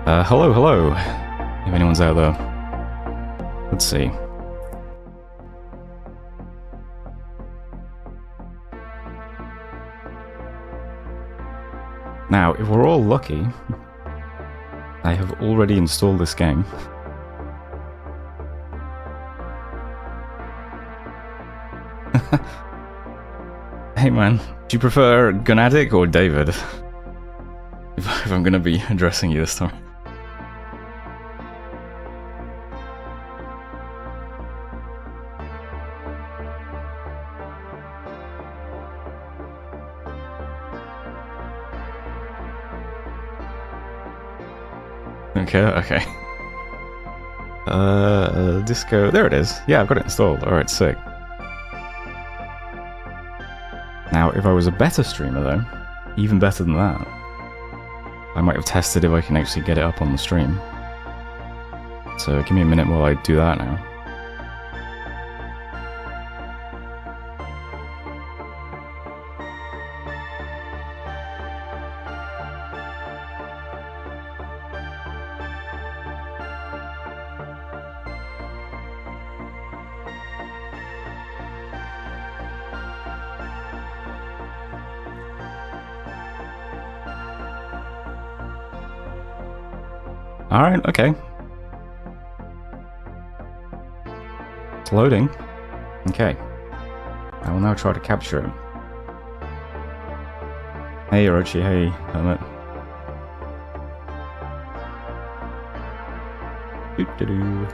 Hello, hello. If anyone's out there. Let's see. Now, if we're all lucky, I have already installed this game. Hey man, do you prefer Gunadic or David? If I'm gonna be addressing you this time. Okay. Disco, there it is. Yeah, I've got it installed. Alright, sick. Now, if I was a better streamer though, even better than that, I might have tested if I can actually get it up on the stream. So give me a minute while I do that now. Alright, okay. It's loading. Okay. I will now try to capture it. Hey Orochi, hey Hermit. Doo-doo-doo.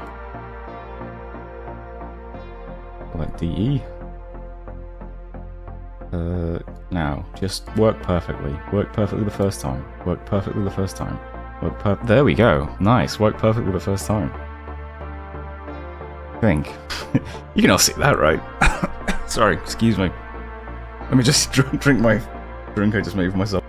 Like DE. Now, just work perfectly. Work perfectly the first time. Work perfectly the first time. There we go. Nice. Worked perfectly the first time. I think. You can all see that, right? Sorry, excuse me. Let me just drink my drink I just made for myself.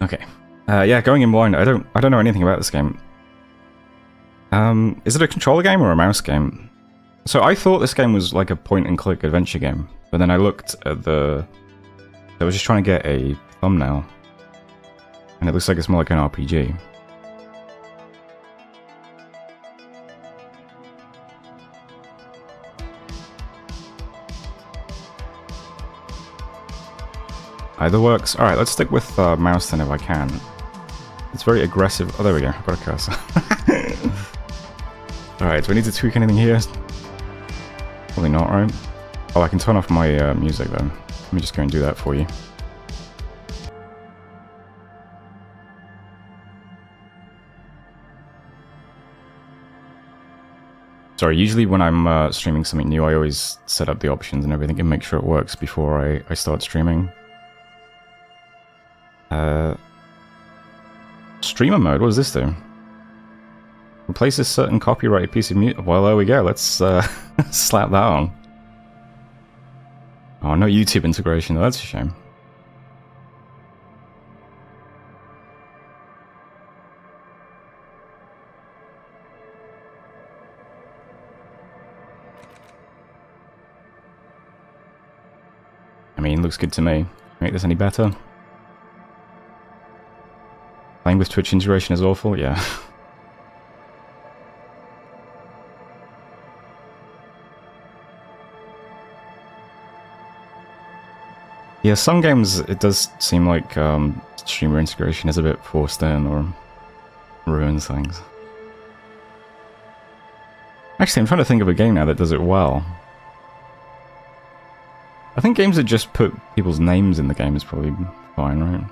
Okay. Yeah, going in blind. I don't know anything about this game. Is it a controller game or a mouse game? So I thought this game was like a point-and-click adventure game, but then I looked at I was just trying to get a thumbnail, and it looks like it's more like an RPG. Either works. Alright, let's stick with mouse then if I can. It's very aggressive. Oh, there we go. I've got a cursor. Alright, do I need to tweak anything here? Probably not, right? Oh, I can turn off my music then. Let me just go and do that for you. Sorry, usually when I'm streaming something new, I always set up the options and everything and make sure it works before I start streaming. Streamer mode, what does this do? Replaces certain copyrighted piece of music. Well, there we go. Let's slap that on. Oh, no YouTube integration. That's a shame. I mean, looks good to me. Make this any better? Playing with Twitch integration is awful. Yeah. Yeah, some games it does seem like streamer integration is a bit forced in or ruins things. Actually, I'm trying to think of a game now that does it well. I think games that just put people's names in the game is probably fine, right?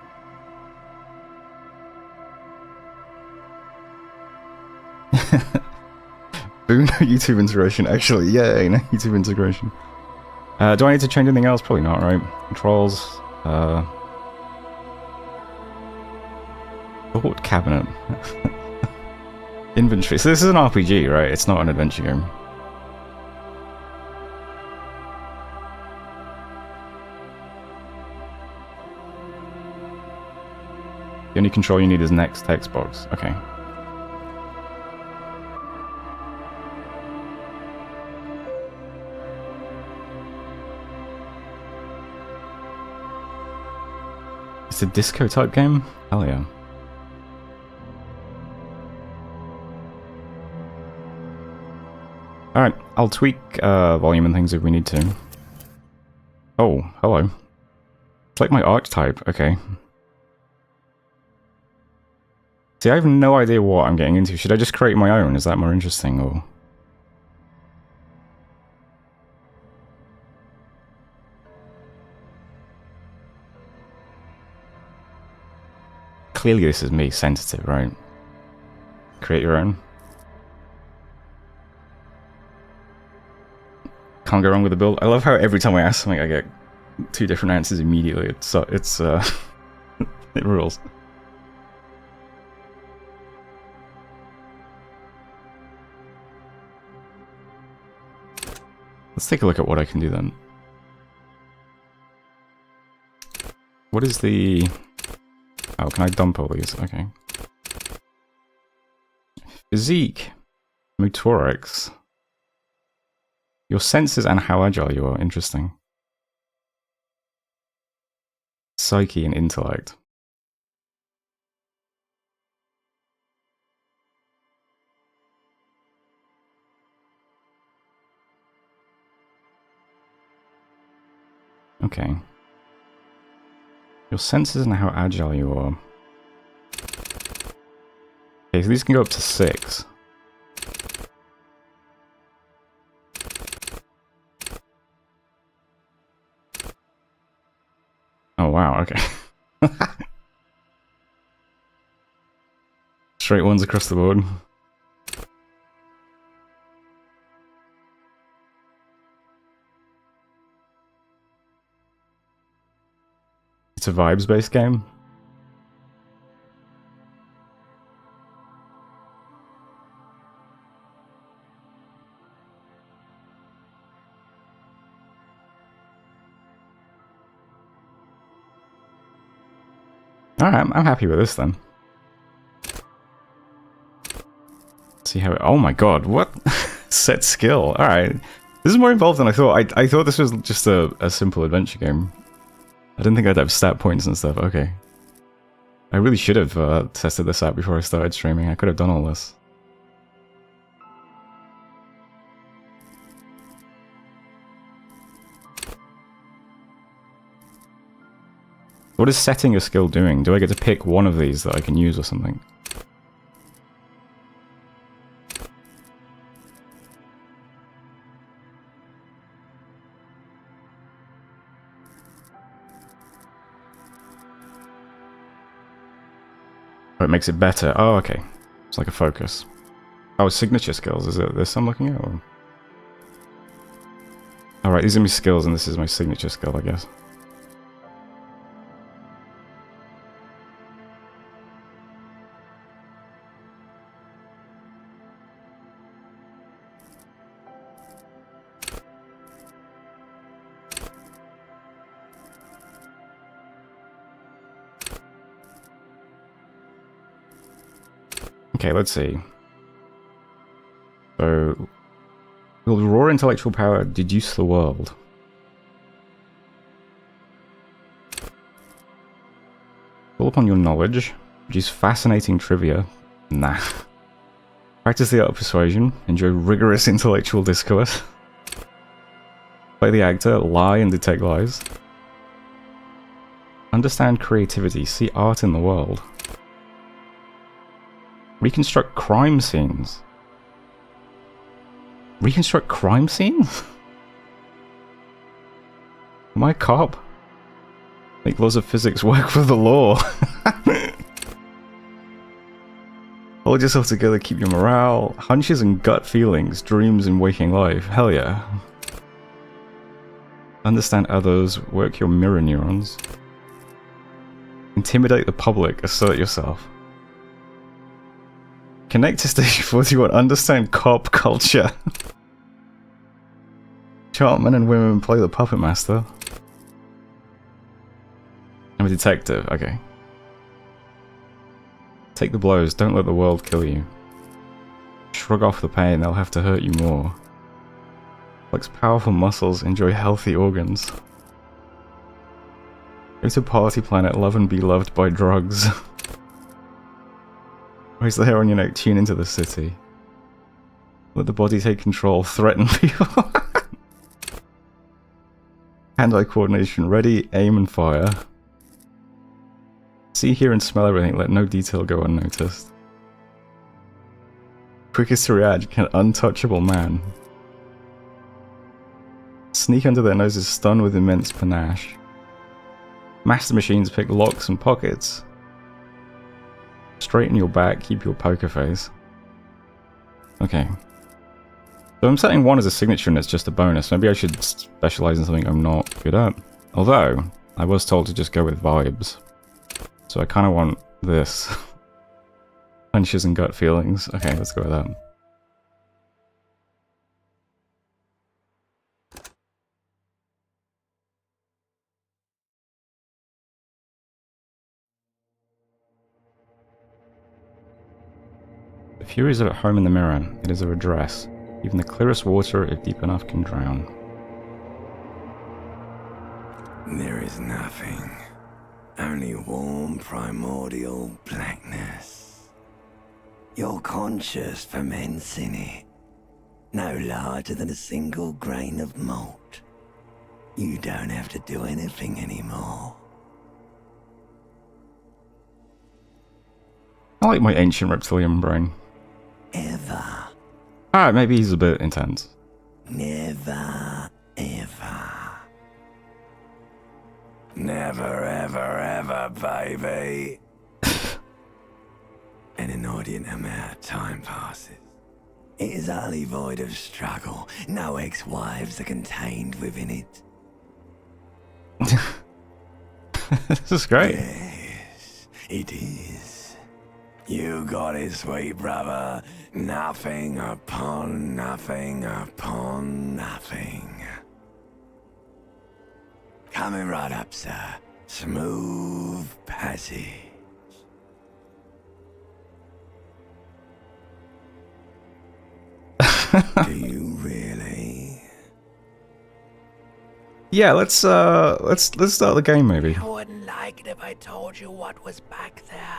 Boo, no YouTube integration. Actually, yay, no YouTube integration. Do I need to change anything else? Probably not, right? Controls, thought cabinet. Inventory. So this is an RPG, right? It's not an adventure game. The only control you need is next text box. Okay. It's a disco type game? Hell yeah. Alright, I'll tweak volume and things if we need to. Oh, hello. It's like my archetype, okay. See, I have no idea what I'm getting into. Should I just create my own? Is that more interesting, or...? Clearly this is me, sensitive, right? Create your own. Can't go wrong with the build. I love how every time I ask something I get 2 different answers immediately. It's it rules. Let's take a look at what I can do then. What is the... Oh, can I dump all these? Okay. Physique. Motorics. Your senses and how agile you are. Interesting. Psyche and intellect. Okay. Your senses and how agile you are. Okay, so these can go up to 6. Oh wow, okay. Straight ones across the board. It's a vibes-based game. Alright, I'm happy with this then. See how it... Oh my god, what? Set skill. Alright. This is more involved than I thought. I thought this was just a simple adventure game. I didn't think I'd have stat points and stuff. Okay. I really should have tested this out before I started streaming. I could have done all this. What is setting a skill doing? Do I get to pick one of these that I can use or something? Oh, it makes it better. Oh, okay. It's like a focus. Oh, signature skills. Is it this I'm looking at? Or... Alright, these are my skills and this is my signature skill, I guess. Okay, let's see. So, will raw intellectual power deduce the world? Call upon your knowledge. Produce fascinating trivia. Nah. Practice the art of persuasion. Enjoy rigorous intellectual discourse. Play the actor. Lie and detect lies. Understand creativity. See art in the world. Reconstruct crime scenes. Reconstruct crime scenes? Am I a cop? Make laws of physics work for the law. Hold yourself together, keep your morale. Hunches and gut feelings, dreams and waking life. Hell yeah. Understand others, work your mirror neurons. Intimidate the public, assert yourself. Connect to stage 41, understand cop culture. Chart men and women, play the puppet master. I'm a detective, okay. Take the blows, don't let the world kill you. Shrug off the pain, they'll have to hurt you more. Flex powerful muscles, enjoy healthy organs. Go to party planet, love and be loved by drugs. Raise the hair on your neck, tune into the city. Let the body take control, threaten people. Hand-eye coordination, ready, aim and fire. See, hear and smell everything, let no detail go unnoticed. Quickest to react, an untouchable man. Sneak under their noses, stun with immense panache. Master machines pick locks and pockets. Straighten your back, keep your poker face. Okay. So I'm setting 1 as a signature and it's just a bonus. Maybe I should specialize in something I'm not good at. Although, I was told to just go with vibes. So I kind of want this. Punches and gut feelings. Okay, let's go with that. The Furies are at home in the mirror. It is a redress. Even the clearest water, if deep enough, can drown. There is nothing. Only warm, primordial blackness. You're conscious ferments in it. No larger than a single grain of malt. You don't have to do anything anymore. I like my ancient reptilian brain. Ever. Alright, maybe he's a bit intense. Never, ever. Never, ever, ever, baby. An inordinate amount of time passes. It is utterly void of struggle. No ex-wives are contained within it. This is great. Yes, it is. You got it, sweet brother. Nothing upon nothing upon nothing. Coming right up, sir. Smooth passage. Do you really? Yeah, let's start the game maybe. I wouldn't like it if I told you what was back there.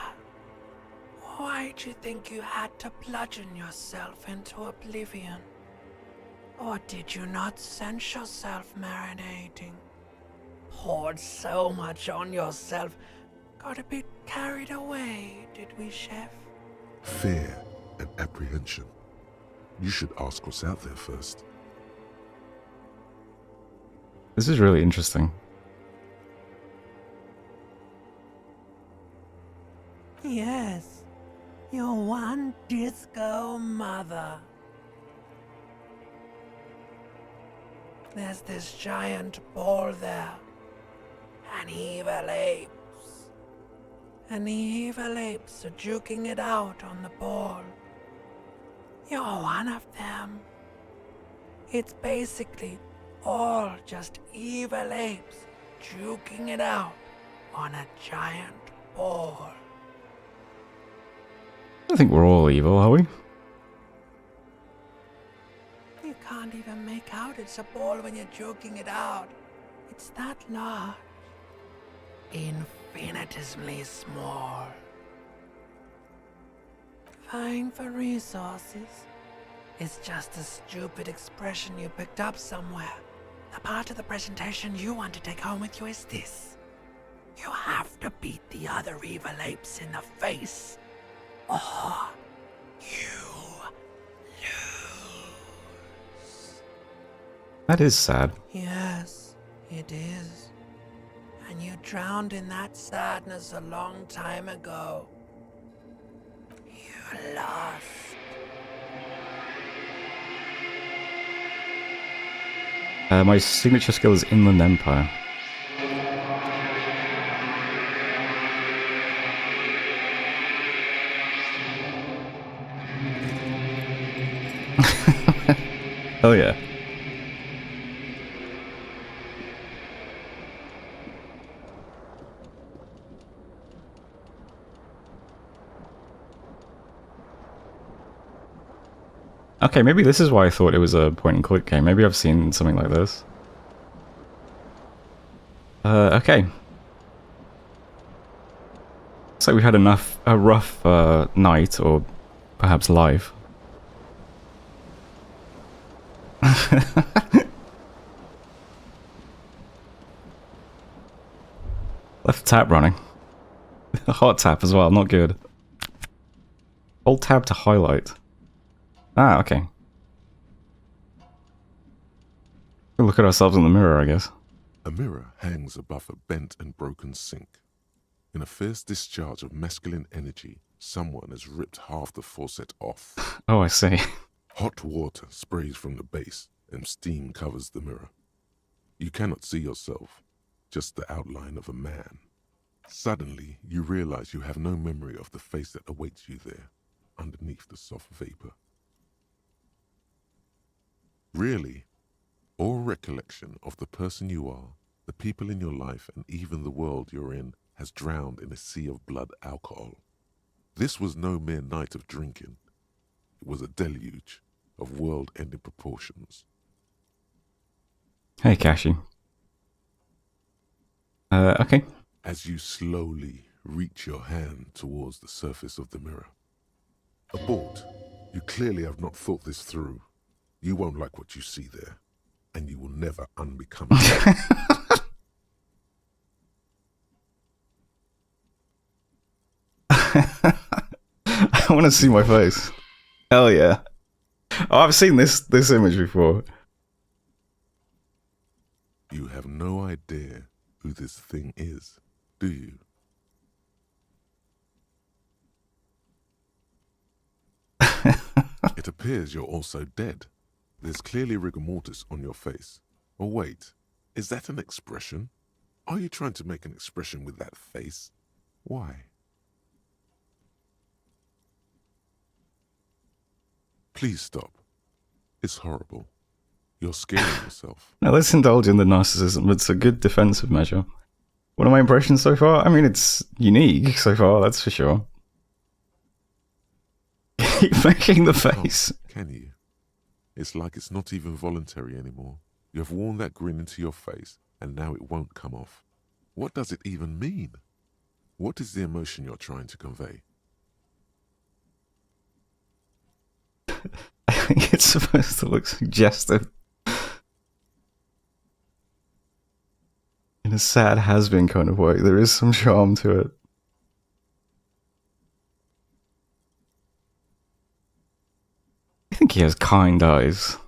Why'd you think you had to bludgeon yourself into oblivion? Or did you not sense yourself marinating? Poured so much on yourself, got a bit carried away, did we, Chef? Fear and apprehension. You should ask what's out there first. This is really interesting. Yes, your one disco mother. There's this giant ball there. And evil apes. And the evil apes are juking it out on the ball. You're one of them. It's basically all just evil apes juking it out on a giant ball. I don't think we're all evil, are we? You can't even make out it's a ball when you're joking it out. It's that large. Infinitesimally small. Vying for resources is just a stupid expression you picked up somewhere. The part of the presentation you want to take home with you is this. You have to beat the other evil apes in the face, or you lose. That is sad. Yes, it is. And you drowned in that sadness a long time ago. You lost. My signature skill is Inland Empire. Hell yeah. Okay, maybe this is why I thought it was a point-and-click game. Maybe I've seen something like this. Okay. like we had a rough night, or perhaps life. Left tap running. Hot tap as well, not good. Hold tab to highlight. Ah, okay. We'll look at ourselves in the mirror, I guess. A mirror hangs above a bent and broken sink. In a fierce discharge of masculine energy, someone has ripped half the faucet off. Oh, I see. Hot water sprays from the base, and steam covers the mirror. You cannot see yourself, just the outline of a man. Suddenly, you realize you have no memory of the face that awaits you there, underneath the soft vapor. Really, all recollection of the person you are, the people in your life, and even the world you're in has drowned in a sea of blood alcohol. This was no mere night of drinking. It was a deluge of world-ending proportions. Hey, Kashi. Okay. As you slowly reach your hand towards the surface of the mirror. Abort. You clearly have not thought this through. You won't like what you see there, and you will never unbecome it. I want to see my face. Hell yeah. Oh, I've seen this image before. You have no idea who this thing is, do you? It appears you're also dead. There's clearly rigor mortis on your face. Or wait, is that an expression? Are you trying to make an expression with that face? Why? Please stop. It's horrible. You're scaring yourself. Now let's indulge in the narcissism. It's a good defensive measure. What are my impressions so far? I mean, it's unique so far, that's for sure. Keep making the face. Oh, can you? It's like it's not even voluntary anymore. You have worn that grin into your face, and now it won't come off. What does it even mean? What is the emotion you're trying to convey? I think it's supposed to look suggestive. In a sad has-been kind of way. There is some charm to it. I think he has kind eyes.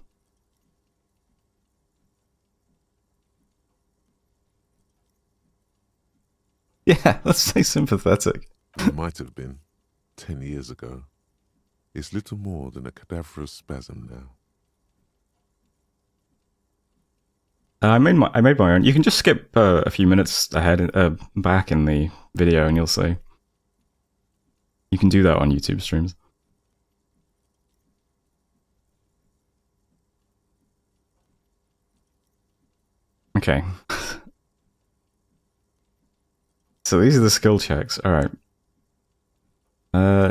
Yeah, let's say sympathetic. It might have been 10 years ago. It's little more than a cadaverous spasm now. I made my own. You can just skip a few minutes ahead, back in the video, and you'll see. You can do that on YouTube streams. Okay. So these are the skill checks. All right.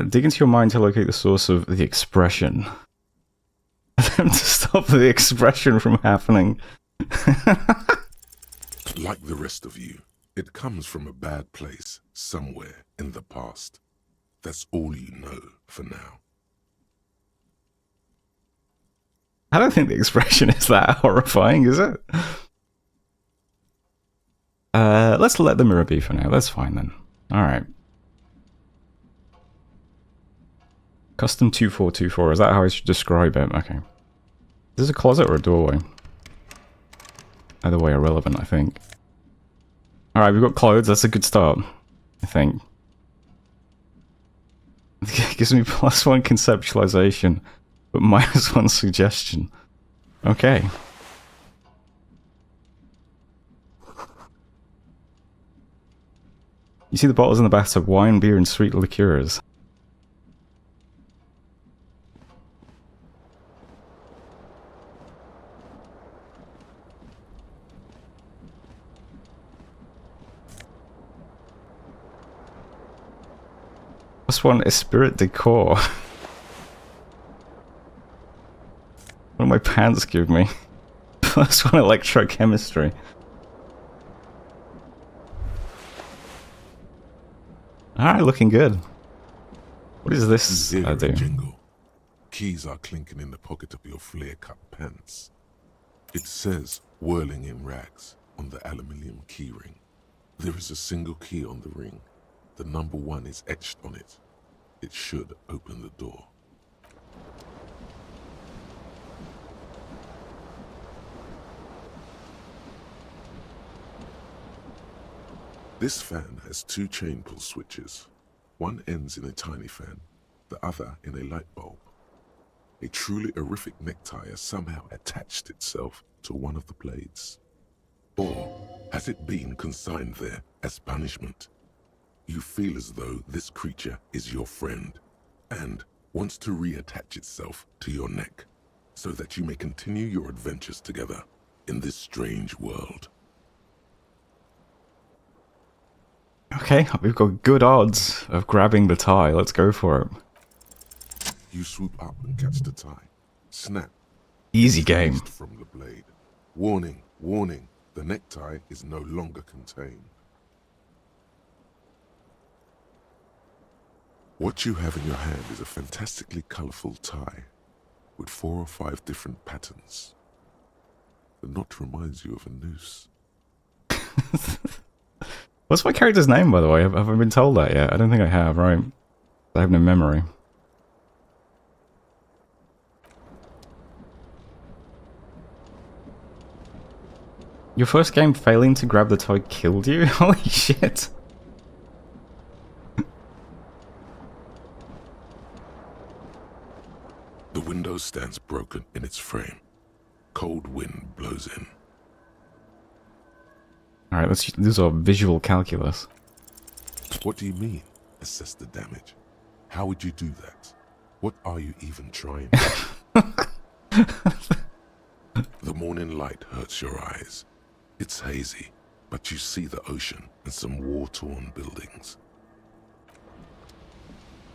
Dig into your mind to locate the source of the expression. Attempt to stop the expression from happening. Like the rest of you, it comes from a bad place somewhere in the past. That's all you know for now. I don't think the expression is that horrifying, is it? Let's let the mirror be for now. That's fine then. Alright. Custom 2424. Is that how I should describe it? Okay. Is this a closet or a doorway? Either way irrelevant, I think. Alright, we've got clothes. That's a good start, I think. It gives me +1 conceptualization, but -1 suggestion. Okay. You see the bottles in the bathtub: wine, beer, and sweet liqueurs. +1 Esprit de Corps. What do my pants give me? +1 electrochemistry. Alright, looking good. What does You this hear do? a jingle. Keys are clinking in the pocket of your flare-cut pants. It says, whirling in rags, on the aluminium keyring. There is a single key on the ring. The number 1 is etched on it. It should open the door. This fan has 2 chain pull switches. One ends in a tiny fan, the other in a light bulb. A truly horrific necktie has somehow attached itself to one of the blades. Or has it been consigned there as punishment? You feel as though this creature is your friend and wants to reattach itself to your neck so that you may continue your adventures together in this strange world. Okay, we've got good odds of grabbing the tie. Let's go for it. You swoop up and catch the tie. Snap. Easy game. Released from the blade. Warning, warning, the necktie is no longer contained. What you have in your hand is a fantastically colorful tie with 4 or 5 different patterns. The knot reminds you of a noose. What's my character's name, by the way? Have I been told that yet? I don't think I have, right? I have no memory. Your first game failing to grab the toy killed you? Holy shit. The window stands broken in its frame. Cold wind blows in. Alright, let's use our visual calculus. What do you mean, assess the damage? How would you do that? What are you even trying? The morning light hurts your eyes. It's hazy, but you see the ocean and some war-torn buildings.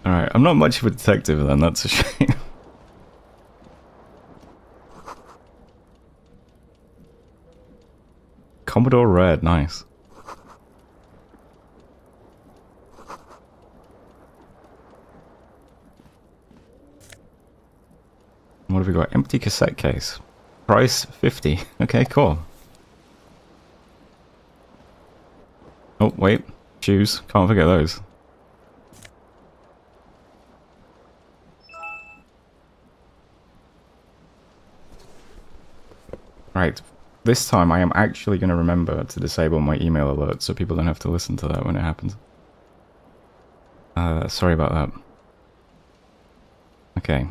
Alright, I'm not much of a detective then, that's a shame. Commodore Red, nice. What have we got? Empty cassette case. Price 50. Okay, cool. Oh, wait. Shoes. Can't forget those. Right. This time I am actually going to remember to disable my email alerts so people don't have to listen to that when it happens. Sorry about that. Okay.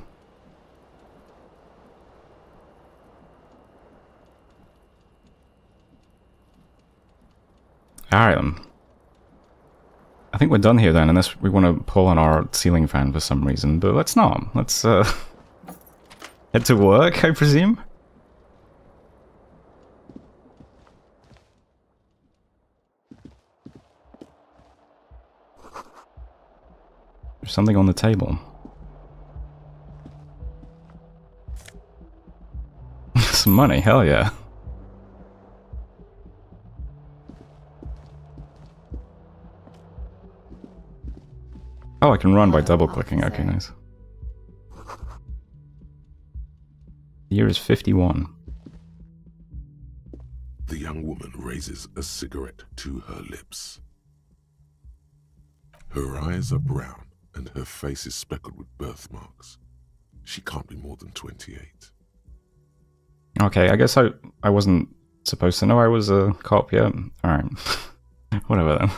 Alright then. I think we're done here then, unless we want to pull on our ceiling fan for some reason, but let's not. Let's head to work, I presume? There's something on the table. Some money, hell yeah. Oh, I can run by double-clicking. Okay, nice. The year is 51. The young woman raises a cigarette to her lips. Her eyes are brown and her face is speckled with birthmarks. She can't be more than 28. Okay, I guess I wasn't supposed to know I was a cop yet. Alright. Whatever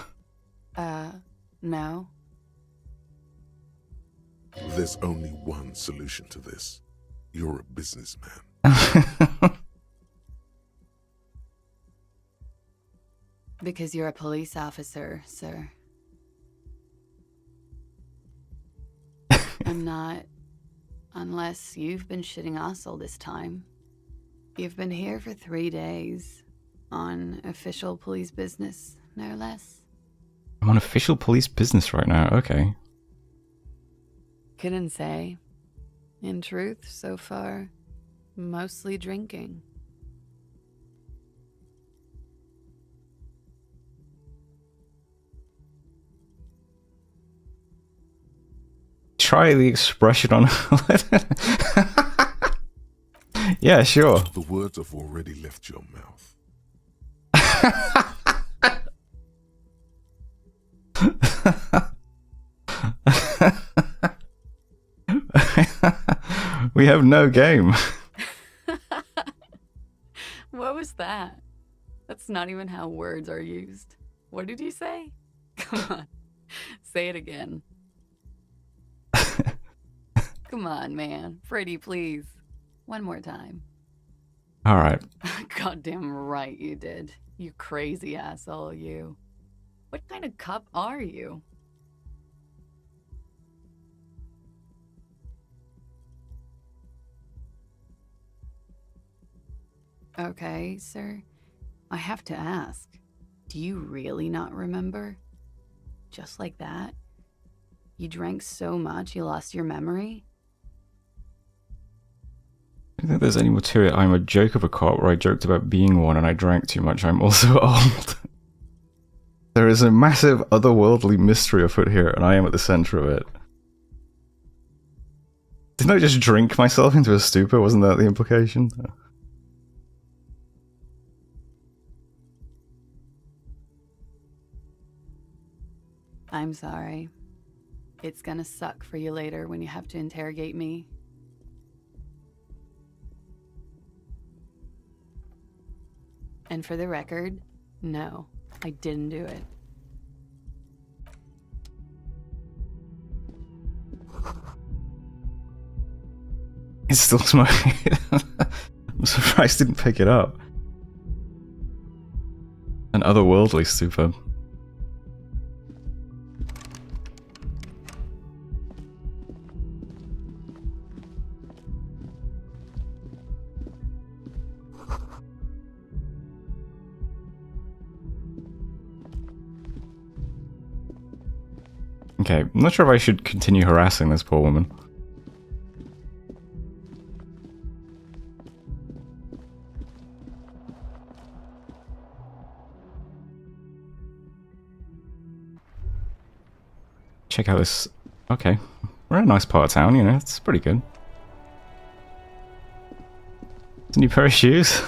then. No. There's only one solution to this. You're a businessman. Because you're a police officer, sir. I'm not. Unless you've been shitting us all this time. You've been here for 3 days. On official police business, no less. I'm on official police business right now, okay. Couldn't say. In truth, so far, mostly drinking. try the expression on... Yeah, sure. The words have already left your mouth. We have no game. What was that? That's not even how words are used. What did you say? Come on. Say it again. Come on, man. Freddy, please. One more time. Alright. Goddamn right you did. You crazy asshole, you. What kind of cup are you? Okay, sir. I have to ask. Do you really not remember? Just like that? You drank so much you lost your memory? I don't think there's any more to it. I'm a joke of a cop where I joked about being one and I drank too much. I'm also old. There is a massive otherworldly mystery afoot here, and I am at the center of it. Didn't I just drink myself into a stupor? Wasn't that the implication? I'm sorry. It's gonna suck for you later when you have to interrogate me. And for the record, no, I didn't do it. It's still smoking. I'm surprised I didn't pick it up. An otherworldly stupor. Okay, I'm not sure if I should continue harassing this poor woman. Check out this... Okay, we're in a nice part of town, you know, it's pretty good. It's a new pair of shoes.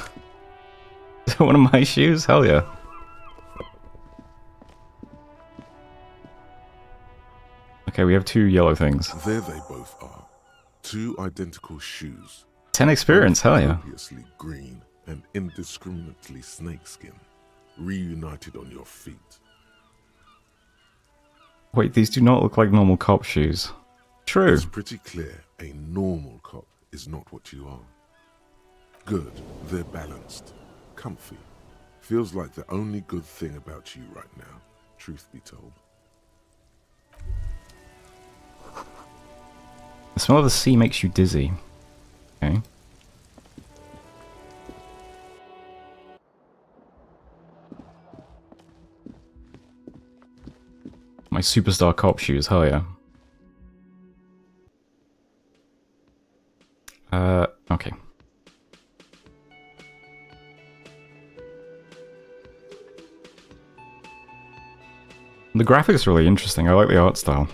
Is that one of my shoes? Hell yeah. Okay, we have 2 yellow things. There they both are. 2 identical shoes. 10 experience, hell yeah. Obviously green and indiscriminately snakeskin. Reunited on your feet. Wait, these do not look like normal cop shoes. True. It's pretty clear a normal cop is not what you are. Good, they're balanced, comfy. Feels like the only good thing about you right now, truth be told. The smell of the sea makes you dizzy. Okay. My superstar cop shoes, hell yeah. Okay. The graphics are really interesting, I like the art style.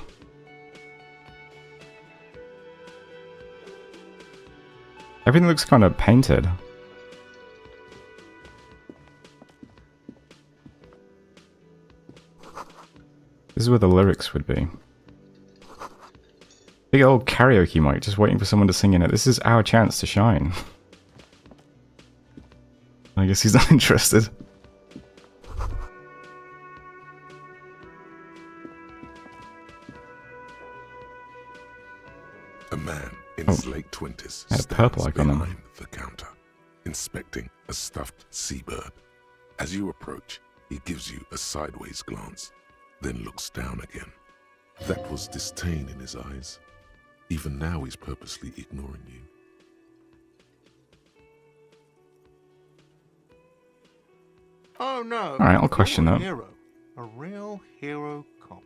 Everything looks kind of painted. This is where the lyrics would be. Big old karaoke mic, just waiting for someone to sing in it. This is our chance to shine. I guess he's not interested. A man in his late 20s had a stands purple icon on behind the counter, inspecting a stuffed seabird. As you approach, he gives you a sideways glance, then looks down again. That was disdain in his eyes. Even now he's purposely ignoring you. Oh no. Alright, I'll question You're a that. hero. A real hero cop.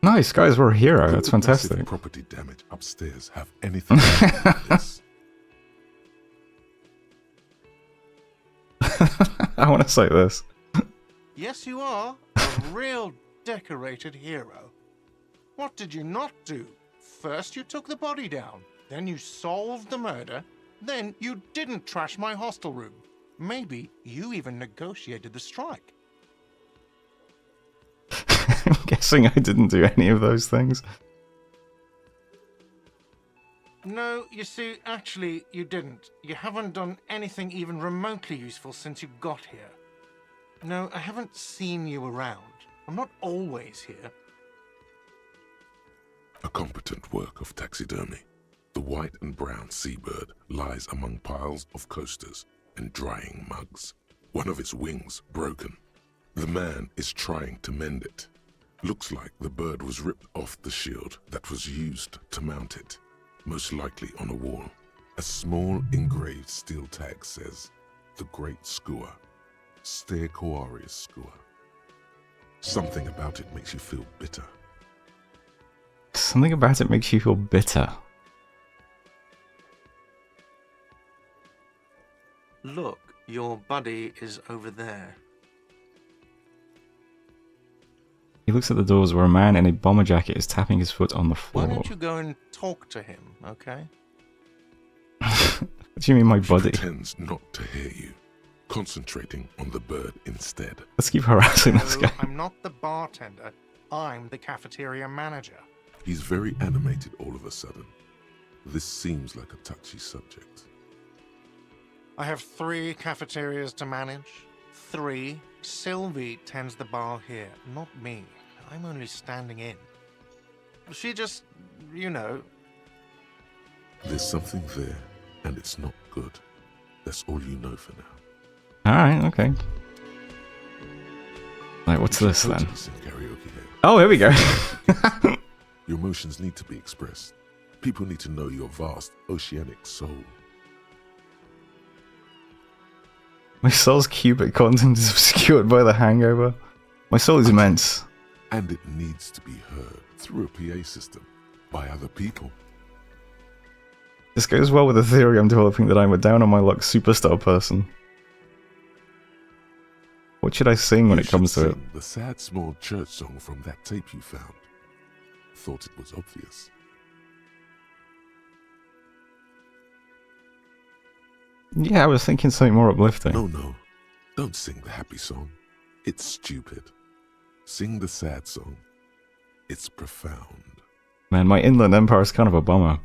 Nice, guys, we're a hero. Could That's the massive fantastic. property damage upstairs have anything to do with this? I want to say this. Yes, you are. A real decorated hero. What did you not do? First you took the body down, then you solved the murder, then you didn't trash my hostel room. Maybe you even negotiated the strike. I'm guessing I didn't do any of those things. No, you see, actually, you didn't. You haven't done anything even remotely useful since you got here. No, I haven't seen you around. I'm not always here. A competent work of taxidermy. The white and brown seabird lies among piles of coasters and drying mugs. One of its wings broken. The man is trying to mend it. Looks like the bird was ripped off the shield that was used to mount it. Most likely on a wall. A small engraved steel tag says, "The Great Skua, Stair Koari's Skua." Something about it makes you feel bitter. Something about it makes you feel bitter. Look, your buddy is over there. He looks at the doors where a man in a bomber jacket is tapping his foot on the Why floor. don't you go and talk to him, okay? What do you mean, my She buddy? pretends not to hear you, concentrating on the bird instead. Let's keep harassing this No, guy. I'm not the bartender. I'm the cafeteria manager. He's very animated all of a sudden. This seems like a touchy subject. I have 3 cafeterias to manage. 3. Sylvie tends the bar here, not me. I'm only standing in. She just, you know. There's something there, and it's not good. That's all you know for now. Alright, okay. Right, what's You should this then? totally sing karaoke here. Oh, here we go. Your emotions need to be expressed. People need to know your vast, oceanic soul. My soul's cubic content is obscured by the hangover. My soul is immense. And it needs to be heard through a PA system by other people. This goes well with the theory I'm developing that I'm a down-on-my-luck superstar person. What should I sing when You it comes should to it? sing the sad small church song from that tape you found. Thought it was obvious. Yeah, I was thinking something more uplifting. No, don't sing the happy song. It's stupid. Sing the sad song. It's profound. Man, my Inland Empire is kind of a bummer.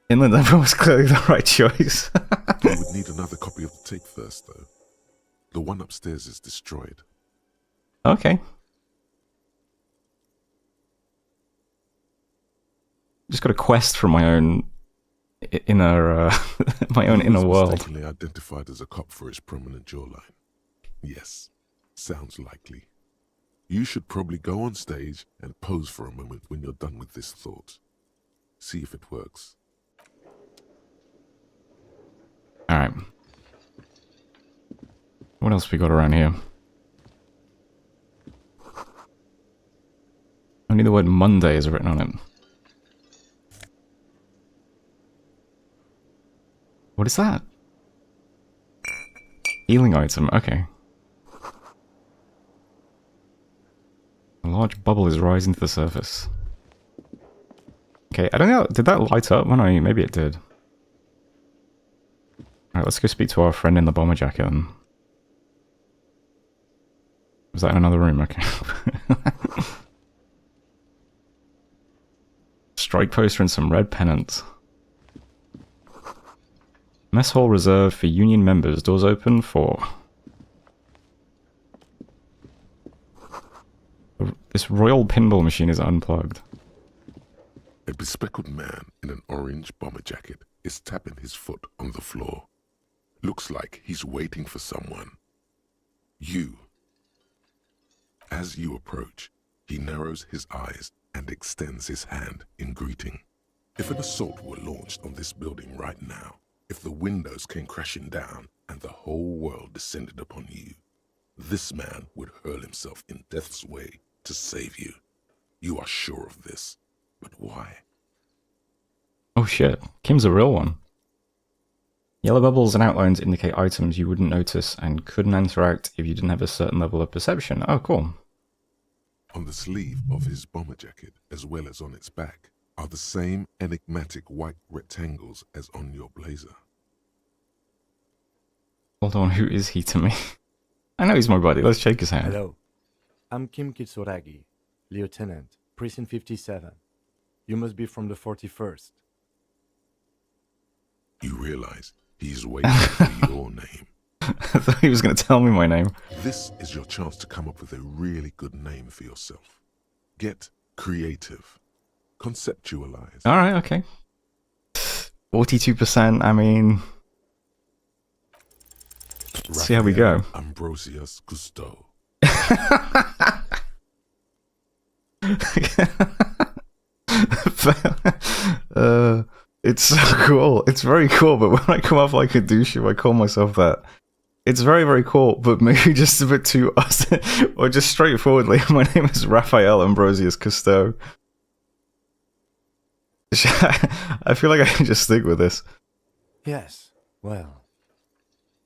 Inland Empire was clearly the right choice. You would need another copy of the tape first, though. The one upstairs is destroyed. Okay. Just got a quest from my own inner, my own He inner was world. mistakenly identified as a cop for his prominent jawline. Yes, sounds likely. You should probably go on stage and pose for a moment when you're done with this thought. See if it works. Alright. What else we got around here? Only the word Monday is written on it. What is that? Healing item, okay. A large bubble is rising to the surface. Okay, I don't know, did that light up when I... maybe it did. Alright, let's go speak to our friend in the bomber jacket then. Was that in another room? Okay. Strike poster and some red pennants. Mess hall reserved for Union members. Doors open for... This royal pinball machine is unplugged. A bespectacled man in an orange bomber jacket is tapping his foot on the floor. Looks like he's waiting for someone. You. As you approach, he narrows his eyes and extends his hand in greeting. If an assault were launched on this building right now, if the windows came crashing down and the whole world descended upon you, this man would hurl himself in death's way to save you. You are sure of this, but why? Oh shit, Kim's a real one. Yellow bubbles and outlines indicate items you wouldn't notice and couldn't interact if you didn't have a certain level of perception. Oh, cool. On the sleeve of his bomber jacket, as well as on its back, are the same enigmatic white rectangles as on your blazer. Hold on, who is he to me? I know he's my buddy. Let's shake his hand. Hello. I'm Kim Kitsuragi, Lieutenant, Precinct 57. You must be from the 41st. You realize he's waiting for your name. I thought he was going to tell me my name. This is your chance to come up with a really good name for yourself. Get creative. Conceptualize. Alright, okay. 42%, I mean... Let's see how we go. Ambrosius Gusto. It's so cool. It's very cool, but when I come off like a douche, I call myself that. It's very, very cool, but maybe just a bit too or just straightforwardly, my name is Raphael Ambrosius Cousteau. I feel like I can just stick with this. Yes, well.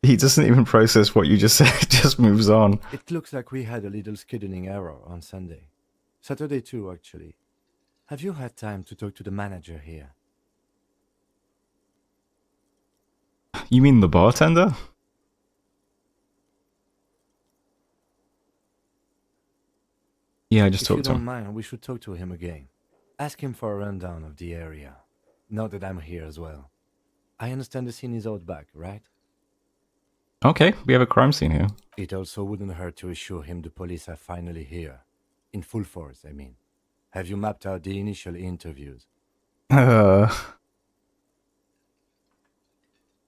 He doesn't even process what you just said, just moves on. It looks like we had a little scheduling error on Sunday. Saturday too, actually. Have you had time to talk to the manager here? You mean the bartender? Yeah, I just talked to If you don't him. mind, we should talk to him again. Ask him for a rundown of the area. Now that I'm here as well. I understand the scene is out back, right? Okay, we have a crime scene here. It also wouldn't hurt to assure him the police are finally here. In full force, I mean. Have you mapped out the initial interviews? What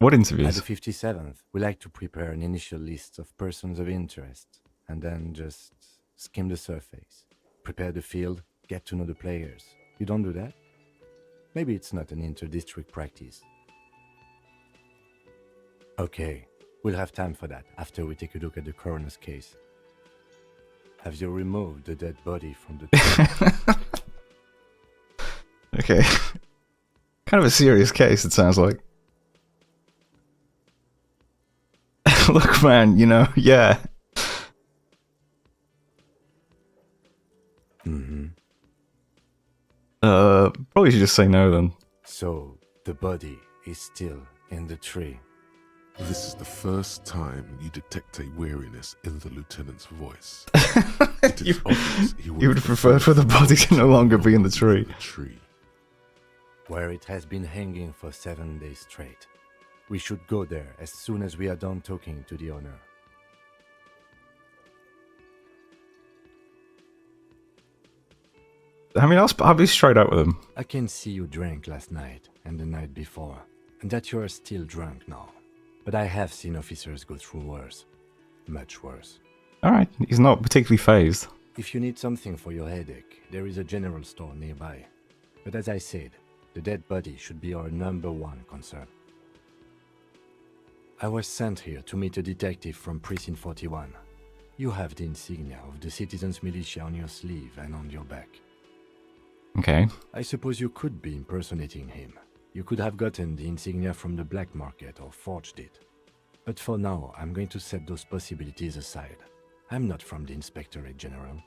At interviews? the 57th, we like to prepare an initial list of persons of interest, and then just skim the surface. Prepare the field, get to know the players. You don't do that? Maybe it's not an inter-district practice. Okay, we'll have time for that after we take a look at the coroner's case. Have you removed the dead body from the... Okay. Kind of a serious case, it sounds like. Look, man, you know, yeah. Mm-hmm. Probably should just say no then. So, the body is still in the tree. This is the first time you detect a weariness in the lieutenant's voice. You, Obvious he you would prefer for the body to no longer be in the tree. Where it has been hanging for 7 days straight. We should go there as soon as we are done talking to the owner. I mean, I'll be straight out with him. I can see you drank last night and the night before, and that you are still drunk now. But I have seen officers go through worse. Much worse. Alright, he's not particularly phased. If you need something for your headache, there is a general store nearby. But as I said, the dead body should be our #1 concern. I was sent here to meet a detective from Precinct 41. You have the insignia of the Citizens Militia on your sleeve and on your back. Okay. I suppose you could be impersonating him. You could have gotten the insignia from the black market or forged it. But for now, I'm going to set those possibilities aside. I'm not from the Inspectorate General.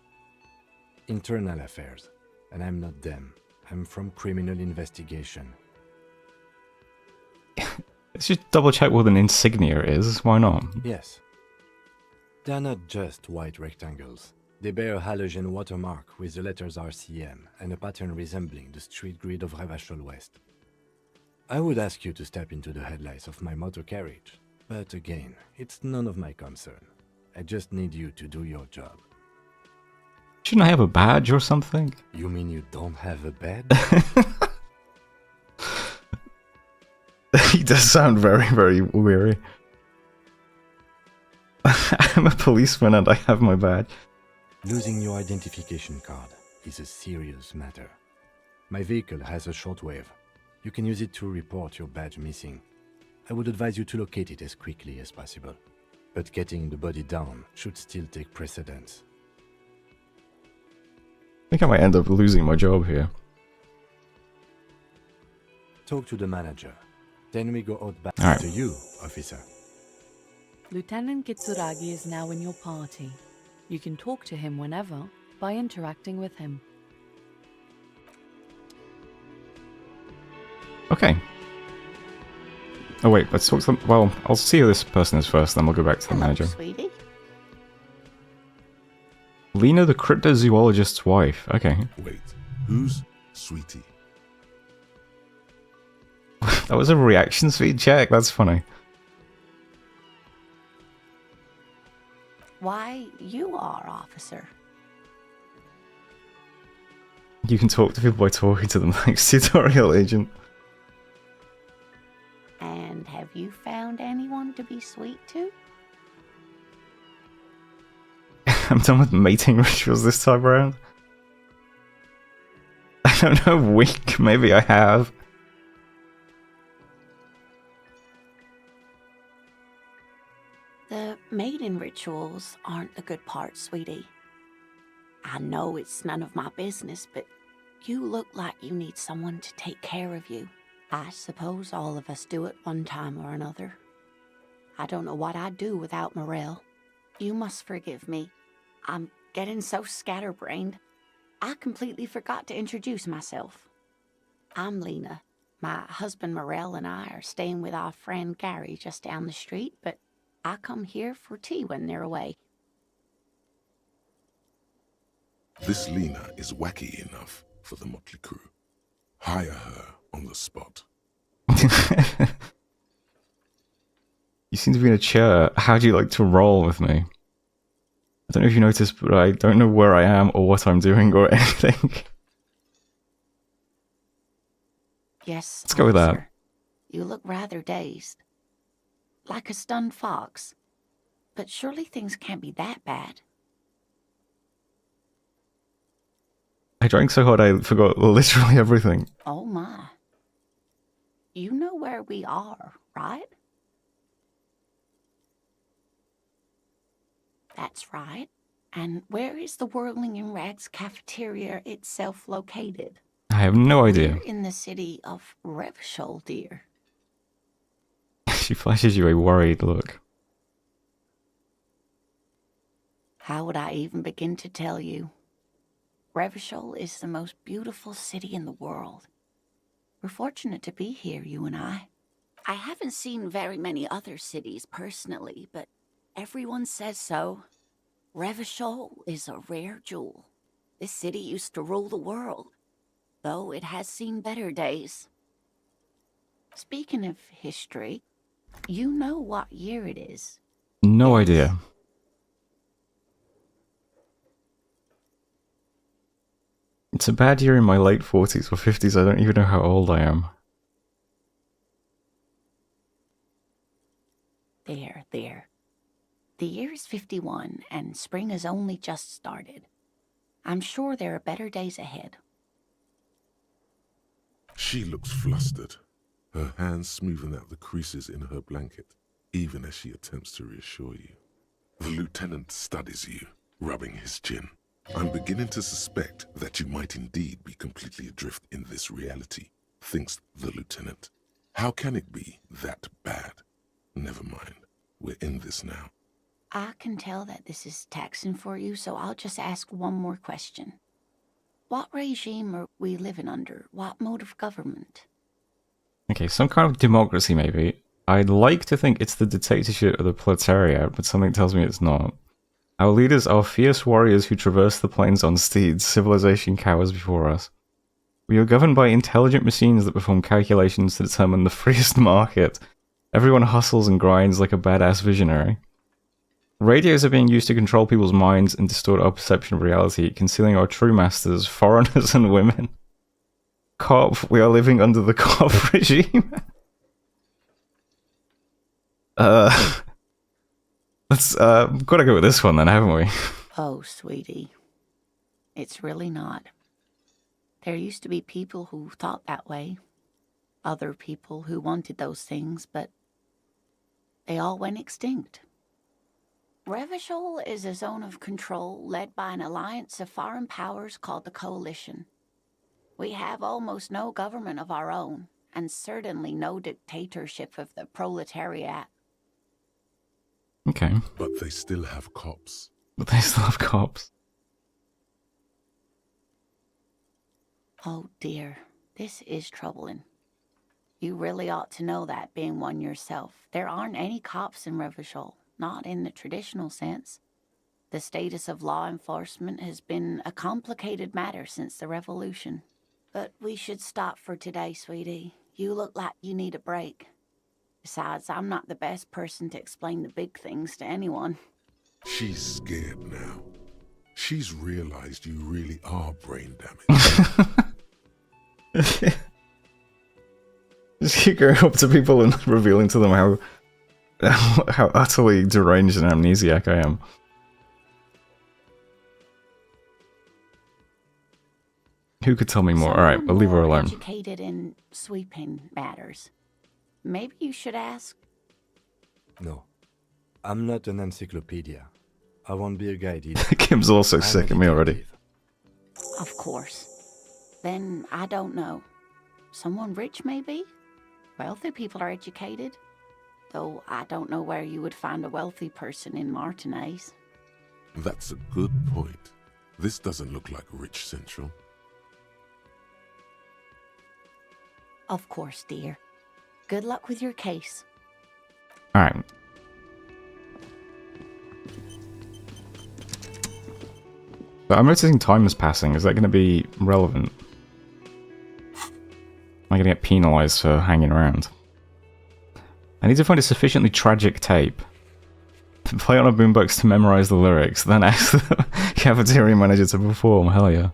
Internal affairs. And I'm not them. I'm from criminal investigation. Let's just double check what an insignia is. Why not? Yes. They're not just white rectangles. They bear a halogen watermark with the letters RCM and a pattern resembling the street grid of Revachol West. I would ask you to step into the headlights of my motor carriage, but again, it's none of my concern. I just need you to do your job. Shouldn't I have a badge or something? You mean you don't have a bed? He does sound very, very weary. I'm a policeman and I have my badge. Losing your identification card is a serious matter. My vehicle has a shortwave. You can use it to report your badge missing. I would advise you to locate it as quickly as possible. But getting the body down should still take precedence. I think I might end up losing my job here. Talk to the manager. Then we go out back Alright. to you, officer. Lieutenant Kitsuragi is now in your party. You can talk to him whenever. by interacting with him. Okay. Oh wait, let's talk to them. Well, I'll see who this person is first, then we'll go back to the Hello, manager. sweetie. Lena, the cryptozoologist's wife. Okay. Wait, who's Sweetie? That was a reaction speed check. That's funny. Why, you are, officer. You can talk to people by talking to them. Thanks, tutorial agent. And have you found anyone to be sweet to? I'm done with mating rituals this time around. I don't know, wink. Maybe I have. The mating rituals aren't the good part, sweetie. I know it's none of my business, but you look like you need someone to take care of you. I suppose all of us do it one time or another. I don't know what I'd do without Morel. You must forgive me. I'm getting so scatterbrained. I completely forgot to introduce myself. I'm Lena. My husband Morel and I are staying with our friend Gary just down the street, but I come here for tea when they're away. This Lena is wacky enough for the motley crew. Hire her on the spot. You seem to be in a chair. How do you like to roll with me? I don't know if you noticed, but I don't know where I am or what I'm doing or anything. Yes, Let's go with that. officer. You look rather dazed. Like a stunned fox. But surely things can't be that bad. I drank so hard I forgot literally everything. Oh my. You know where we are, right? That's right. And where is the Whirling in Rags cafeteria itself located? I have no idea. We're in the city of Revachol, dear. She flashes you a worried look. How would I even begin to tell you? Revachol is the most beautiful city in the world. We're fortunate to be here, you and I. I haven't seen very many other cities personally, but everyone says so. Revachol is a rare jewel. This city used to rule the world, though it has seen better days. Speaking of history, you know what year it is. No idea. It's a bad year in my late 40s or 50s. I don't even know how old I am. There. The year is 51, and spring has only just started. I'm sure there are better days ahead. She looks flustered, her hands smoothing out the creases in her blanket, even as she attempts to reassure you. The lieutenant studies you, rubbing his chin. I'm beginning to suspect that you might indeed be completely adrift in this reality, thinks the lieutenant. How can it be that bad? Never mind, we're in this now. I can tell that this is taxing for you, so I'll just ask one more question. What regime are we living under? What mode of government? Okay, some kind of democracy maybe. I'd like to think it's the dictatorship of the proletariat, but something tells me it's not. Our leaders are fierce warriors who traverse the plains on steeds. Civilization cowers before us. We are governed by intelligent machines that perform calculations to determine the freest market. Everyone hustles and grinds like a badass visionary. Radios are being used to control people's minds and distort our perception of reality, concealing our true masters, foreigners and women. Cop, we are living under the cop regime. Let's, gotta go with this one then, haven't we? Oh, sweetie. It's really not. There used to be people who thought that way. Other people who wanted those things, but they all went extinct. Revachol is a zone of control led by an alliance of foreign powers called the Coalition. We have almost no government of our own, and certainly no dictatorship of the proletariat. Okay. But they still have cops. But they still have cops. Oh dear, this is troubling. You really ought to know that, being one yourself. There aren't any cops in Revachol, not in the traditional sense. The status of law enforcement has been a complicated matter since the revolution. But we should stop for today, sweetie. You look like you need a break. Besides, I'm not the best person to explain the big things to anyone. She's scared now. She's realized you really are brain damaged. Just keep going up to people and revealing to them how utterly deranged and amnesiac I am. Who could tell me more? Alright, we'll leave her alone. Educated in sweeping matters. Maybe you should ask. No, I'm not an encyclopedia. I won't be a guide either. Kim's also sick of me already. Of course. Then I don't know. Someone rich, maybe? Wealthy people are educated. Though I don't know where you would find a wealthy person in Martinez. That's a good point. This doesn't look like Rich Central. Of course, dear. Good luck with your case. Alright. So I'm noticing time is passing. Is that going to be relevant? Am I going to get penalized for hanging around? I need to find a sufficiently tragic tape. Play on a boombox to memorize the lyrics, then ask the cafeteria manager to perform. Hell yeah.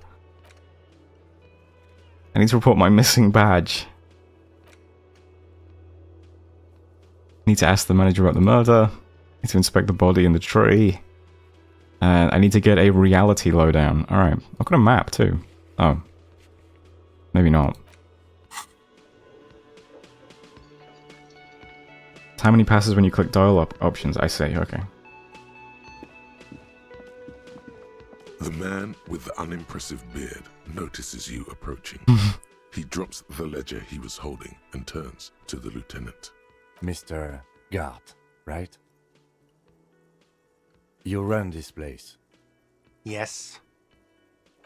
I need to report my missing badge. Need to ask the manager about the murder. Need to inspect the body in the tree. And I need to get a reality lowdown. Alright, I've got a map too. Oh. Maybe not. How many passes when you click dial options? I see, okay. The man with the unimpressive beard notices you approaching. He drops the ledger he was holding and turns to the lieutenant. Mr. Gart, right? You run this place. Yes.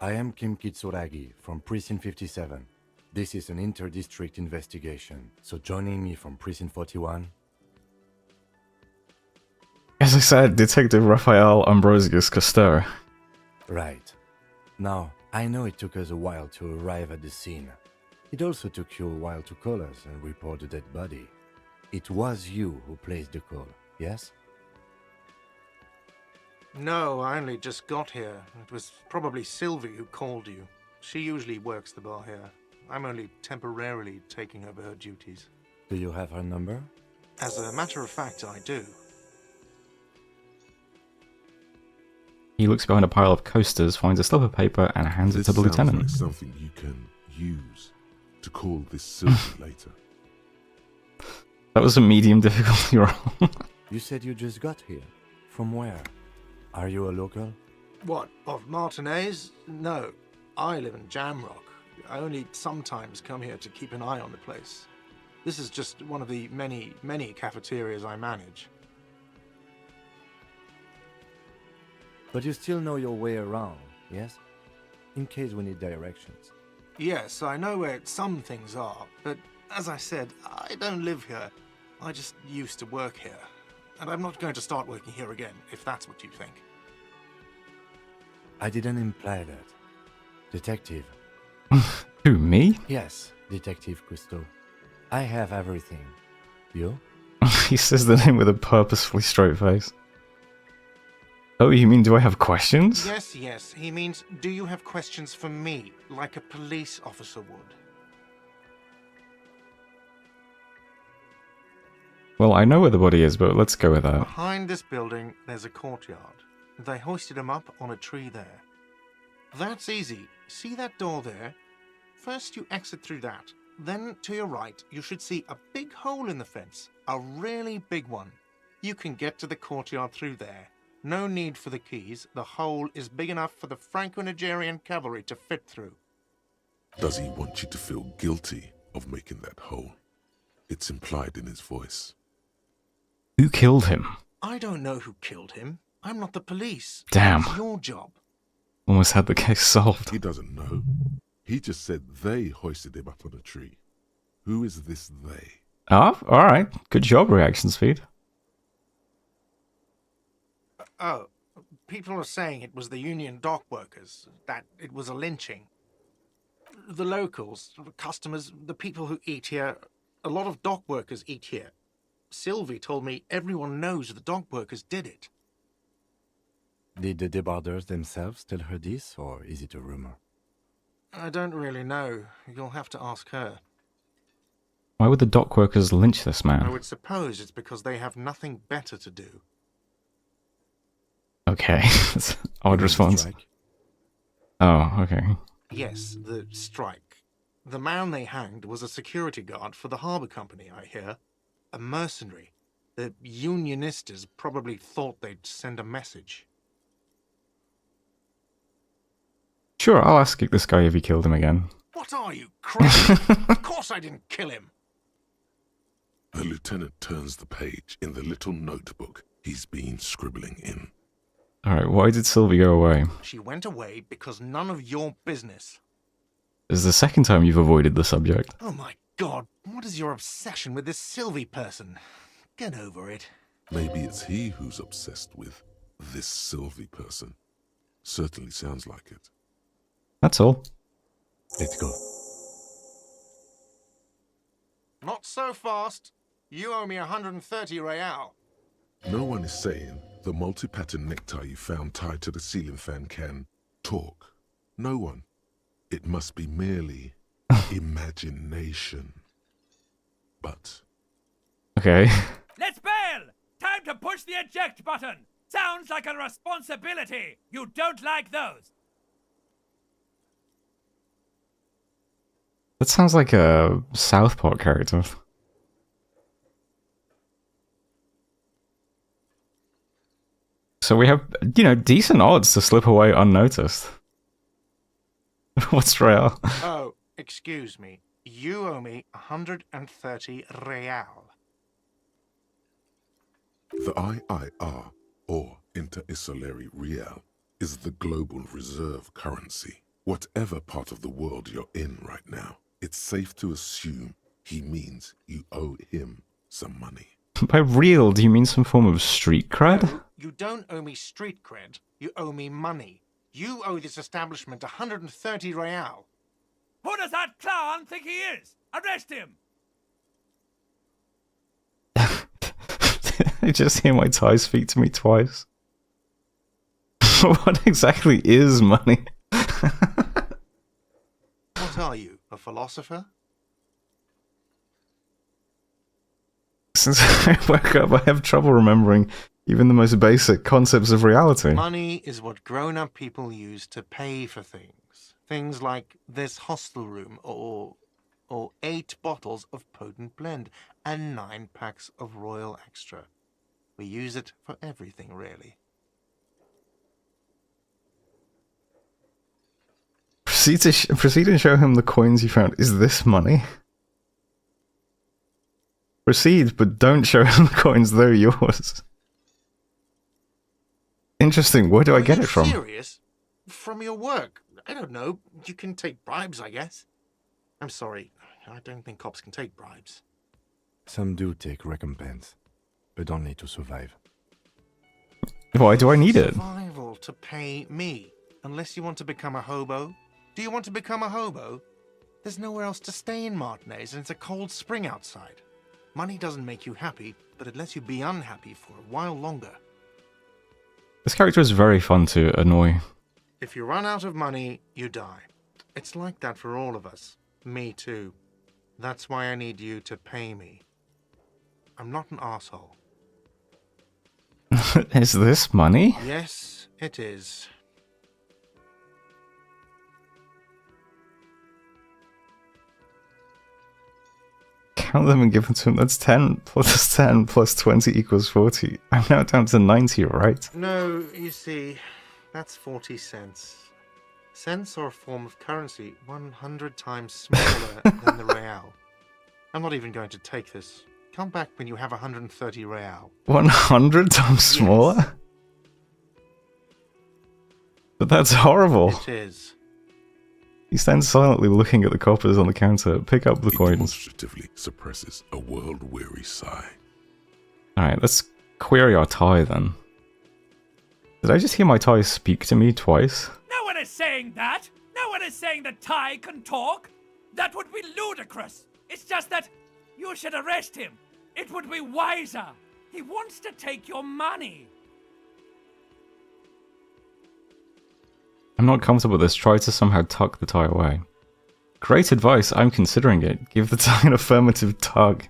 I am Kim Kitsuragi from Precinct 57. This is an inter-district investigation, so joining me from Precinct 41... As I said, Detective Raphael Ambrosius Coster. Right. Now, I know it took us a while to arrive at the scene. It also took you a while to call us and report the dead body. It was you who placed the call, yes? No, I only just got here. It was probably Sylvie who called you. She usually works the bar here. I'm only temporarily taking over her duties. Do you have her number? As a matter of fact, I do. He looks behind a pile of coasters, finds a slip of paper, and hands it to the lieutenant. Like something you can use to call this Sylvie later. That was a medium difficulty roll. You said you just got here. From where? Are you a local? What, of Martinez? No, I live in Jamrock. I only sometimes come here to keep an eye on the place. This is just one of the many, many cafeterias I manage. But you still know your way around, yes? In case we need directions. Yes, I know where some things are, but as I said, I don't live here. I just used to work here. And I'm not going to start working here again, if that's what you think. I didn't imply that. Detective. Who, me? Yes, Detective Cousteau. I have everything. You? He says the name with a purposefully straight face. Oh, you mean do I have questions? Yes, yes. He means, do you have questions for me, like a police officer would? Well, I know where the body is, but let's go with that. Behind this building, there's a courtyard. They hoisted him up on a tree there. That's easy. See that door there? First you exit through that. Then, to your right, you should see a big hole in the fence. A really big one. You can get to the courtyard through there. No need for the keys. The hole is big enough for the Franco-Nigerian cavalry to fit through. Does he want you to feel guilty of making that hole? It's implied in his voice. Who killed him? I don't know who killed him. I'm not the police. Damn. It's your job. Almost had the case solved. He doesn't know. He just said they hoisted him up on a tree. Who is this they? Ah, alright. Good job, reaction speed. Oh, people are saying it was the union dock workers, that it was a lynching. The locals, the customers, the people who eat here, a lot of dock workers eat here. Sylvie told me everyone knows the dock workers did it. Did the debarders themselves tell her this, or is it a rumor? I don't really know. You'll have to ask her. Why would the dock workers lynch this I man? would suppose it's because they have nothing better to do. Okay, that's an odd You mean the response. strike? Oh, okay. Yes, the strike. The man they hanged was a security guard for the harbour company, I hear. A mercenary. The unionistas probably thought they'd send a message. Sure, I'll ask this guy if he killed him again. What are you, crazy? Of course I didn't kill him. The lieutenant turns the page in the little notebook he's been scribbling in. Alright, why did Sylvie go away? She went away because none of your business. This is the second time you've avoided the subject. Oh my god, what is your obsession with this Sylvie person? Get over it. Maybe it's he who's obsessed with this Sylvie person. Certainly sounds like it. That's all. Let's go. Not so fast. You owe me 130 real. No one is saying the multi-pattern necktie you found tied to the ceiling fan can talk. No one. It must be merely imagination. But Okay. Let's bail! Time to push the eject button! Sounds like a responsibility! You don't like those! That sounds like a South Park character. So we have, you know, decent odds to slip away unnoticed. What's real? Oh, excuse me. You owe me 130 real. the IIR, or Inter-Isolary Real, is the global reserve currency. Whatever part of the world you're in right now, it's safe to assume he means you owe him some money. By real, do you mean some form of street cred? No, you don't owe me street cred. You owe me money. You owe this establishment 130 real. Who does that clown think he is? Arrest him! I just hear my tie speak to me twice. What exactly is money? What are you, a philosopher? Since I woke up, I have trouble remembering even the most basic concepts of reality. Money is what grown-up people use to pay for things. Things like this hostel room, or 8 bottles of potent blend, and 9 packs of Royal Extra. We use it for everything, really. Proceed and show him the coins you found. Is this money? Proceed, but don't show him the coins, they're yours. Interesting, where do I get it from? Serious? From your work? I don't know. You can take bribes, I guess. I'm sorry. I don't think cops can take bribes. Some do take recompense, but only to survive. Why do I need it? Survival to pay me. Unless you want to become a hobo. Do you want to become a hobo? There's nowhere else to stay in Martinez, and it's a cold spring outside. Money doesn't make you happy, but it lets you be unhappy for a while longer. This character is very fun to annoy. If you run out of money, you die. It's like that for all of us. Me too. That's why I need you to pay me. I'm not an asshole. Is this money? Yes, it is. Count them and give them to him. That's 10 plus 10 plus 20 equals 40. I'm now down to 90, right? No, you see, that's 40 cents. Cents are a form of currency 100 times smaller than the real. I'm not even going to take this. Come back when you have 130 real. 100 times smaller? Yes. But that's horrible. It is. He stands silently looking at the coppers on the counter. Pick up the It coins. demonstratively suppresses a world-weary sigh. Alright, let's query our tie then. Did I just hear my tie speak to me twice? No one is saying that! No one is saying that Ty can talk! That would be ludicrous! It's just that you should arrest him! It would be wiser! He wants to take your money! I'm not comfortable with this. Try to somehow tuck the tie away. Great advice, I'm considering it. Give the tie an affirmative tug.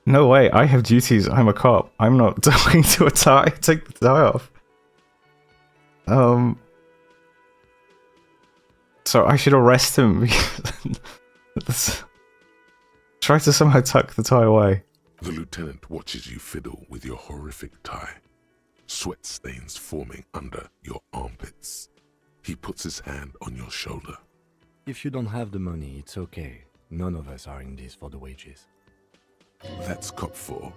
No way, I have duties, I'm a cop. I'm not talking to a tie. Take the tie off. So I should arrest him. Try to somehow tuck the tie away. The lieutenant watches you fiddle with your horrific tie, sweat stains forming under your armpits. He puts his hand on your shoulder. If you don't have the money, it's okay. None of us are in this for the wages. That's Cop 4.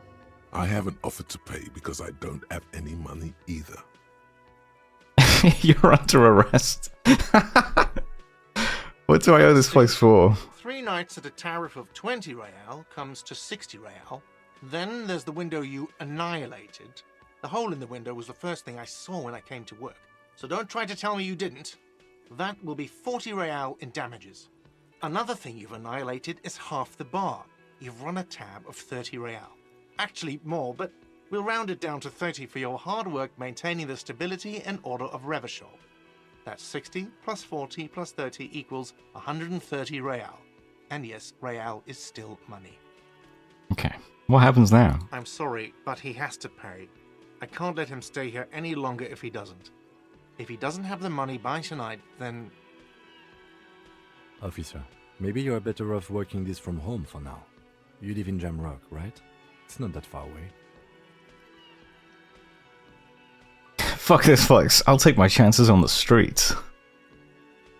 I haven't offered to pay because I don't have any money either. You're under arrest. What do I owe this place for? 3 nights at a tariff of 20 real comes to 60 real. Then there's the window you annihilated. The hole in the window was the first thing I saw when I came to work. So don't try to tell me you didn't. That will be 40 real in damages. Another thing you've annihilated is half the bar. You've run a tab of 30 real. Actually more, but we'll round it down to 30 for your hard work maintaining the stability and order of Revachol. That's 60 plus 40 plus 30 equals 130 real. And yes, real is still money. Okay, what happens now? I'm sorry, but he has to pay. I can't let him stay here any longer if he doesn't. If he doesn't have the money by tonight, then... Officer, maybe you're better off working this from home for now. You live in Jamrock, right? It's not that far away. Fuck this place. I'll take my chances on the streets.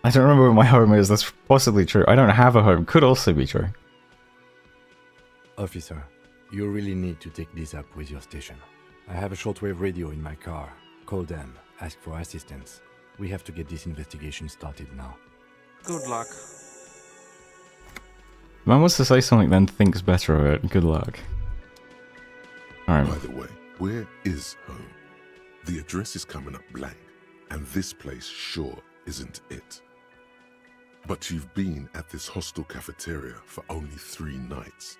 I don't remember where my home is. That's possibly true. I don't have a home. Could also be true. Officer, you really need to take this up with your station. I have a shortwave radio in my car. Call them. Ask for assistance. We have to get this investigation started now. Good luck. Man wants to say something, then thinks better of it. Good luck. Alright. By the way, where is home? The address is coming up blank, and this place sure isn't it. But you've been at this hostel cafeteria for only 3 nights.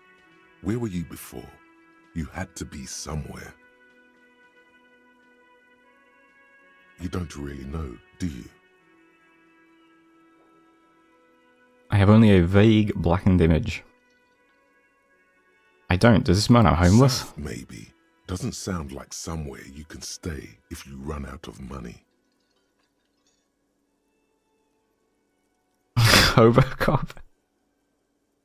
Where were you before? You had to be somewhere. You don't really know, do you? I have only a vague blackened image. I don't. Does this mean I'm homeless? South, maybe. Doesn't sound like somewhere you can stay if you run out of money. Overcop.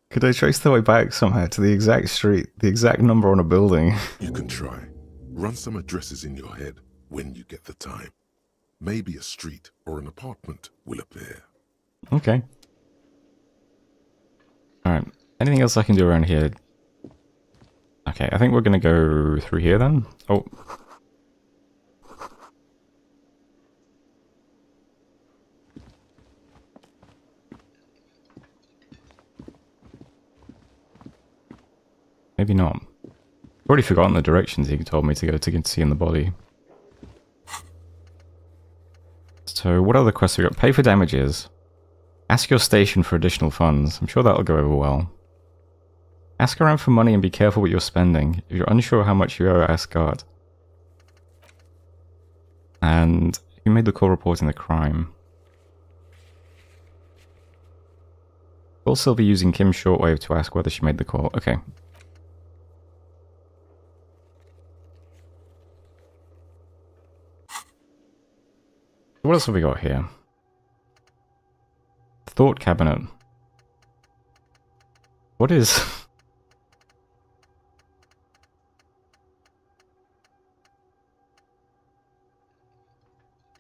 Could I trace the way back somehow to the exact street, the exact number on a building? You can try. Run some addresses in your head when you get the time. Maybe a street or an apartment will appear. Okay. Alright. Anything else I can do around here? Okay, I think we're gonna go through here then. Oh. Maybe not. I've already forgotten the directions he told me to go to get see in the body. So, what other quests we got? Pay for damages. Ask your station for additional funds. I'm sure that'll go over well. Ask around for money and be careful what you're spending. If you're unsure how much you owe, ask guard. And you made the call reporting the crime. We'll still be using Kim's shortwave to ask whether she made the call. Okay. What else have we got here? Thought cabinet. What is...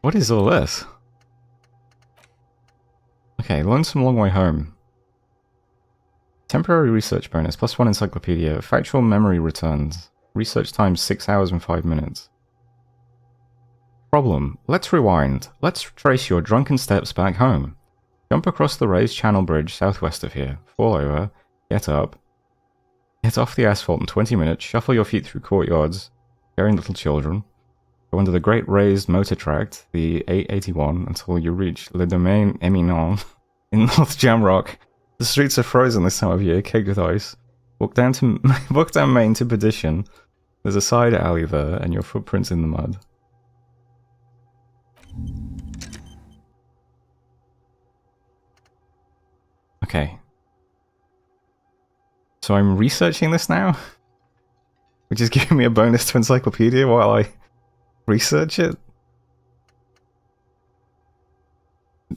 What is all this? Okay, lonesome long way home. Temporary research bonus, +1 encyclopedia. Factual memory returns. Research time 6 hours and 5 minutes. Problem. Let's rewind. Let's trace your drunken steps back home. Jump across the raised channel bridge southwest of here. Fall over. Get up. Get off the asphalt in 20 minutes. Shuffle your feet through courtyards, carrying little children. Go under the great raised motor tract, the 881, until you reach Le Domaine Eminent in North Jamrock. The streets are frozen this time of year, caked with ice. Walk down Main to Perdition. There's a side alley there, and your footprints in the mud. Okay. So I'm researching this now? Which is giving me a bonus to Encyclopedia while I research it?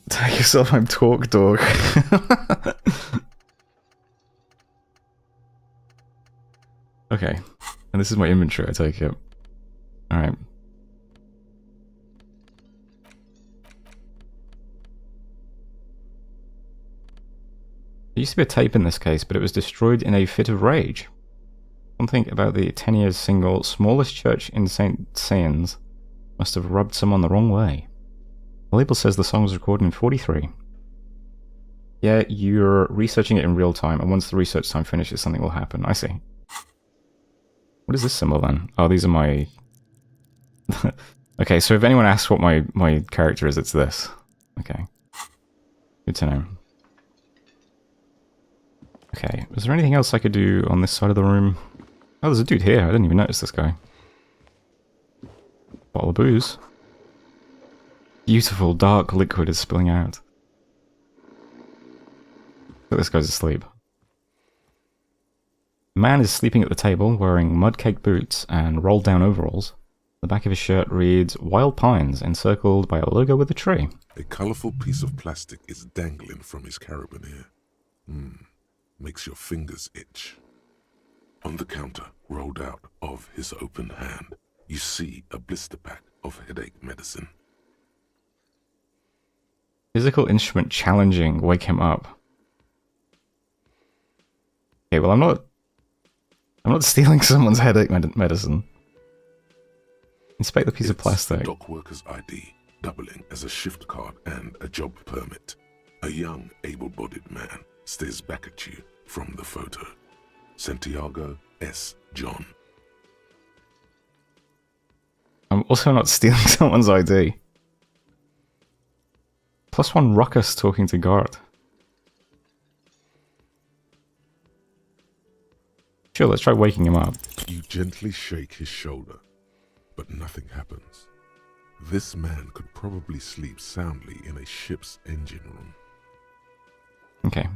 Tell yourself I'm talk dog. Okay. And this is my inventory, I take it. Alright. There used to be a tape in this case, but it was destroyed in a fit of rage. Something about the 10 years single smallest church in St. Saëns must have rubbed someone the wrong way. The label says the song was recorded in 43. Yeah, you're researching it in real time, and once the research time finishes, something will happen. I see. What is this symbol then? Oh, these are my... Okay, so if anyone asks what my character is, it's this. Okay. Good to know. Okay, is there anything else I could do on this side of the room? Oh, there's a dude here. I didn't even notice this guy. Bottle of booze. Beautiful, dark liquid is spilling out. But this guy's asleep. The man is sleeping at the table, wearing mud-caked boots and rolled-down overalls. The back of his shirt reads, Wild Pines, encircled by a logo with a tree. A colourful piece of plastic is dangling from his carabiner. Makes your fingers itch. On the counter, rolled out of his open hand, you see a blister pack of headache medicine. Physical instrument challenging, wake him up. Okay, well I'm not stealing someone's headache medicine. Inspect the piece of plastic. Dock worker's ID, doubling as a shift card and a job permit. A young, able-bodied man stares back at you from the photo. Santiago S. John. I'm also not stealing someone's ID. +1 ruckus talking to guard. Sure, let's try waking him up. You gently shake his shoulder, but nothing happens. This man could probably sleep soundly in a ship's engine room. Okay.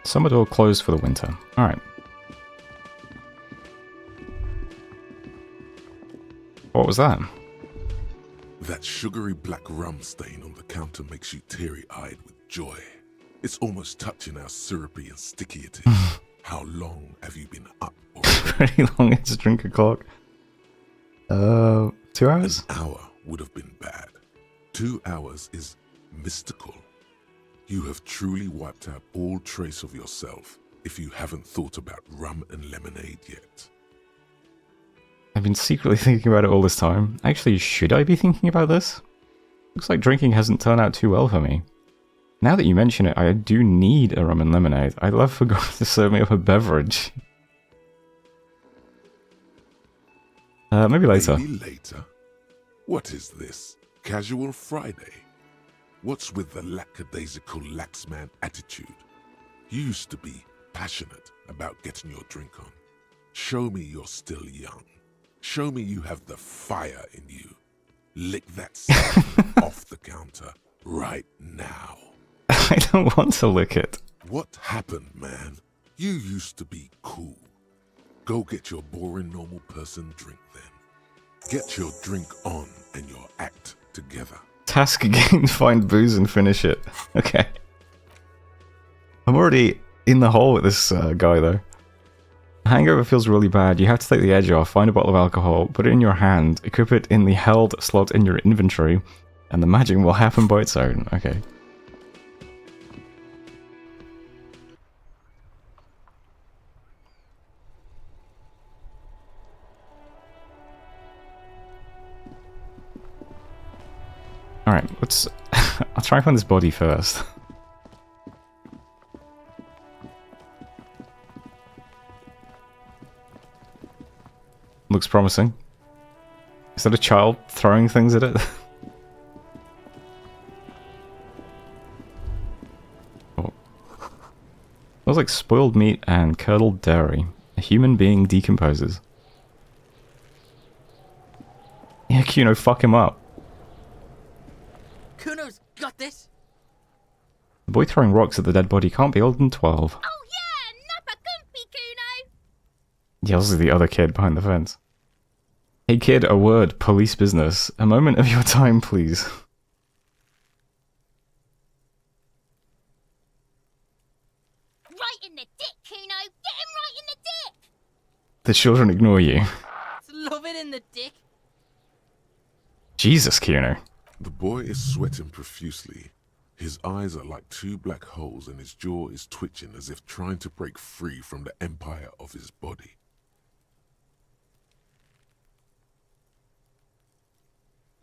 Summer door closed for the winter. Alright. What was that? That sugary black rum stain on the counter makes you teary-eyed with joy. It's almost touching how syrupy and sticky it is. How long have you been up already? Pretty long, it's drink o'clock. 2 hours? An hour would have been bad. 2 hours is mystical. You have truly wiped out all trace of yourself if you haven't thought about rum and lemonade yet. I've been secretly thinking about it all this time. Actually, should I be thinking about this? Looks like drinking hasn't turned out too well for me. Now that you mention it, I do need a rum and lemonade. I'd love for God to serve me up a beverage. Maybe later. Maybe later? What is this? Casual Friday? What's with the lackadaisical laxman attitude? You used to be passionate about getting your drink on. Show me you're still young. Show me you have the fire in you. Lick that stuff off the counter right now. I don't want to lick it. What happened, man? You used to be cool. Go get your boring normal person drink then. Get your drink on and your act together. Task again, find booze and finish it. Okay. I'm already in the hole with this guy though. Hangover feels really bad. You have to take the edge off, find a bottle of alcohol, put it in your hand, equip it in the held slot in your inventory, and the magic will happen by its own. Okay. Alright, let's... I'll try and find this body first. Looks promising. Is that a child throwing things at it? Oh. Smells like spoiled meat and curdled dairy. A human being decomposes. Yeah, Kuno, fuck him up. Kuno's got this. The boy throwing rocks at the dead body can't be older than 12. Oh yeah, Nappa Gumpy Kuno! Yells at the other kid behind the fence. Hey kid, a word, police business. A moment of your time, please. Right in the dick, Kuno! Get him right in the dick! The children ignore you. Love it in the dick. Jesus, Kuno. The boy is sweating profusely. His eyes are like two black holes and his jaw is twitching as if trying to break free from the empire of his body.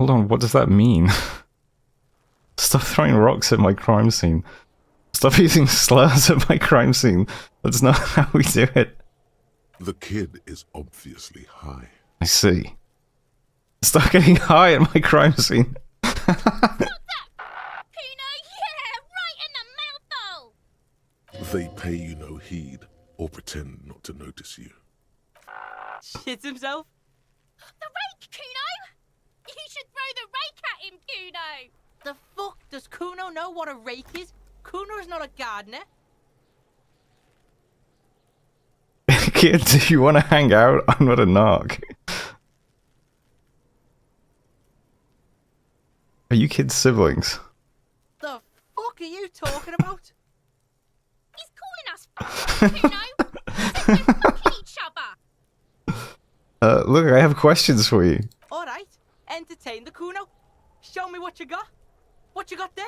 Hold on, what does that mean? Stop throwing rocks at my crime scene. Stop using slurs at my crime scene. That's not how we do it. The kid is obviously high. I see. Stop getting high at my crime scene. Kuno, yeah! Right in the mouthhole! They pay you no heed or pretend not to notice you. Shits himself. The rake, Kuno! You should throw the rake at him, Kuno! The fuck? Does Kuno know what a rake is? Kuno's not a gardener. Kid, do you want to hang out? I'm not a narc. Are you kids' siblings? The fuck are you talking about? He's calling us f***ing, Kuno! He said we're fucking each other! Look, I have questions for you. Alright, entertain the Kuno. Show me what you got. What you got there?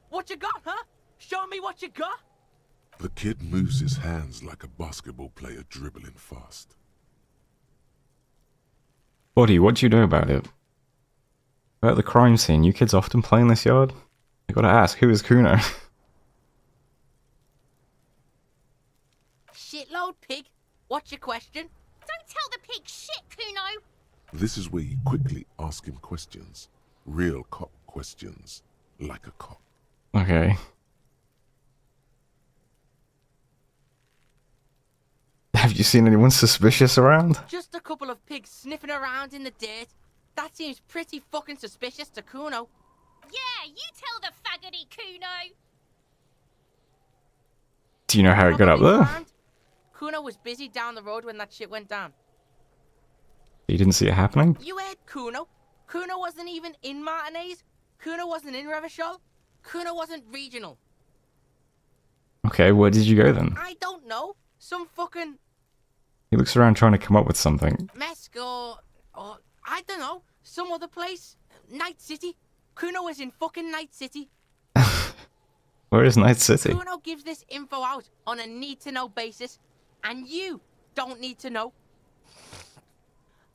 What you got, huh? Show me what you got. The kid moves his hands like a basketball player dribbling fast. Body, what do you know about it? About the crime scene, you kids often play in this yard? I gotta ask, who is Kuno? Shitload pig. What's your question? Don't tell the pig shit, Kuno! This is where you quickly ask him questions. Real cop questions. Like a cop. Okay. Have you seen anyone suspicious around? Just a couple of pigs sniffing around in the dirt. That seems pretty fucking suspicious to Kuno. Yeah, you tell the faggoty, Kuno! Do you know how it got up Probably there? planned. Kuno was busy down the road when that shit went down. You didn't see it happening? You heard Kuno. Kuno wasn't even in Martinez. Kuno wasn't in Revachol. Kuno wasn't regional. Okay, where did you go then? I don't know. Some fucking He looks around trying to come up with something. Mesk or I don't know. Some other place. Night City. Kuno was in fucking Night City. Where is Night City? Kuno gives this info out on a need-to-know basis, and you don't need to know.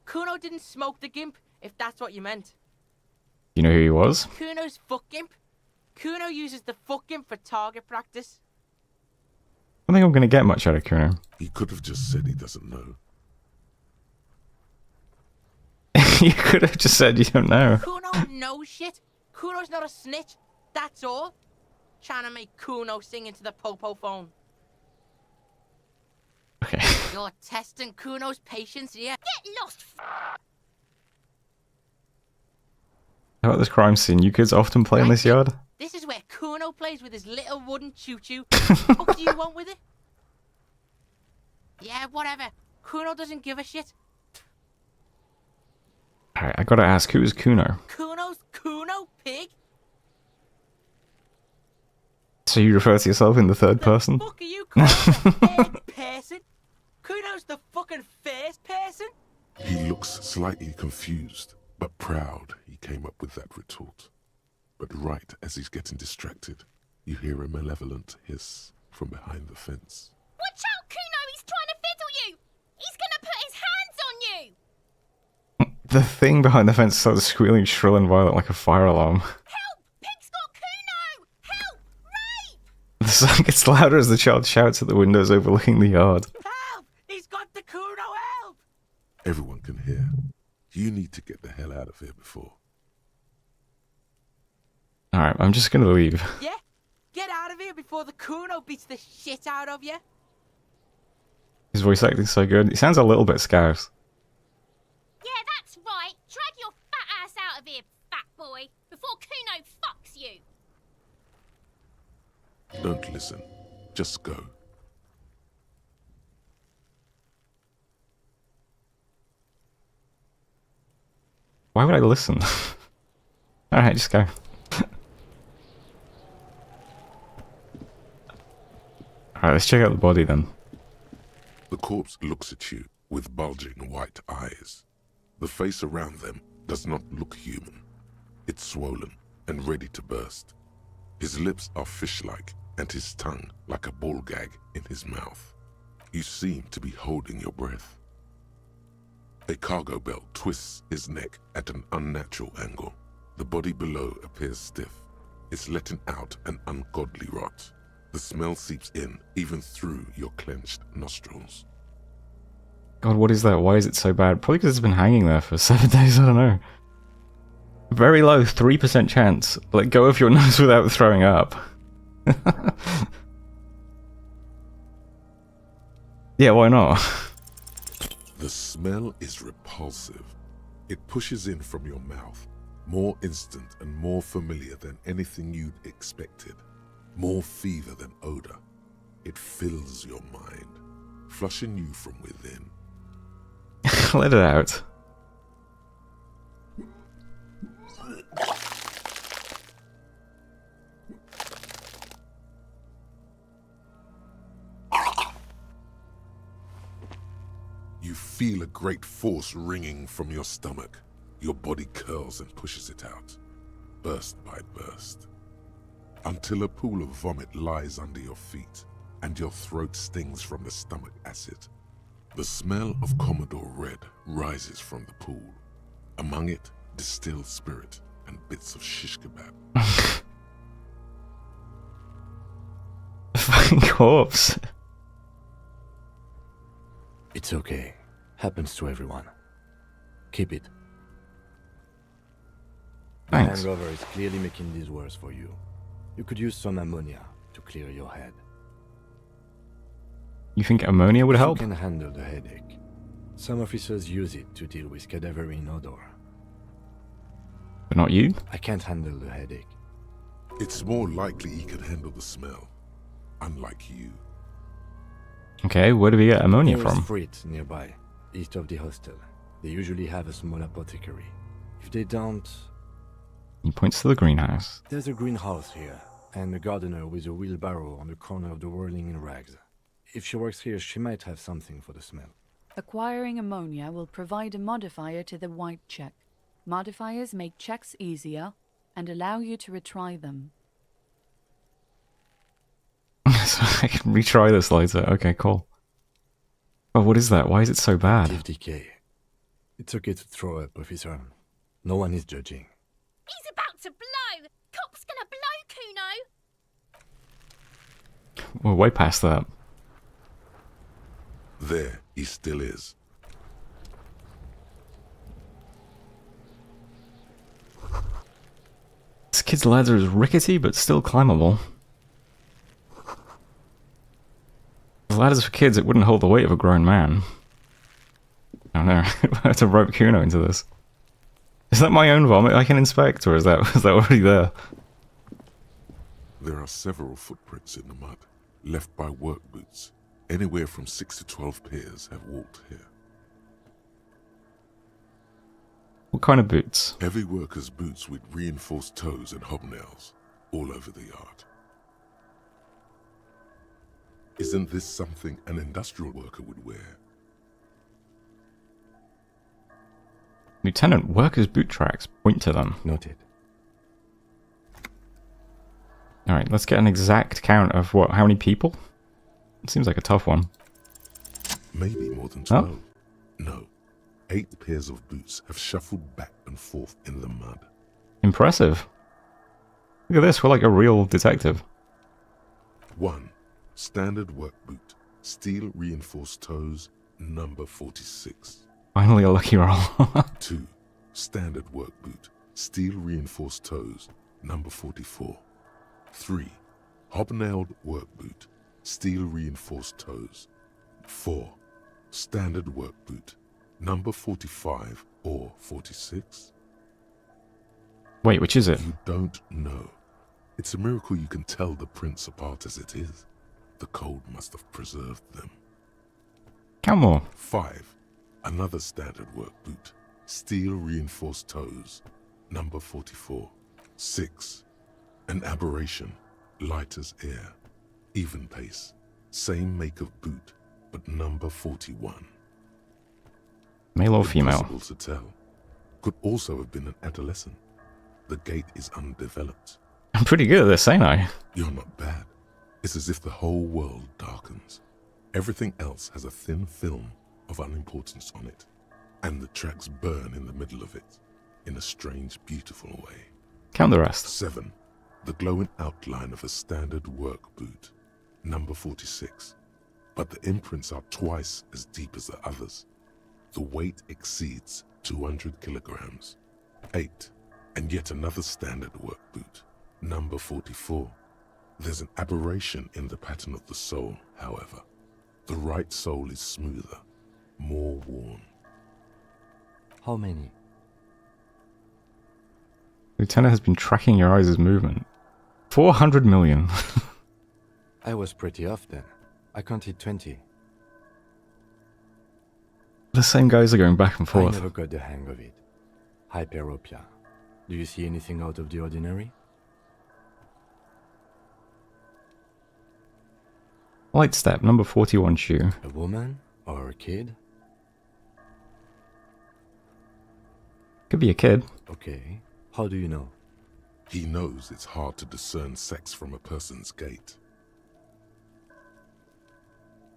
Kuno didn't smoke the gimp, if that's what you meant. You know who he was? Kuno's fuck gimp. Kuno uses the fuck gimp for target practice. I don't think I'm gonna get much out of Kuno. He could have just said he doesn't know. You could have just said you don't know. Kuno knows shit. Kuno's not a snitch. That's all. Trying to make Kuno sing into the popo phone. Okay. You're testing Kuno's patience, yeah? Get lost, How about this crime scene? You kids often play in this yard? This is where Kuno plays with his little wooden choo-choo. What do you want with it? Yeah, whatever. Kuno doesn't give a shit. Alright, I gotta ask, who is Kuno? Kuno's Kuno, pig? So you refer to yourself in the third person? Fuck are you calling the third person? Kuno's the fucking first person? He looks slightly confused, but proud he came up with that retort. But right as he's getting distracted, you hear a malevolent hiss from behind the fence. Watch out, Kuno! He's trying to fiddle you! He's gonna put his hands on you! The thing behind the fence starts squealing shrill and violent like a fire alarm. Help The song gets louder as the child shouts at the windows overlooking the yard. Help! He's got the Kuno, help! Everyone can hear. You need to get the hell out of here before. Alright, I'm just gonna leave. Yeah? Get out of here before the Kuno beats the shit out of you. His voice acting's so good. He sounds a little bit scarce. Yeah, that's right. Drag your fat ass out of here, fat boy, before Kuno fucks you. Don't listen. Just go. Why would I listen? Alright, just go. Alright, let's check out the body then. The corpse looks at you with bulging white eyes. The face around them does not look human. It's swollen and ready to burst. His lips are fish-like and his tongue like a ball gag in his mouth. You seem to be holding your breath. A cargo belt twists his neck at an unnatural angle. The body below appears stiff. It's letting out an ungodly rot. The smell seeps in, even through your clenched nostrils. God, what is that? Why is it so bad? Probably because it's been hanging there for 7 days, I don't know. Very low, 3% chance. Let go of your nose without throwing up. Yeah, why not? The smell is repulsive. It pushes in from your mouth, more instant and more familiar than anything you'd expected. More fever than odor. It fills your mind, flushing you from within. Let it out. You feel a great force ringing from your stomach. Your body curls and pushes it out, burst by burst, until a pool of vomit lies under your feet and your throat stings from the stomach acid. The smell of Commodore Red rises from the pool. Among it, distilled spirit and bits of shish kebab. Fucking corpse. It's okay. Happens to everyone. Keep it. The Thanks. hangover is clearly making this worse for you. You could use some ammonia to clear your head. You think ammonia would help? You can handle the headache. Some officers use it to deal with cadaverine odor. But not you? I can't handle the headache. It's more likely he can handle the smell, unlike you. Okay, where do we get ammonia There is from? freight nearby, east of the hostel. They usually have a small apothecary. If they don't, He points to the greenhouse. there's a greenhouse here, and a gardener with a wheelbarrow on the corner of the whirling in rags. If she works here, she might have something for the smell. Acquiring ammonia will provide a modifier to the white check. Modifiers make checks easier and allow you to retry them. So I can retry this later. Okay, cool. Oh, what is that? Why is it so bad? Active decay. It's okay to throw up, officer. No one is judging. He's about to blow! Cop's gonna blow, Kuno! We're way past that. There he still is. This kid's ladder is rickety, but still climbable. The ladders for kids, it wouldn't hold the weight of a grown man. I don't know. I have to rope Kuno into this. Is that my own vomit I can inspect, or is that already there? There are several footprints in the mud, left by work boots. Anywhere from 6 to 12 pairs have walked here. What kind of boots? Heavy workers' boots with reinforced toes and hobnails, all over the yard. Isn't this something an industrial worker would wear? Lieutenant, workers' boot tracks. Point to them. Noted. Alright, let's get an exact count of how many people? It seems like a tough one. Maybe more than 12. No. 8 pairs of boots have shuffled back and forth in the mud. Impressive. Look at this, we're like a real detective. 1. Standard work boot, steel reinforced toes, number 46. Finally a lucky roll. 2. Standard work boot, steel reinforced toes, number 44. 3. Hobnailed work boot, steel reinforced toes. 4. Standard work boot, number 45 or 46. Wait, which is it? You don't know. It's a miracle you can tell the prints apart as it is. The cold must have preserved them. Count more. 5. Another standard work boot, steel reinforced toes, number 44. 6. An aberration, light as air, even pace, same make of boot, but number 41. Male or female? Impossible to tell. Could also have been an adolescent. The gait is undeveloped. I'm pretty good at this, ain't I? You're not bad. It's as if the whole world darkens. Everything else has a thin film of unimportance on it, and the tracks burn in the middle of it, in a strange, beautiful way. Count the rest. 7. The glowing outline of a standard work boot, number 46. But the imprints are twice as deep as the others. The weight exceeds 200 kilograms. 8. And yet another standard work boot, number 44. There's an aberration in the pattern of the sole, however. The right sole is smoother, more worn. How many? Lieutenant has been tracking your eyes' movement. 400 million. I was pretty off then. I counted 20. The same guys are going back and I forth. never got the hang of it. Hyperopia. Do you see anything out of the ordinary? Light step, number 41 shoe. A woman? Or a kid? Could be a kid. Okay. How do you know? He knows it's hard to discern sex from a person's gait.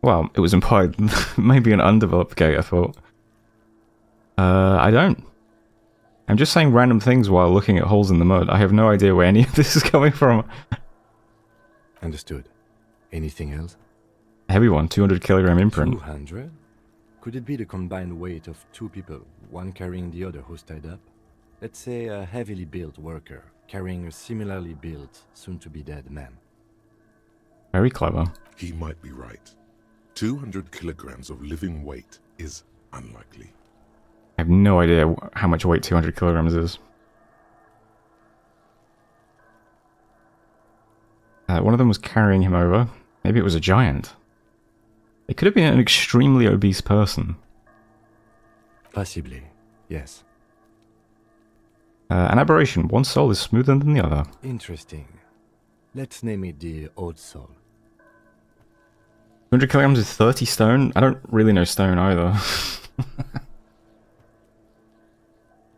Well, it was implied. Maybe an undeveloped gait, I thought. I don't. I'm just saying random things while looking at holes in the mud. I have no idea where any of this is coming from. Understood. Anything else? A heavy one, 200 kilogram imprint. 200? Could it be the combined weight of two people, one carrying the other who's tied up? Let's say a heavily built worker carrying a similarly built, soon-to-be-dead man. Very clever. He might be right. 200 kilograms of living weight is unlikely. I have no idea how much weight 200 kilograms is. One of them was carrying him over. Maybe it was a giant. It could have been an extremely obese person. Possibly, yes. An aberration. One soul is smoother than the other. Interesting. Let's name it the Old Soul. 200 kilograms is 30 stone? I don't really know stone either.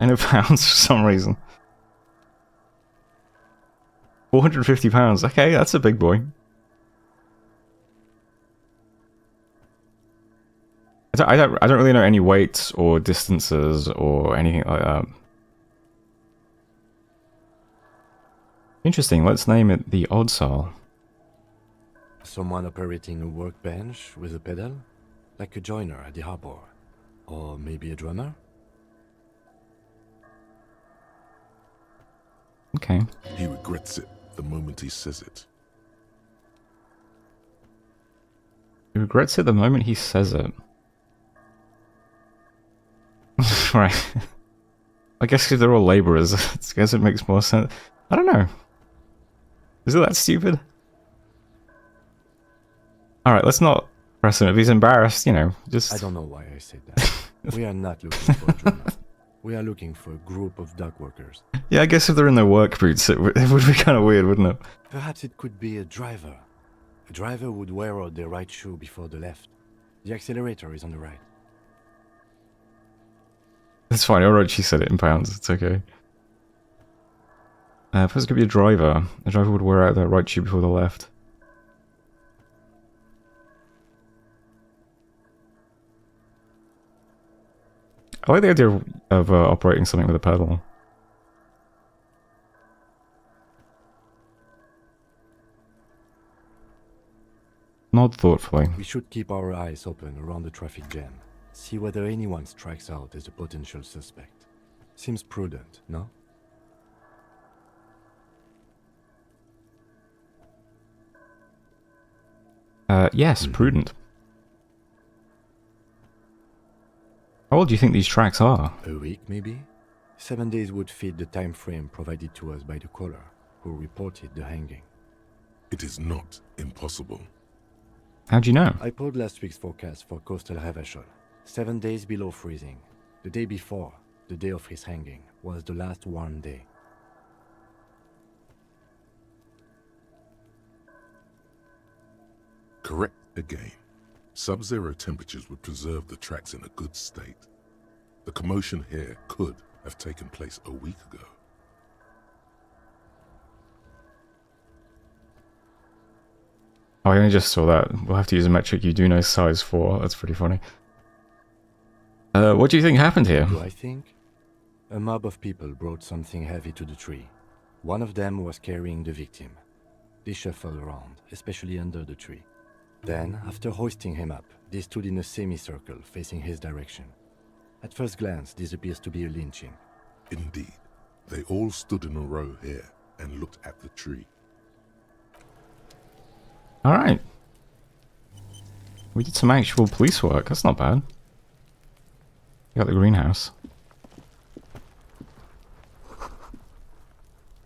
I know pounds for some reason. 450 pounds. Okay, that's a big boy. I don't really know any weights or distances or anything like that. Interesting. Let's name it the Odd Soul. Someone operating a workbench with a pedal? Like a joiner at the harbor. Or maybe a drummer? Okay. He regrets it the moment he says it. He regrets it the moment he says it. Right. I guess if they're all laborers, I guess it makes more sense. I don't know. Is it that stupid? Alright, let's not press him. If he's embarrassed, you know, just... I don't know why I said that. We are not looking for a drummer. We are looking for a group of dock workers. Yeah, I guess if they're in their work boots, it would be kind of weird, wouldn't it? Perhaps it could be a driver. A driver would wear out their right shoe before the left. The accelerator is on the right. That's fine, alright, she said it in pounds, it's okay. First it could be a driver. A driver would wear out their right shoe before the left. I like the idea of operating something with a pedal. Nod thoughtfully. We should keep our eyes open around the traffic jam. See whether anyone strikes out as a potential suspect. Seems prudent, no? Yes, prudent. How old do you think these tracks are? A week, maybe? 7 days would fit the time frame provided to us by the caller, who reported the hanging. It is not impossible. How'd you know? I pulled last week's forecast for coastal Revachol. 7 days below freezing. The day before, the day of his hanging, was the last warm day. Correct again. Sub-zero temperatures would preserve the tracks in a good state. The commotion here could have taken place a week ago. Oh, I only just saw that. We'll have to use a metric you do know size 4. That's pretty funny. What do you think happened here? Do I think? A mob of people brought something heavy to the tree. One of them was carrying the victim. They shuffled around, especially under the tree. Then, after hoisting him up, they stood in a semicircle facing his direction. At first glance, this appears to be a lynching. Indeed. They all stood in a row here and looked at the tree. Alright. We did some actual police work. That's not bad. We got the greenhouse.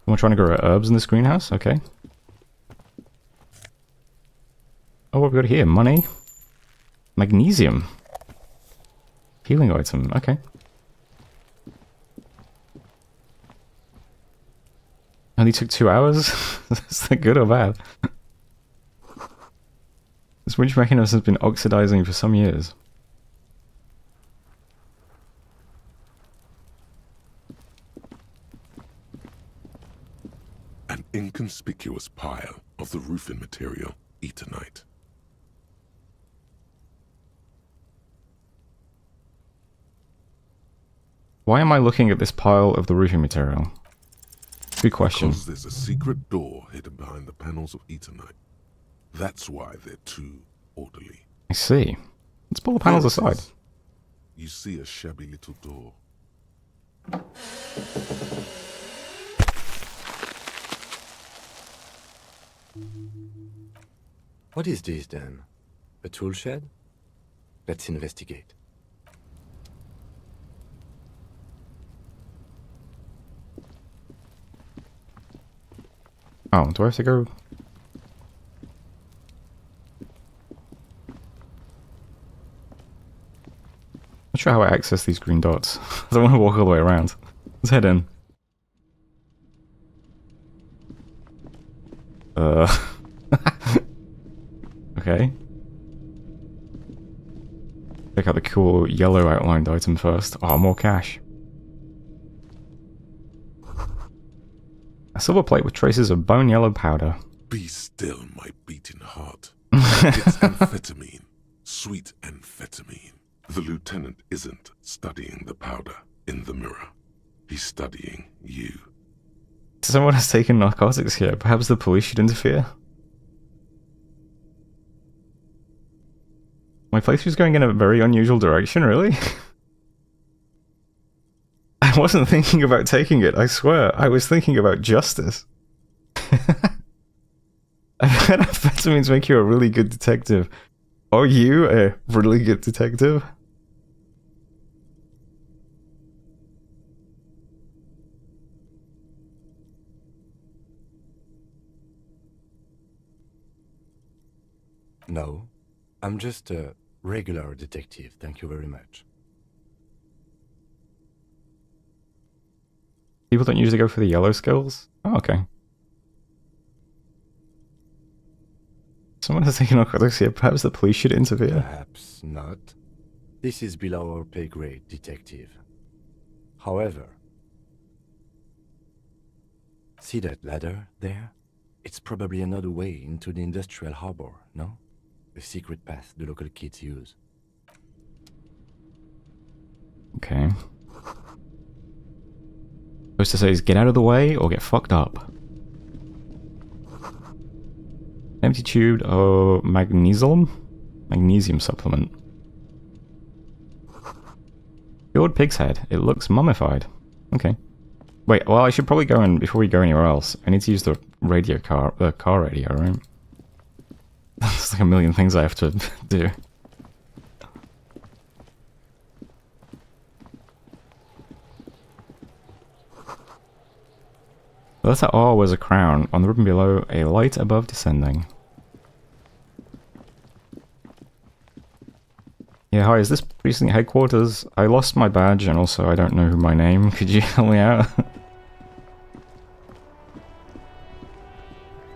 Someone trying to grow herbs in this greenhouse? Okay. Oh, what have we got here? Money. Magnesium. Healing item. Okay. Only took 2 hours? Is that good or bad? This winch mechanism has been oxidizing for some years. An inconspicuous pile of the roofing material, Eternite. Why am I looking at this pile of the roofing material? Good question. Because there's a secret door hidden behind the panels of Eternite. That's why they're too orderly. I see. Let's pull the panels aside. You see a shabby little door. What is this then? A tool shed? Let's investigate. Oh, do I have to go? Not sure how I access these green dots. I don't want to walk all the way around. Let's head in. Okay. Check out the cool yellow outlined item first. Oh, more cash. A silver plate with traces of bone yellow powder. Be still, my beating heart. It's amphetamine. Sweet amphetamine. The lieutenant isn't studying the powder in the mirror. He's studying you. Someone has taken narcotics here. Perhaps the police should interfere? My playthrough's going in a very unusual direction, really? I wasn't thinking about taking it, I swear. I was thinking about justice. I've heard amphetamines make you a really good detective. Are you a really good detective? No, I'm just a regular detective, thank you very much. People don't usually go for the yellow skills? Oh, okay. Someone has taken narcotics here. Perhaps the police should interfere. Perhaps not. This is below our pay grade, detective. However, see that ladder there? It's probably another way into the industrial harbor, no? A secret path the local kids use. Okay. Supposed to say is get out of the way or get fucked up. Empty tube of magnesium supplement. The old pig's head. It looks mummified. Okay. Wait, well I should probably go in, before we go anywhere else, I need to use the car radio, right? There's like a million things I have to do. The letter R was a crown. On the ribbon below, a light above descending. Yeah, hi, is this precinct headquarters? I lost my badge and also I don't know who my name. Could you help me out?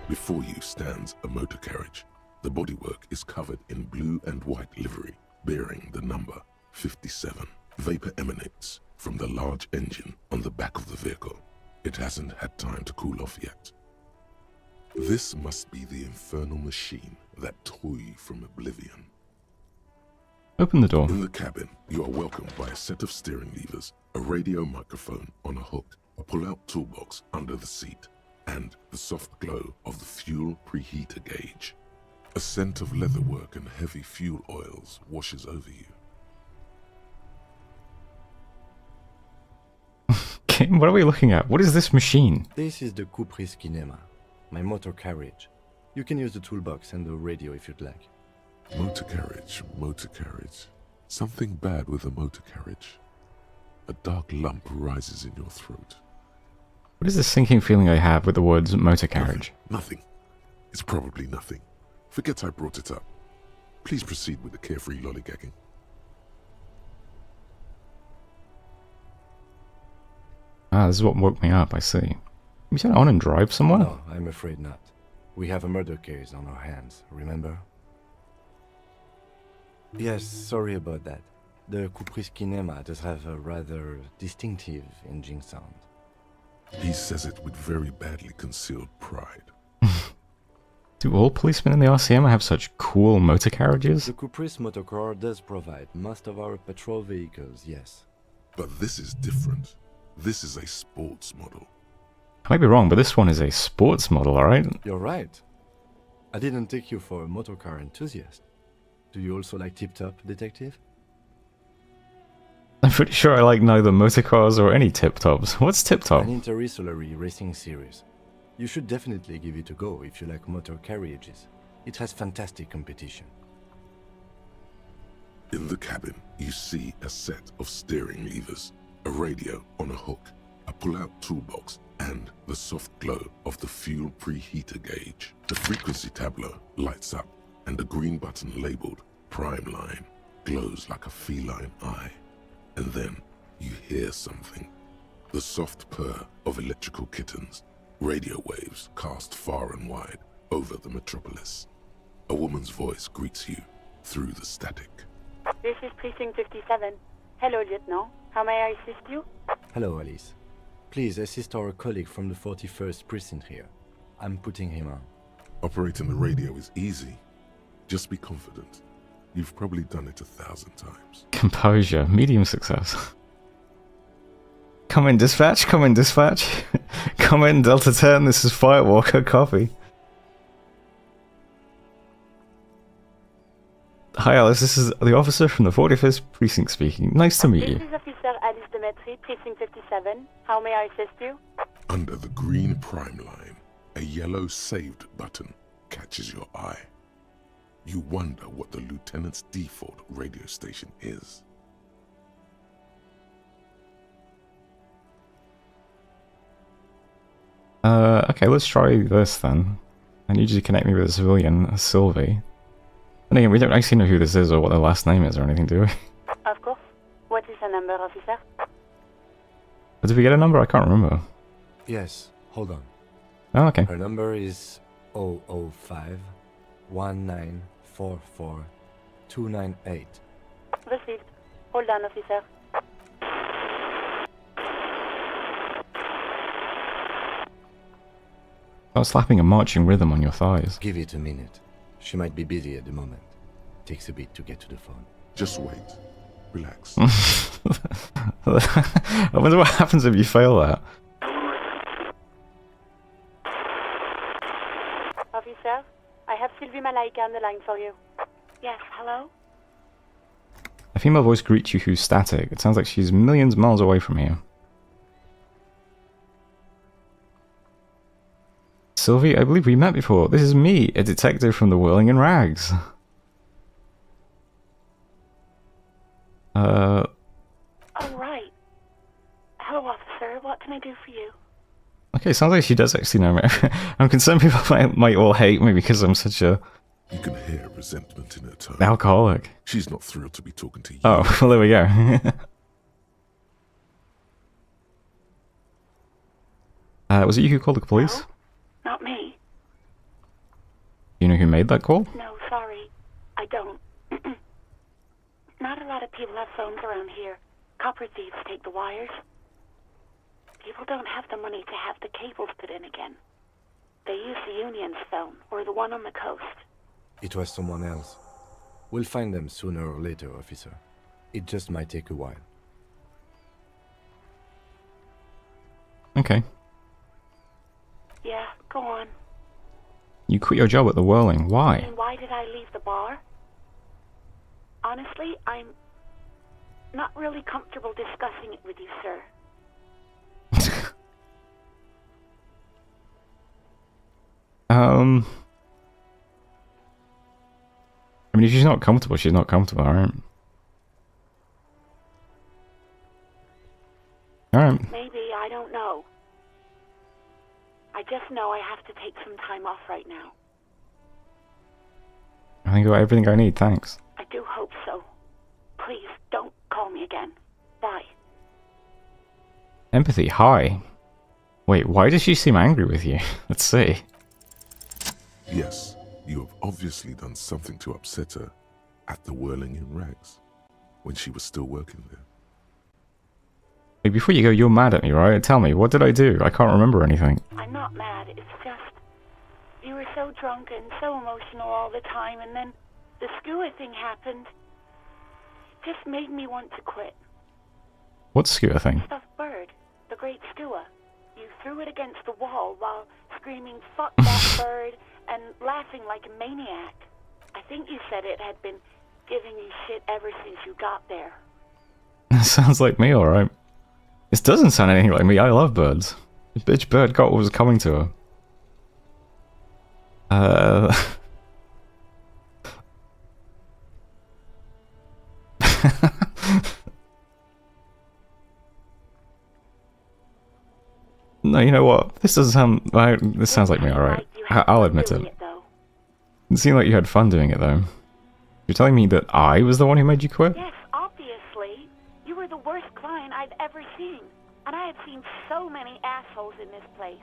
Before you stands a motor carriage. The bodywork is covered in blue and white livery, bearing the number 57. Vapor emanates from the large engine on the back of the vehicle. It hasn't had time to cool off yet. This must be the infernal machine that tore you from oblivion. Open the door. In the cabin, you are welcomed by a set of steering levers, a radio microphone on a hook, a pull-out toolbox under the seat, and the soft glow of the fuel preheater gauge. A scent of leatherwork and heavy fuel oils washes over you. What are we looking at? What is this machine? This is the Kupris Kinema, my motor carriage. You can use the toolbox and the radio if you'd like. Motor carriage, motor carriage. Something bad with a motor carriage. A dark lump rises in your throat. What is this sinking feeling I have with the words motor carriage? Nothing. It's probably nothing. Forget I brought it up. Please proceed with the carefree lollygagging. Ah, this is what woke me up, I see. Can you turn it on and drive somewhere? No, I'm afraid not. We have a murder case on our hands, remember? Yes, sorry about that. The Kupris Kinema does have a rather distinctive engine sound. He says it with very badly concealed pride. Do all policemen in the RCM have such cool motor carriages? The Kupris Motorcar does provide most of our patrol vehicles, yes. But this is different. This is a sports model. I might be wrong, but this one is a sports model, alright? You're right. I didn't take you for a motorcar enthusiast. Do you also like Tip Top, Detective? I'm pretty sure I like neither motorcars or any Tip Tops. What's Tip Top? An interstellary racing series. You should definitely give it a go if you like motor carriages. It has fantastic competition. In the cabin, you see a set of steering levers, a radio on a hook, a pull-out toolbox, and the soft glow of the fuel preheater gauge. The frequency tableau lights up, and the green button labeled Prime Line glows like a feline eye. And then you hear something. The soft purr of electrical kittens, radio waves cast far and wide over the metropolis. A woman's voice greets you through the static. This is Precinct 57. Hello, Lieutenant. How may I assist you? Hello, Alice. Please assist our colleague from the 41st Precinct here. I'm putting him on. Operating the radio is easy. Just be confident. You've probably done it 1,000 times. Composure. Medium success. Come in, dispatch. Come in, dispatch. Come in, Delta 10. This is Firewalker. Copy. Hi, Alice. This is the officer from the 45th Precinct speaking. Nice to meet you. This is Officer Alice Demetri, Precinct 57. How may I assist you? Under the green prime line, a yellow saved button catches your eye. You wonder what the lieutenant's default radio station is. Okay, let's try this then. I need you to connect me with a civilian, Sylvie. And again, we don't actually know who this is or what their last name is or anything, do we? Of course. What is the number, officer? Did we get a number? I can't remember. Yes, hold on. Oh, okay. Her number is 005 1944 298. Received. Hold on, officer. Start slapping a marching rhythm on your thighs. Give it a minute. She might be busy at the moment. Takes a bit to get to the phone. Just wait. Relax. I wonder what happens if you fail that. Officer, I have Sylvie Malaika on the line for you. Yes, hello? A female voice greets you who's static. It sounds like she's millions miles away from here. Sylvie, I believe we met before. This is me, a detective from the Whirling in Rags. Oh, right. Hello, officer. What can I do for you? Okay, sounds like she does actually know me. I'm concerned people might all hate me because I'm such a... You can hear resentment in her tone. alcoholic. She's not thrilled to be talking to you. Oh, well there we go. Was it you who called the police? No, not me. You know who made that call? No, sorry. I don't. Not a lot of people have phones around here. Copper thieves take the wires. People don't have the money to have the cables put in again. They use the Union's phone, or the one on the coast. It was someone else. We'll find them sooner or later, officer. It just might take a while. Okay. Yeah, go on. You quit your job at the Whirling. I Why? mean, why did I leave the bar? Honestly, I'm not really comfortable discussing it with you, sir. I mean, if she's not comfortable, she's not comfortable, alright? Alright. Maybe, I don't know. I just know I have to take some time off right now. I think I got everything I need, thanks. I do hope so. Please, don't call me again. Bye. Empathy, hi. Wait, why does she seem angry with you? Let's see. Yes, you have obviously done something to upset her at the Whirling in Rags when she was still working there. Wait, before you go, you're mad at me, right? Tell me, what did I do? I can't remember anything. I'm not mad, it's just... You were so drunk and so emotional all the time, and then the skua thing happened. It just made me want to quit. What skua thing? Stuffed bird, the great skua. You threw it against the wall while screaming, "Fuck that bird," and laughing like a maniac. I think you said it had been giving you shit ever since you got there. Sounds like me, alright. This doesn't sound anything like me. I love birds. This bitch bird got what was coming to her. No, you know what? This doesn't sound... this sounds like me, alright. I'll admit it. It seemed like you had fun doing it, though. You're telling me that I was the one who made you quit? Yes, obviously. You were the worst client I've ever seen. And I have seen so many assholes in this place.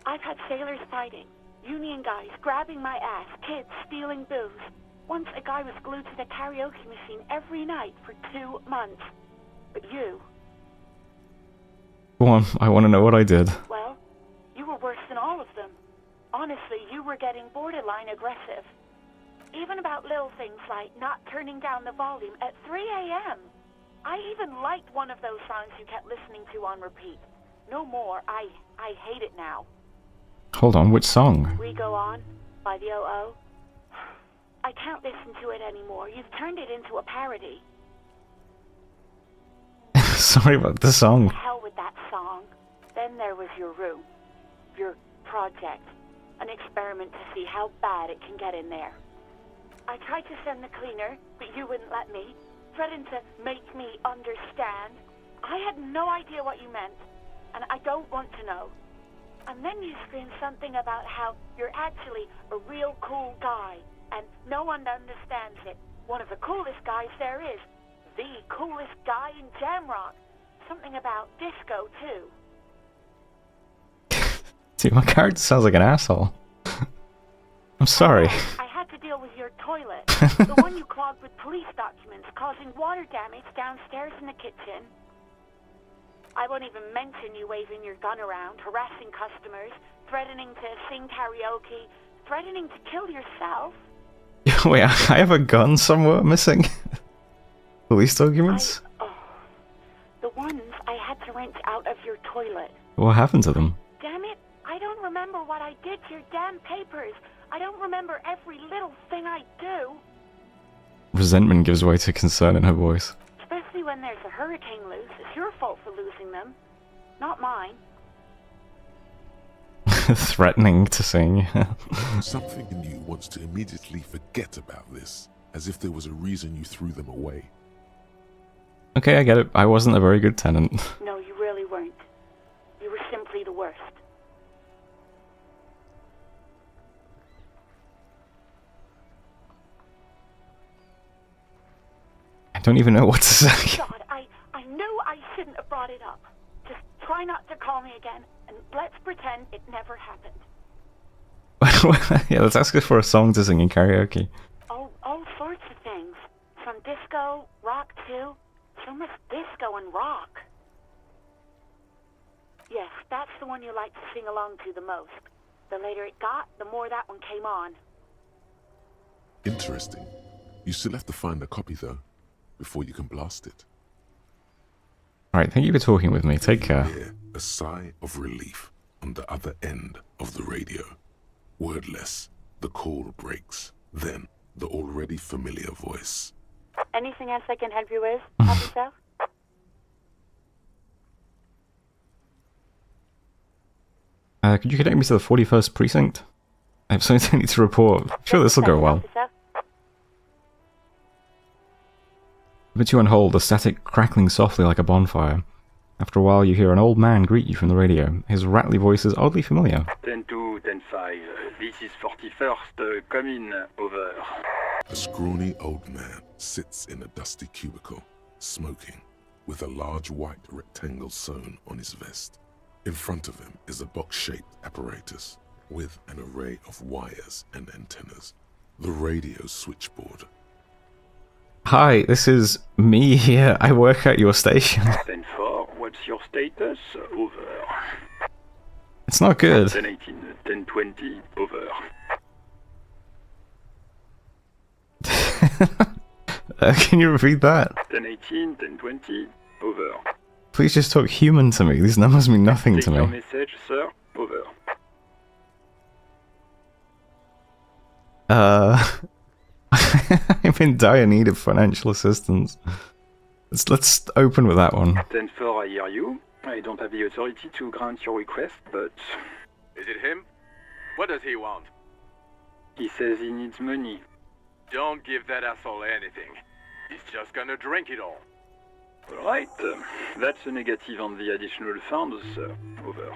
I've had sailors fighting, union guys grabbing my ass, kids stealing booze. Once a guy was glued to the karaoke machine every night for 2 months. But you... Go on, I want to know what I did. Well, you were worse than all of them. Honestly, you were getting borderline aggressive. Even about little things like not turning down the volume at 3 a.m. I even liked one of those songs you kept listening to on repeat. No more. I hate it now. Hold on, which song? We Go On by the O.O. I can't listen to it anymore. You've turned it into a parody. Sorry about the song. To hell with that song. Then there was your room. Your project. An experiment to see how bad it can get in there. I tried to send the cleaner, but you wouldn't let me. Threatened to make me understand. I had no idea what you meant, and I don't want to know. And then you screamed something about how you're actually a real cool guy, and no one understands it. One of the coolest guys there is. The coolest guy in Jamrock. Something about disco, too. Dude, my character sounds like an asshole. I'm sorry. I had to deal with your toilet. The one you clogged with police documents, causing water damage downstairs in the kitchen. I won't even mention you waving your gun around, harassing customers, threatening to sing karaoke, threatening to kill yourself. Wait, I have a gun somewhere missing? Police documents? The ones I had to wrench out of your toilet. What happened to them? Damn it, I don't remember what I did to your damn papers. I don't remember every little thing I do. Resentment gives way to concern in her voice. Especially when there's a hurricane loose. It's your fault for losing them, not mine. Threatening to sing. Something in you wants to immediately forget about this, as if there was a reason you threw them away. Okay, I get it. I wasn't a very good tenant. No, you really weren't. You were simply the worst. I don't even know what to say. God, I knew I shouldn't have brought it up. Just try not to call me again, and let's pretend it never happened. Yeah, let's ask her for a song to sing in karaoke. Oh, all sorts of things. From disco, rock too. So much disco and rock. Yes, that's the one you like to sing along to the most. The later it got, the more that one came on. Interesting. You still have to find a copy, though, before you can blast it. Alright, thank you for talking with me. Take care. Hear a sigh of relief on the other end of the radio. Wordless, the call breaks. Then, the already familiar voice. Anything else I can help you with, officer? Could you connect me to the 41st precinct? I have something I need to report. Sure, this will go well. Put you on hold, the static crackling softly like a bonfire. After a while, you hear an old man greet you from the radio. His rattly voice is oddly familiar. 10-2, 10-5. This is 41st. Come in. Over. A scrawny old man sits in a dusty cubicle, smoking, with a large white rectangle sewn on his vest. In front of him is a box-shaped apparatus with an array of wires and antennas. The radio switchboard. Hi, this is me here. I work at your station. 10-4, what's your status? Over. It's not good. 10-18, 10-20, over. Can you repeat that? 10-18, 10-20, over. Please just talk human to me. These numbers mean nothing to Take your me. message, sir. Over. I'm in dire need of financial assistance. Let's open with that one. 10-4, I hear you. I don't have the authority to grant your request, but... Is it him? What does he want? He says he needs money. Don't give that asshole anything. He's just gonna drink it all. Alright, that's a negative on the additional funds, sir. Over.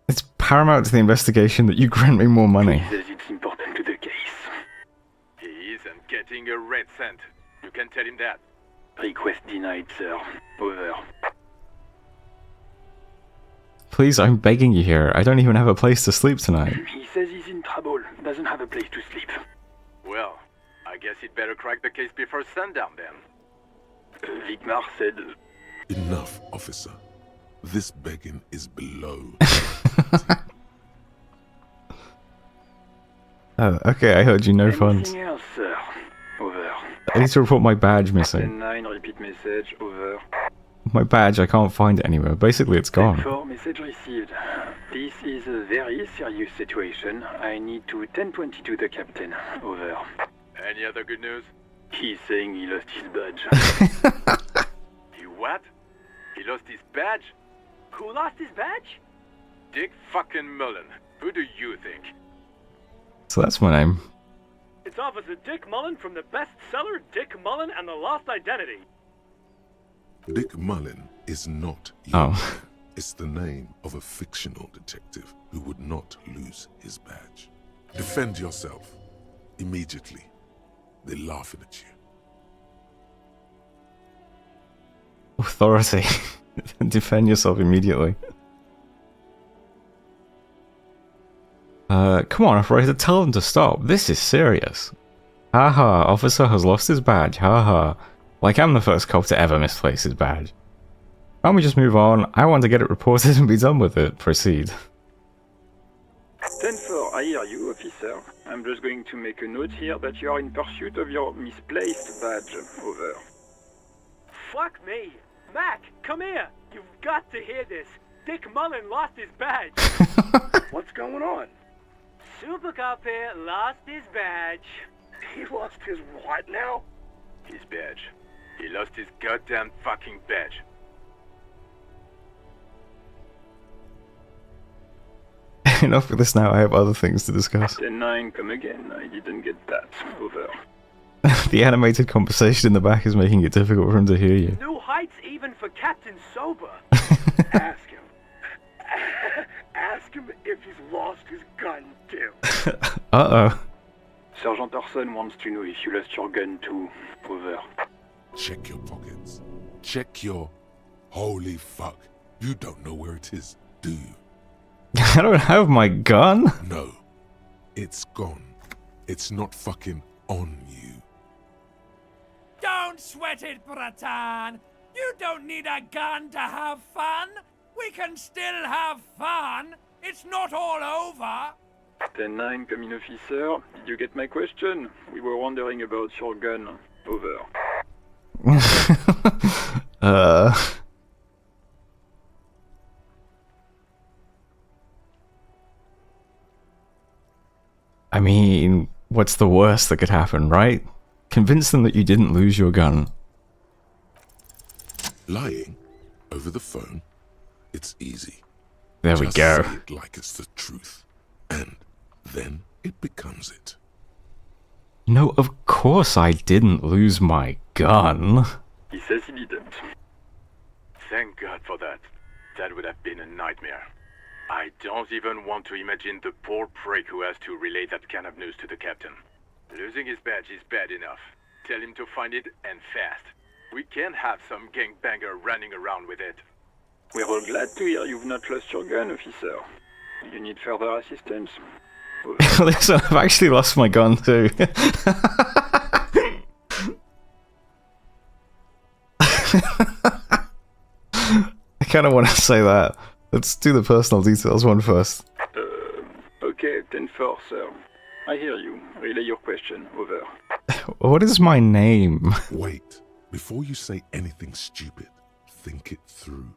It's paramount to the investigation that you grant me more money. He says it's important to the case. He isn't getting a red cent. You can tell him that. Request denied, sir. Over. Please, I'm begging you here. I don't even have a place to sleep tonight. He says he's in trouble. Doesn't have a place to sleep. Well, I guess he'd better crack the case before sundown then. Vigmar said... Enough, officer. This begging is below. Okay, I heard you. No funds. Anything else, sir? Over. I need to report my badge missing. 10-9, repeat message. Over. My badge, I can't find it anywhere. Basically, it's gone. 10-4, message received. This is a very serious situation. I need to 10-22 the captain. Over. Any other good news? He's saying he lost his badge. He what? He lost his badge? Who lost his badge? Dick fucking Mullen. Who do you think? So that's my name. It's Officer Dick Mullen from the bestseller Dick Mullen and the Lost Identity. Dick Mullen is not you. Oh. It's the name of a fictional detective who would not lose his badge. Defend yourself. Immediately. They're laughing at you. Authority. Defend yourself immediately. Come on, operator, tell them to stop. This is serious. Haha, officer has lost his badge. Haha. Like I'm the first cop to ever misplace his badge. Can't we just move on? I want to get it reported and be done with it. Proceed. 10-4, I hear you, officer. I'm just going to make a note here that you are in pursuit of your misplaced badge. Over. Fuck me. Mac, come here. You've got to hear this. Dick Mullen lost his badge. What's going on? Super Cop here lost his badge. He lost his what now? His badge. He lost his goddamn fucking badge. Enough with this now, I have other things to discuss. 10-9, come again. I didn't get that. Over. The animated conversation in the back is making it difficult for him to hear you. New heights even for Captain Sober. Ask him. Ask him if he's lost his gun too. Uh-oh. Sergeant Orson wants to know if you lost your gun too. Over. Check your pockets. Check your... Holy fuck. You don't know where it is, do you? I don't have my gun. No. It's gone. It's not fucking on you. Don't sweat it, Bratan. You don't need a gun to have fun. We can still have fun. It's not all over. 10-9, come in, officer. Did you get my question? We were wondering about your gun. Over. I mean, what's the worst that could happen, right? Convince them that you didn't lose your gun. Lying over the phone, it's easy. There we go. Say it like it's the truth, and then it becomes it. No, of course I didn't lose my gun. He says he didn't. Thank God for that. That would have been a nightmare. I don't even want to imagine the poor prick who has to relay that kind of news to the captain. Losing his badge is bad enough. Tell him to find it, and fast. We can't have some gangbanger running around with it. We're all glad to hear you've not lost your gun, officer. Do you need further assistance? Listen, I've actually lost my gun too. I kind of want to say that. Let's do the personal details one first. Okay, 10-4, sir. I hear you. Relay your question. Over. What is my name? Wait. Before you say anything stupid, think it through.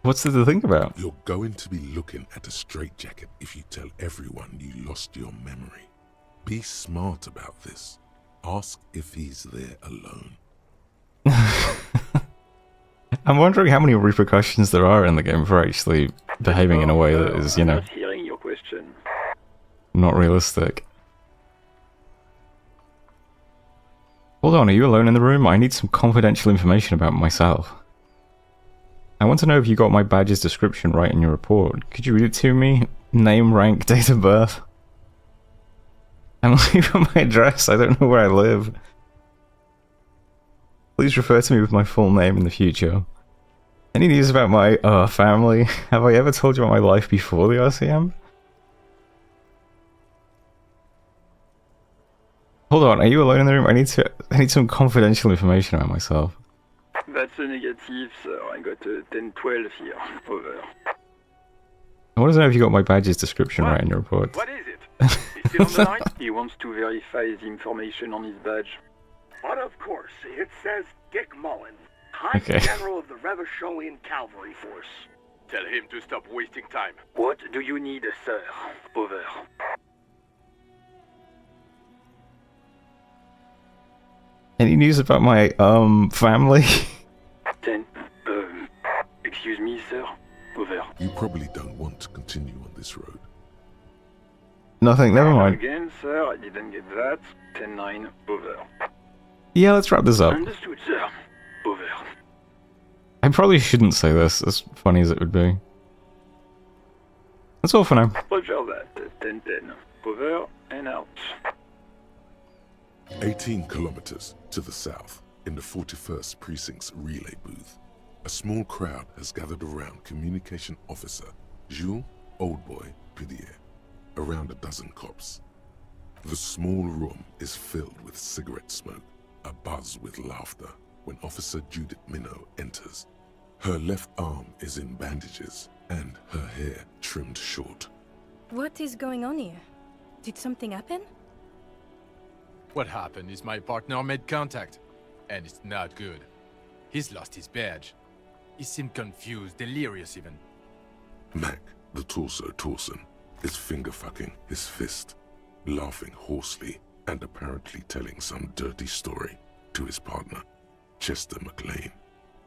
What's there to think about? You're going to be looking at a straitjacket if you tell everyone you lost your memory. Be smart about this. Ask if he's there alone. I'm wondering how many repercussions there are in the game for actually behaving in a way that is, you know, Not hearing your question. not realistic. Hold on, are you alone in the room? I need some confidential information about myself. I want to know if you got my badge's description right in your report. Could you read it to me? Name, rank, date of birth. I'm leaving my address. I don't know where I live. Please refer to me with my full name in the future. Any news about my family? Have I ever told you about my life before the RCM? Hold on, are you alone in the room? I need some confidential information about myself. That's a negative, sir. I got a 10-12 here. Over. I want to know if you got my badge's description right in your report. What is it? He's still on the line? He wants to verify the information on his badge. But of course, it says Dick Mullen, High General of the Revacholian Cavalry Force. Tell him to stop wasting time. What do you need, sir? Over. Any news about my family? 10. Excuse me, sir. Over. You probably don't want to continue on this road. Nothing, never mind. Again, sir, I didn't get that. 10-9. Over. Yeah, let's wrap this up. Understood, sir. Over. I probably shouldn't say this, as funny as it would be. That's all for now. Roger that. 10-10. Over and out. 18 kilometers to the south, in the 41st Precinct's relay booth, a small crowd has gathered around Communication Officer Jules Oldboy Pidier, around a dozen cops. The small room is filled with cigarette smoke, abuzz with laughter, when Officer Judith Minot enters. Her left arm is in bandages, and her hair trimmed short. What is going on here? Did something happen? What happened is my partner made contact, and it's not good. He's lost his badge. He seemed confused, delirious even. Mac, the torso Torson, is finger-fucking his fist, laughing hoarsely and apparently telling some dirty story to his partner, Chester McLean,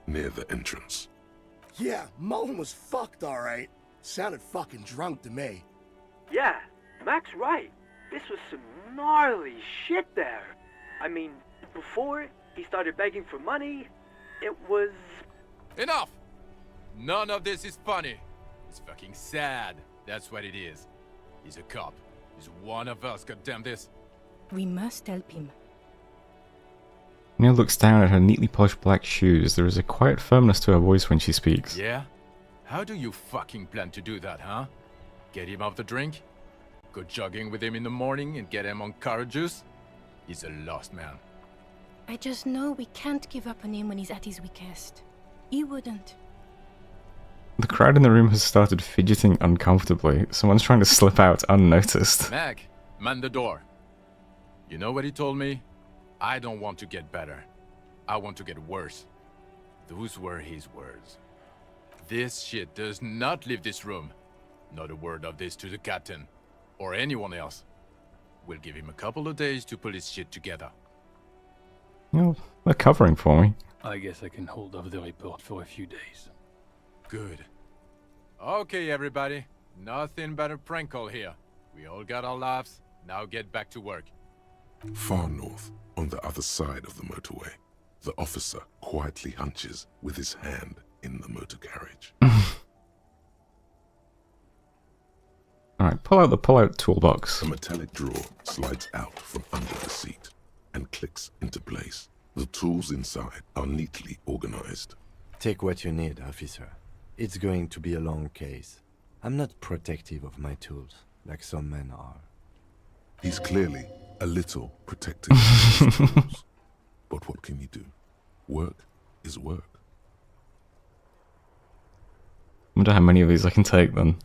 near the entrance. Yeah, Mullen was fucked, alright. Sounded fucking drunk to me. Yeah, Mac's right. This was some gnarly shit there. I mean, before he started begging for money, it was... Enough! None of this is funny. It's fucking sad. That's what it is. He's a cop. He's one of us, goddamn this. We must help him. Neil looks down at her neatly polished black shoes. There is a quiet firmness to her voice when she speaks. Yeah? How do you fucking plan to do that, huh? Get him off the drink? Go jogging with him in the morning and get him on carrot juice? He's a lost man. I just know we can't give up on him when he's at his weakest. He wouldn't. The crowd in the room has started fidgeting uncomfortably. Someone's trying to slip out unnoticed. Mac, man the door. You know what he told me? I don't want to get better. I want to get worse. Those were his words. This shit does not leave this room. Not a word of this to the captain. Or anyone else. We'll give him a couple of days to pull his shit together. Oh, they're covering for me. I guess I can hold off the report for a few days. Good. Okay, everybody. Nothing but a prank call here. We all got our laughs. Now get back to work. Far north, on the other side of the motorway, the officer quietly hunches with his hand in the motor carriage. Alright, pull out the pull-out toolbox. A metallic drawer slides out from under the seat and clicks into place. The tools inside are neatly organized. Take what you need, officer. It's going to be a long case. I'm not protective of my tools, like some men are. He's clearly a little protective of his tools. But what can you do? Work is work. Wonder how many of these I can take then.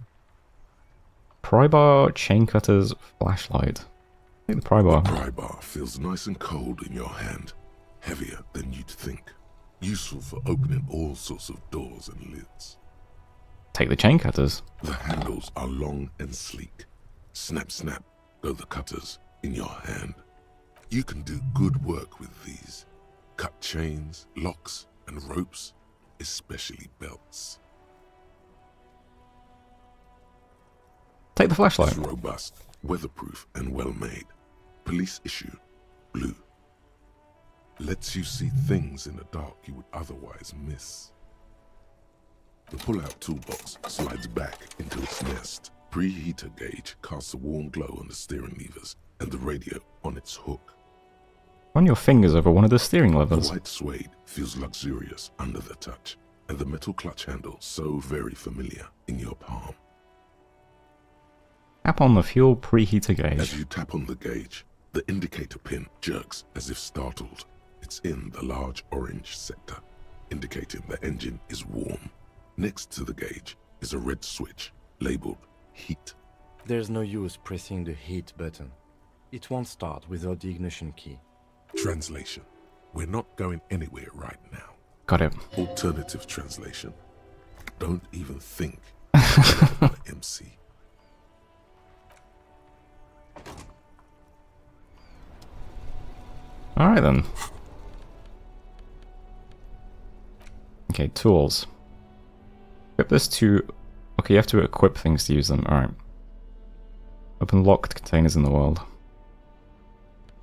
Pry bar, chain cutters, flashlight. Take the pry bar. The pry bar feels nice and cold in your hand. Heavier than you'd think. Useful for opening all sorts of doors and lids. Take the chain cutters. The handles are long and sleek. Snap, snap, go the cutters in your hand. You can do good work with these. Cut chains, locks, and ropes, especially belts. Take the flashlight. It's robust, weatherproof, and well-made. Police issue, blue. Lets you see things in the dark you would otherwise miss. The pull-out toolbox slides back into its nest. Preheater gauge casts a warm glow on the steering levers and the radio on its hook. Run your fingers over one of the steering The levers. white suede feels luxurious under the touch, and the metal clutch handle so very familiar in your palm. Tap on the fuel preheater gauge. As you tap on the gauge, the indicator pin jerks as if startled. It's in the large orange sector, indicating the engine is warm. Next to the gauge is a red switch labeled heat. There's no use pressing the heat button. It won't start without the ignition key. Translation: we're not going anywhere right now. Got it. Alternative translation: don't even think. MC. Alright then. Okay, tools. Equip this to... Okay, you have to equip things to use them. Alright. Open locked containers in the world.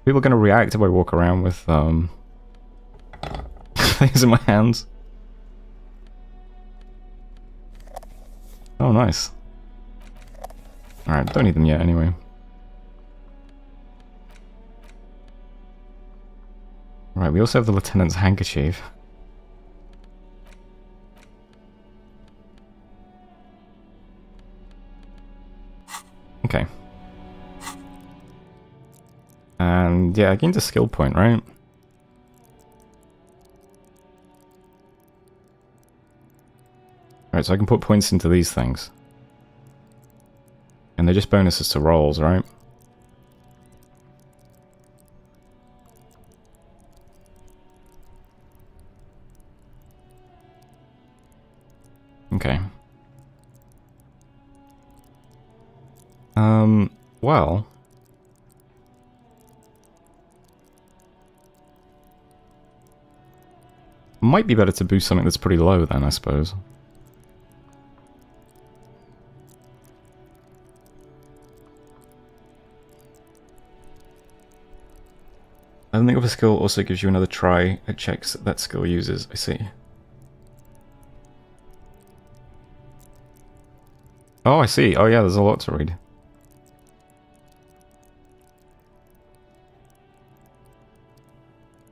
People are going to react if I walk around with things in my hands. Oh, nice. Alright, don't need them yet anyway. Right, we also have the lieutenant's handkerchief. Okay. And yeah, I gained a skill point, right? Right, so I can put points into these things. And they're just bonuses to rolls, right? Okay. Well... Might be better to boost something that's pretty low then, I suppose. Leveling up a skill also gives you another try at checks that skill uses, I see. Oh, I see. Oh yeah, there's a lot to read.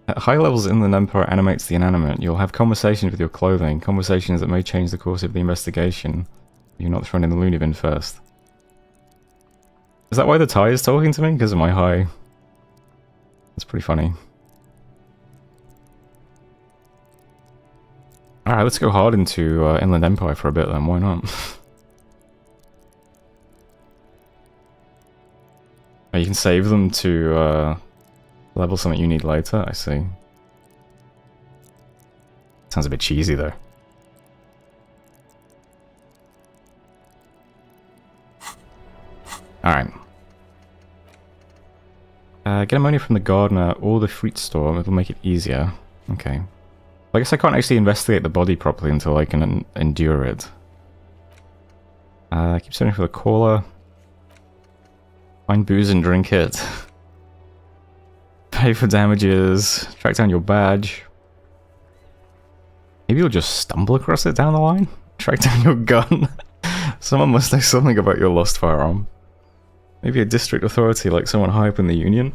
At high levels, Inland Empire animates the inanimate. You'll have conversations with your clothing, conversations that may change the course of the investigation. You're not thrown in the loony bin first. Is that why the tie is talking to me? Because of my high? That's pretty funny. Alright, let's go hard into Inland Empire for a bit then, why not? Oh, you can save them to level something you need later, I see. Sounds a bit cheesy though. Alright. Get ammonia from the gardener or the fruit store, it'll make it easier. Okay. I guess I can't actually investigate the body properly until I can endure it. Keep searching for the caller. Find booze and drink it. Pay for damages. Track down your badge. Maybe you'll just stumble across it down the line? Track down your gun. Someone must know something about your lost firearm. Maybe a district authority like someone high up in the Union?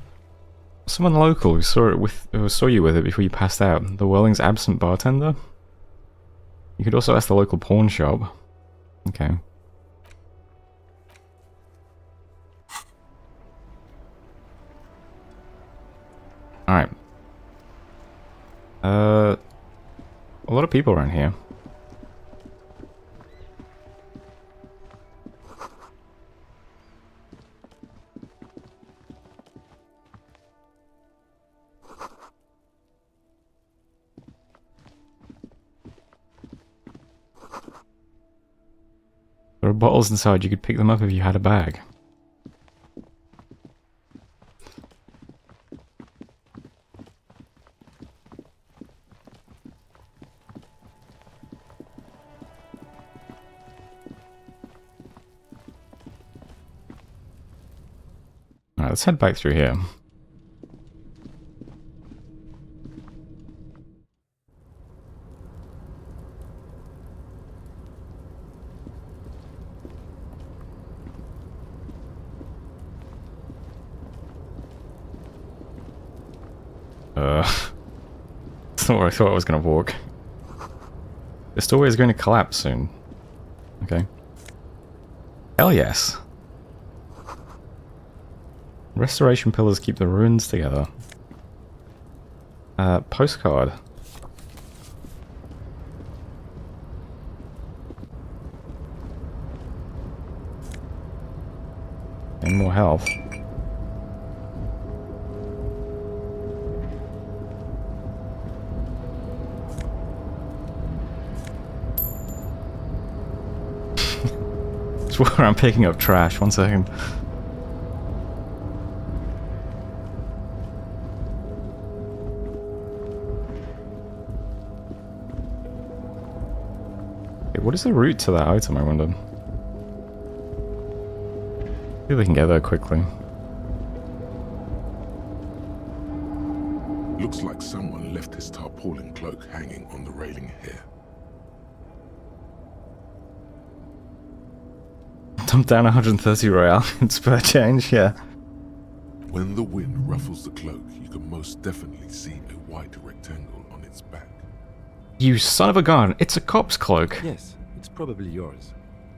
Someone local who saw you with it before you passed out. The Whirling's absent bartender? You could also ask the local pawn shop. Okay. Alright. A lot of people around here. There are bottles inside, you could pick them up if you had a bag. Alright, let's head back through here. That's not where I thought I was going to walk. This doorway is going to collapse soon. Okay. Hell yes. Restoration pillars keep the ruins together. Postcard. And more health. Just walk around picking up trash. 1 second. What is the route to that item, I wonder? See if we can get there quickly. Looks like someone left his tarpaulin cloak hanging on the railing here. Dump down 130 royale in spare change, yeah. When the wind ruffles the cloak, you can most definitely see a white rectangle on its back. You son of a gun, it's a cop's cloak. Yes, it's probably yours.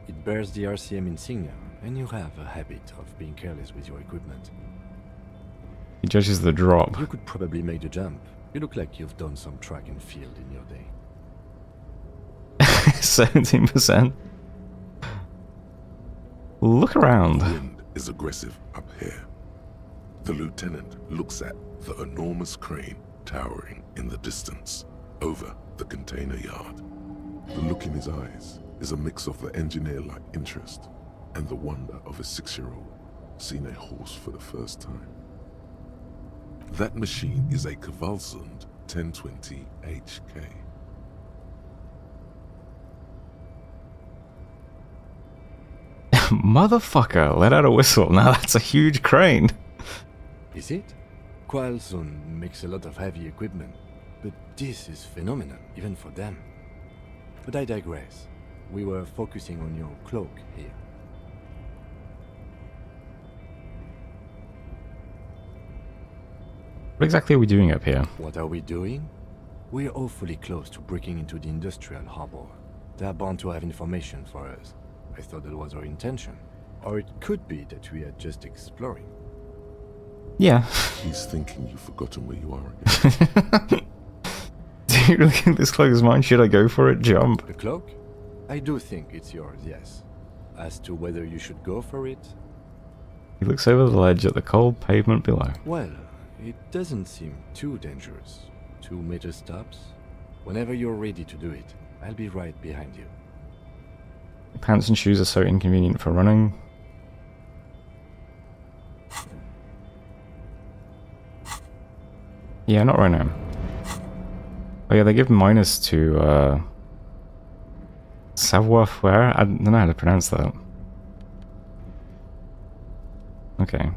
It bears the RCM insignia, and you have a habit of being careless with your equipment. He judges the drop. You could probably make the jump. You look like you've done some track and field in your day. 17%. Look around. The wind is aggressive up here. The lieutenant looks at the enormous crane towering in the distance over the container yard. The look in his eyes is a mix of the engineer-like interest and the wonder of a 6-year-old seeing a horse for the first time. That machine is a Kvalsund 1020 HK. Motherfucker, let out a whistle. Now that's a huge crane. Is it? Kvalsund makes a lot of heavy equipment, but this is phenomenal, even for them. But I digress. We were focusing on your cloak here. What exactly are we doing up here? What are we doing? We're awfully close to breaking into the industrial harbor. They're bound to have information for us. I thought that was our intention. Or it could be that we are just exploring. Yeah. He's thinking you've forgotten where you are again. Do you really think this cloak is mine? Should I go for it? Jump. The cloak? I do think it's yours, yes. As to whether you should go for it? He looks over the ledge at the cold pavement below. Well, it doesn't seem too dangerous. 2 meter stops. Whenever you're ready to do it, I'll be right behind you. Pants and shoes are so inconvenient for running. Yeah, not right now. Oh yeah, they give minus to savoir-faire? I don't know how to pronounce that. Okay.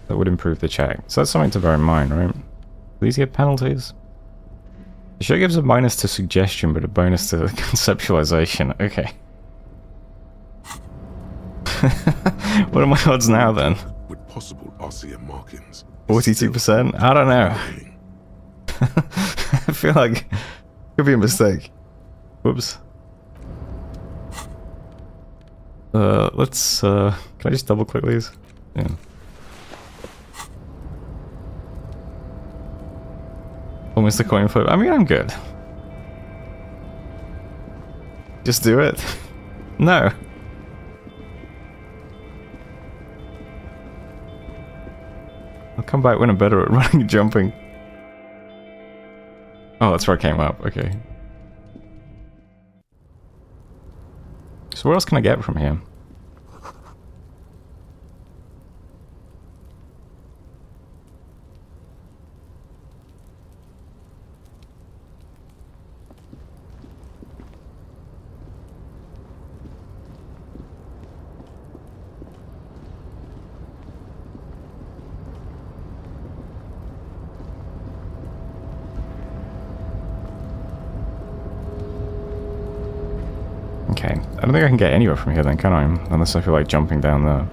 That would improve the check. So that's something to bear in mind, right? These get penalties? The show gives a minus to suggestion, but a bonus to conceptualization. Okay. What are my odds now then? With possible RCM markings. 42%? I don't know. I feel like it could be a mistake. Whoops. Let's can I just double click these? Yeah. Almost a coin flip. I mean, I'm good. Just do it. No. I'll come back when I'm better at running and jumping. Oh, that's where I came up. Okay. So what else can I get from here? Okay, I don't think I can get anywhere from here then, can I? Unless I feel like jumping down there.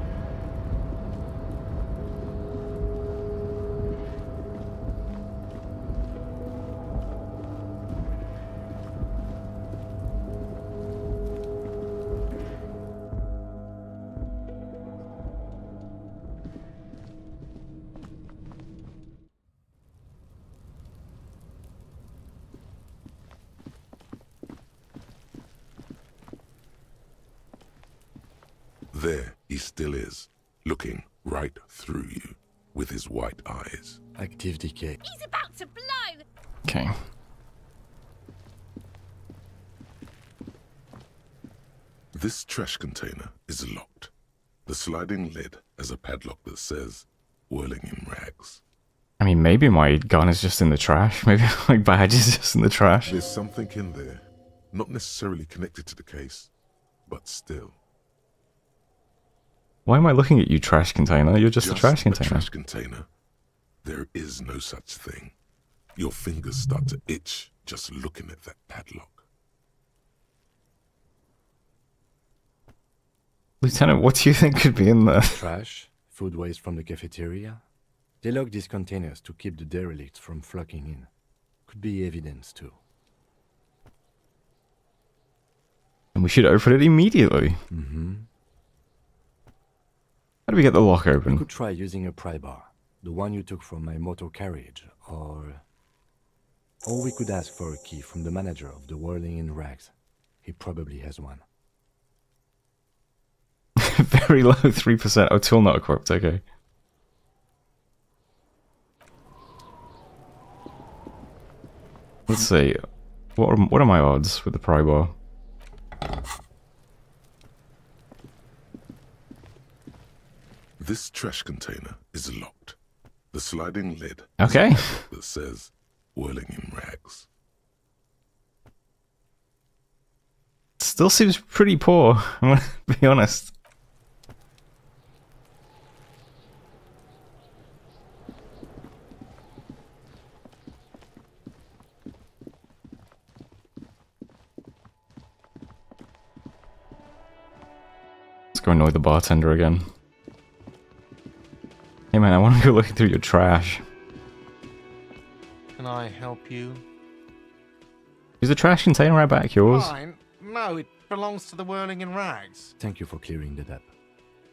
There he still is, looking right through you with his white eyes. Active decay. He's about to blow! Okay. This trash container is locked. The sliding lid has a padlock that says, whirling in rags. I mean, maybe my gun is just in the trash. Maybe my badge is just in the trash. There's something in there, not necessarily connected to the case, but still. Why am I looking at you, trash container? You're just a trash container. A trash container. There is no such thing. Your fingers start to itch just looking at that padlock. Lieutenant, what do you think could be in there? Trash, food waste from the cafeteria. They lock these containers to keep the derelicts from flocking in. Could be evidence too. And we should open it immediately. Mm-hmm. How do we get the lock open? You could try using a pry bar, the one you took from my motor carriage, or we could ask for a key from the manager of the Whirling in Rags. He probably has one. Very low, 3%. Oh, tool not equipped, okay. Let's see. What are my odds with the pry bar? This trash container is locked. The sliding lid Okay. that says whirling in rags. Still seems pretty poor, I'm gonna be honest. Let's go annoy the bartender again. Hey man, I want to go looking through your trash. Can I help you? Is the trash container right back yours? Fine. No, it belongs to the Whirling in Rags. Thank you for clearing that up.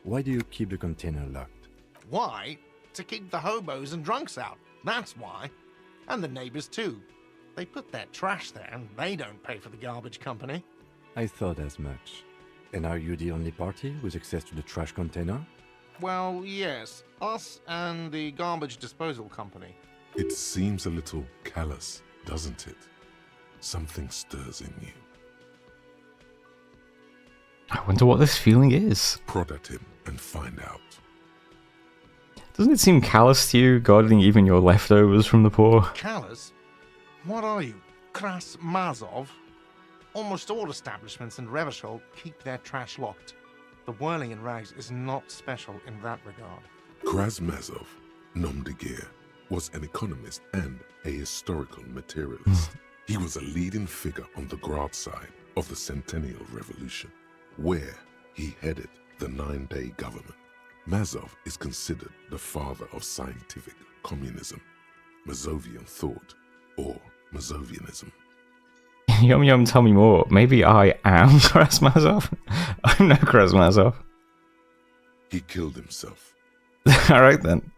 Why do you keep the container locked? Why? To keep the hobos and drunks out. That's why. And the neighbors too. They put their trash there and they don't pay for the garbage company. I thought as much. And are you the only party with access to the trash container? Well, yes. Us and the garbage disposal company. It seems a little callous, doesn't it? Something stirs in you. I wonder what this feeling is. Prod at him and find out. Doesn't it seem callous to you, guarding even your leftovers from the poor? Callous? What are you? Kras Mazov? Almost all establishments in Revachol keep their trash locked. The Whirling in Rags is not special in that regard. Krasmazov, nom de guerre, was an economist and a historical materialist. He was a leading figure on the Grad side of the Centennial Revolution, where he headed the 9-day government. Mazov is considered the father of scientific communism, Mazovian thought, or Mazovianism. Yum Yum, tell me more. Maybe I am Krasmazov? I'm no Krasmazov. He killed himself. Alright then.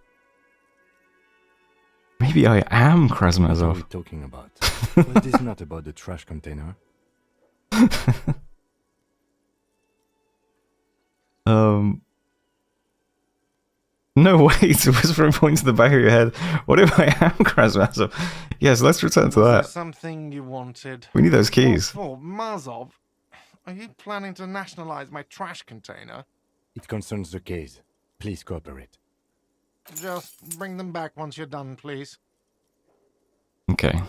Maybe I am What are we Krasmazov. talking about? Was this not about the trash container? No, wait, whispering point to the back of your head. What if I am Krasmazov? Yes, let's return to Was there that. something you wanted? We need those keys. What for? Mazov? Are you planning to nationalize my trash container? It concerns the case. Please cooperate. Just bring them back once you're done, please. Okay.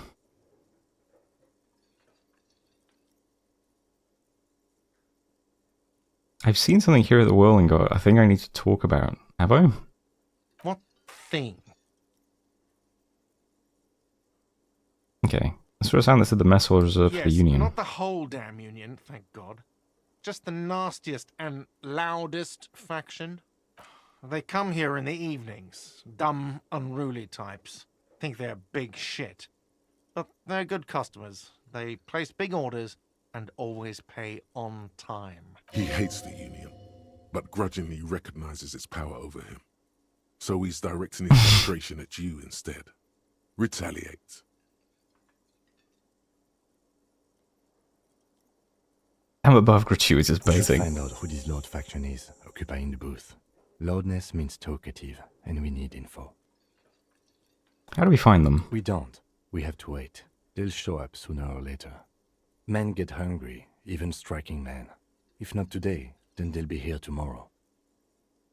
I've seen something here at the Whirling God I think I need to talk about. Have I? What thing? Okay. That's what it sounded. This is the mess hall reserved for the Yes, Union. not the whole damn Union, thank God. Just the nastiest and loudest faction. They come here in the evenings. Dumb, unruly types. Think they're big shit. But they're good customers. They place big orders and always pay on time. He hates the Union, but grudgingly recognizes its power over him. So he's directing his frustration at you instead. Retaliate. I'm above gratuitous We should baiting. find out who this loud faction is, occupying the booth. Loudness means talkative, and we need info. How do we find them? We don't. We have to wait. They'll show up sooner or later. Men get hungry, even striking men. If not today, then they'll be here tomorrow.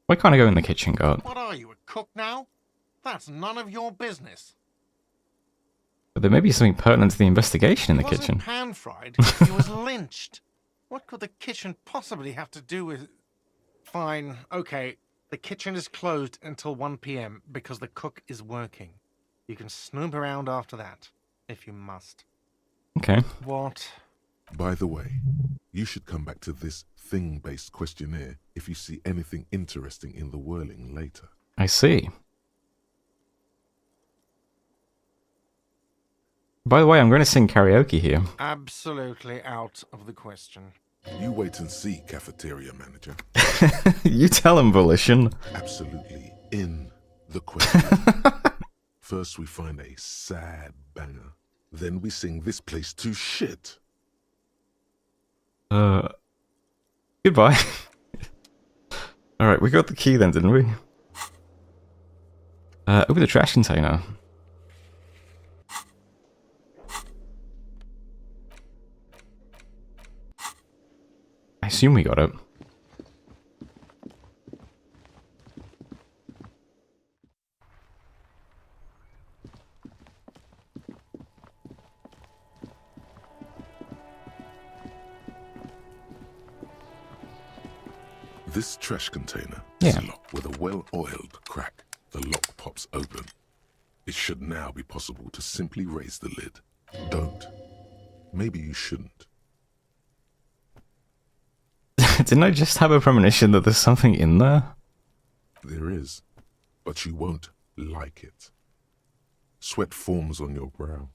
Why can't I go in the kitchen, God? What are you, a cook now? That's none of your business. But there may be something pertinent to the investigation in the He wasn't kitchen. pan-fried. He was lynched. What could the kitchen possibly have to do with... Fine, okay. The kitchen is closed until 1 p.m. because the cook is working. You can snoop around after that, if you must. Okay. What? By the way, you should come back to this thing-based questionnaire if you see anything interesting in the Whirling later. I see. By the way, I'm going to sing karaoke here. Absolutely out of the question. You wait and see, cafeteria manager. You tell him, Volition. Absolutely in the question. First we find a sad banger. Then we sing this place to shit. Goodbye. Alright, we got the key then, didn't we? Open the trash container. I assume we got it. This trash container Yeah. is locked with a well-oiled crack. The lock pops open. It should now be possible to simply raise the lid. Don't. Maybe you shouldn't. Didn't I just have a premonition that there's something in there? There is, but you won't like it. Sweat forms on your brow.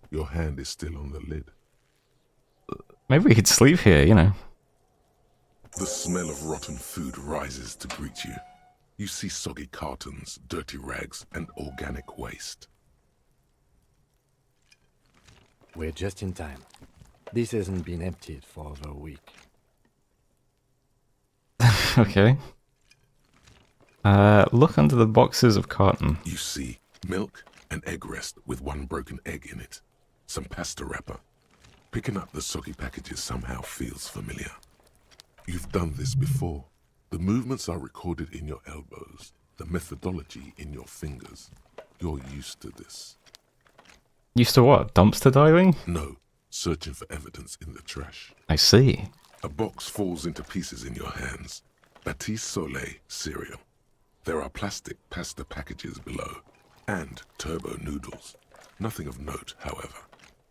Your hand is still on the lid. Maybe we could sleep here, you know. The smell of rotten food rises to greet you. You see soggy cartons, dirty rags, and organic waste. We're just in time. This hasn't been emptied for over a week. Okay. Look under the boxes of carton. You see milk, an egg rest with one broken egg in it, some pasta wrapper. Picking up the soggy packages somehow feels familiar. You've done this before. The movements are recorded in your elbows, the methodology in your fingers. You're used to this. Used to what? Dumpster diving? No, searching for evidence in the trash. I see. A box falls into pieces in your hands. Batiste Soleil cereal. There are plastic pasta packages below, and turbo noodles. Nothing of note, however.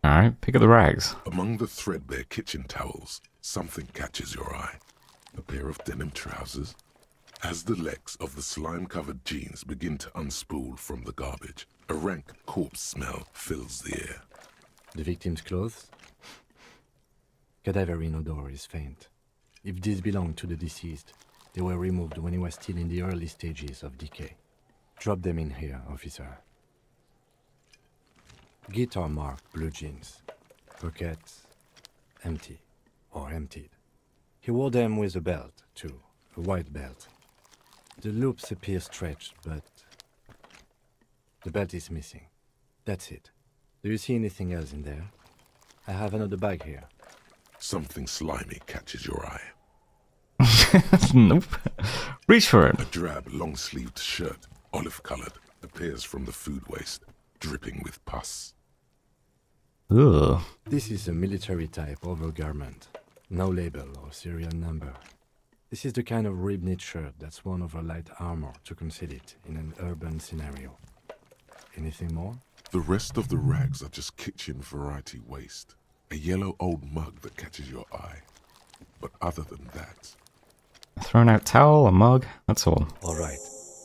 Alright, pick up the rags. Among the threadbare kitchen towels, something catches your eye. A pair of denim trousers. As the legs of the slime-covered jeans begin to unspool from the garbage, a rank corpse smell fills the air. The victim's clothes? Cadaverine odor is faint. If these belong to the deceased, they were removed when he was still in the early stages of decay. Drop them in here, officer. Guitar marked blue jeans. Pockets empty or emptied. He wore them with a belt, too. A white belt. The loops appear stretched, but the belt is missing. That's it. Do you see anything else in there? I have another bag here. Something slimy catches your eye. Nope. Reach for it. A drab, long-sleeved shirt, olive-colored, appears from the food waste, dripping with pus. Ugh. This is a military-type overgarment. No label or serial number. This is the kind of rib-knit shirt that's worn over light armor to conceal it in an urban scenario. Anything more? The rest of the rags are just kitchen variety waste. A yellow old mug that catches your eye. But other than that... Thrown out towel, a mug, that's all. All right.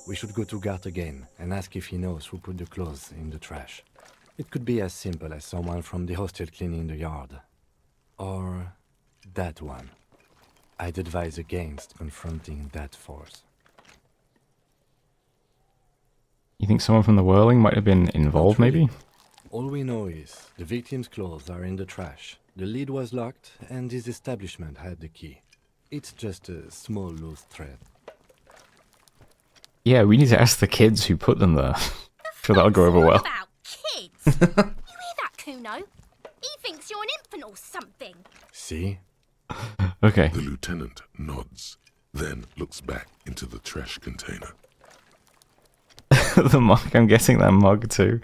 We should go to Gart again and ask if he knows who put the clothes in the trash. It could be as simple as someone from the hostel cleaning the yard. Or that one. I'd advise against confronting that force. You think someone from the whirling might have been involved, maybe? All we know is the victim's clothes are in the trash. The lid was locked, and his establishment had the key. It's just a small loose thread. Yeah, we need to ask the kids who put them there. Sure, that'll go over well. About kids? You hear that, Kuno? He thinks you're an infant or something. See? Okay. The lieutenant nods, then looks back into the trash container. The mug, I'm getting that mug too.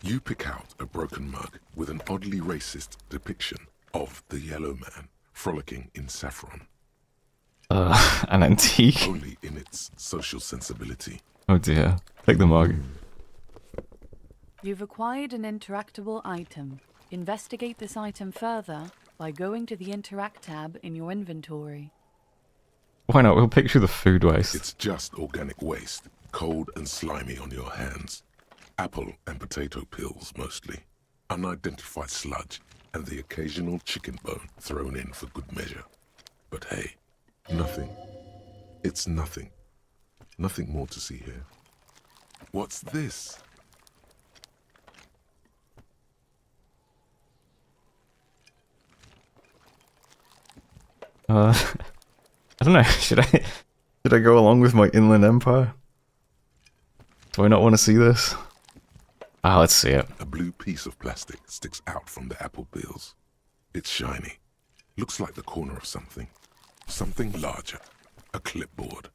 You pick out a broken mug with an oddly racist depiction of the yellow man frolicking in saffron. An antique? Only in its social sensibility. Oh dear. Take the mug. You've acquired an interactable item. Investigate this item further by going to the Interact tab in your inventory. Why not? We'll pick through the food waste. It's just organic waste, cold and slimy on your hands. Apple and potato peels, mostly. Unidentified sludge, and the occasional chicken bone thrown in for good measure. But hey, nothing. It's nothing. Nothing more to see here. What's this? I don't know. Should I go along with my Inland Empire? Do I not want to see this? Ah, let's see it. A blue piece of plastic sticks out from the apple peels. It's shiny, Looks like the corner of something. Something larger. A clipboard.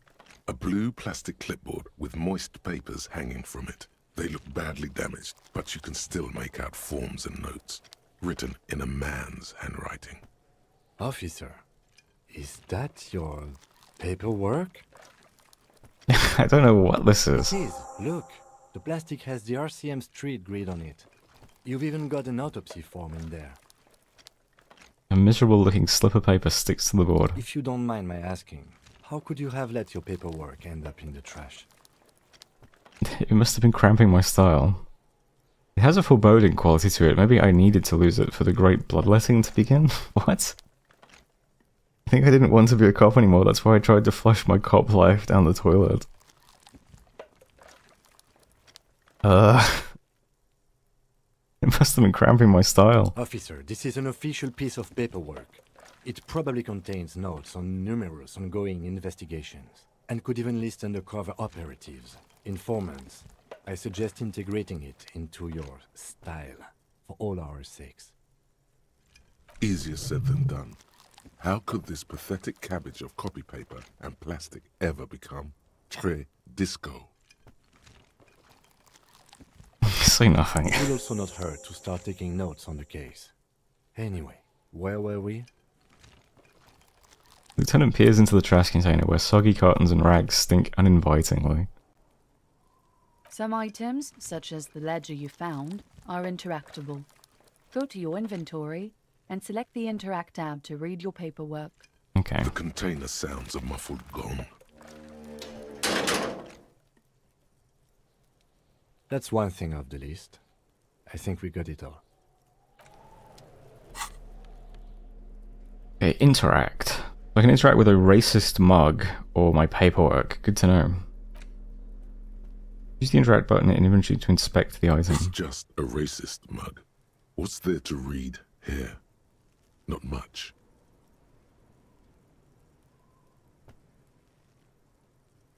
A blue plastic clipboard with moist papers hanging from it. They look badly damaged, but you can still make out forms and notes, written in a man's handwriting. Officer, is that your paperwork? I don't know what this is. It is. Look, the plastic has the RCM street grid on it. You've even got an autopsy form in there. A miserable looking slip of paper sticks to the board. If you don't mind my asking, how could you have let your paperwork end up in the trash? It must have been cramping my style. It has a foreboding quality to it. Maybe I needed to lose it for the great bloodletting to begin? What? I think I didn't want to be a cop anymore. That's why I tried to flush my cop life down the toilet. It must have been cramping my style. Officer, this is an official piece of paperwork. It probably contains notes on numerous ongoing investigations, and could even list undercover operatives, informants. I suggest integrating it into your style, for all our sakes. Easier said than done. How could this pathetic cabbage of copy paper and plastic ever become très disco? Say nothing. It will also not hurt to start taking notes on the case. Anyway, where were we? Lieutenant peers into the trash container where soggy cartons and rags stink uninvitingly. Some items, such as the ledger you found, are interactable. Go to your inventory and select the Interact tab to read your paperwork. Okay. The container sounds a muffled gong. That's one thing off the list. I think we got it all. Okay, interact. I can interact with a racist mug or my paperwork. Good to know. Use the interact button in inventory to inspect the item. It's just a racist mug. What's there to read here? Not much.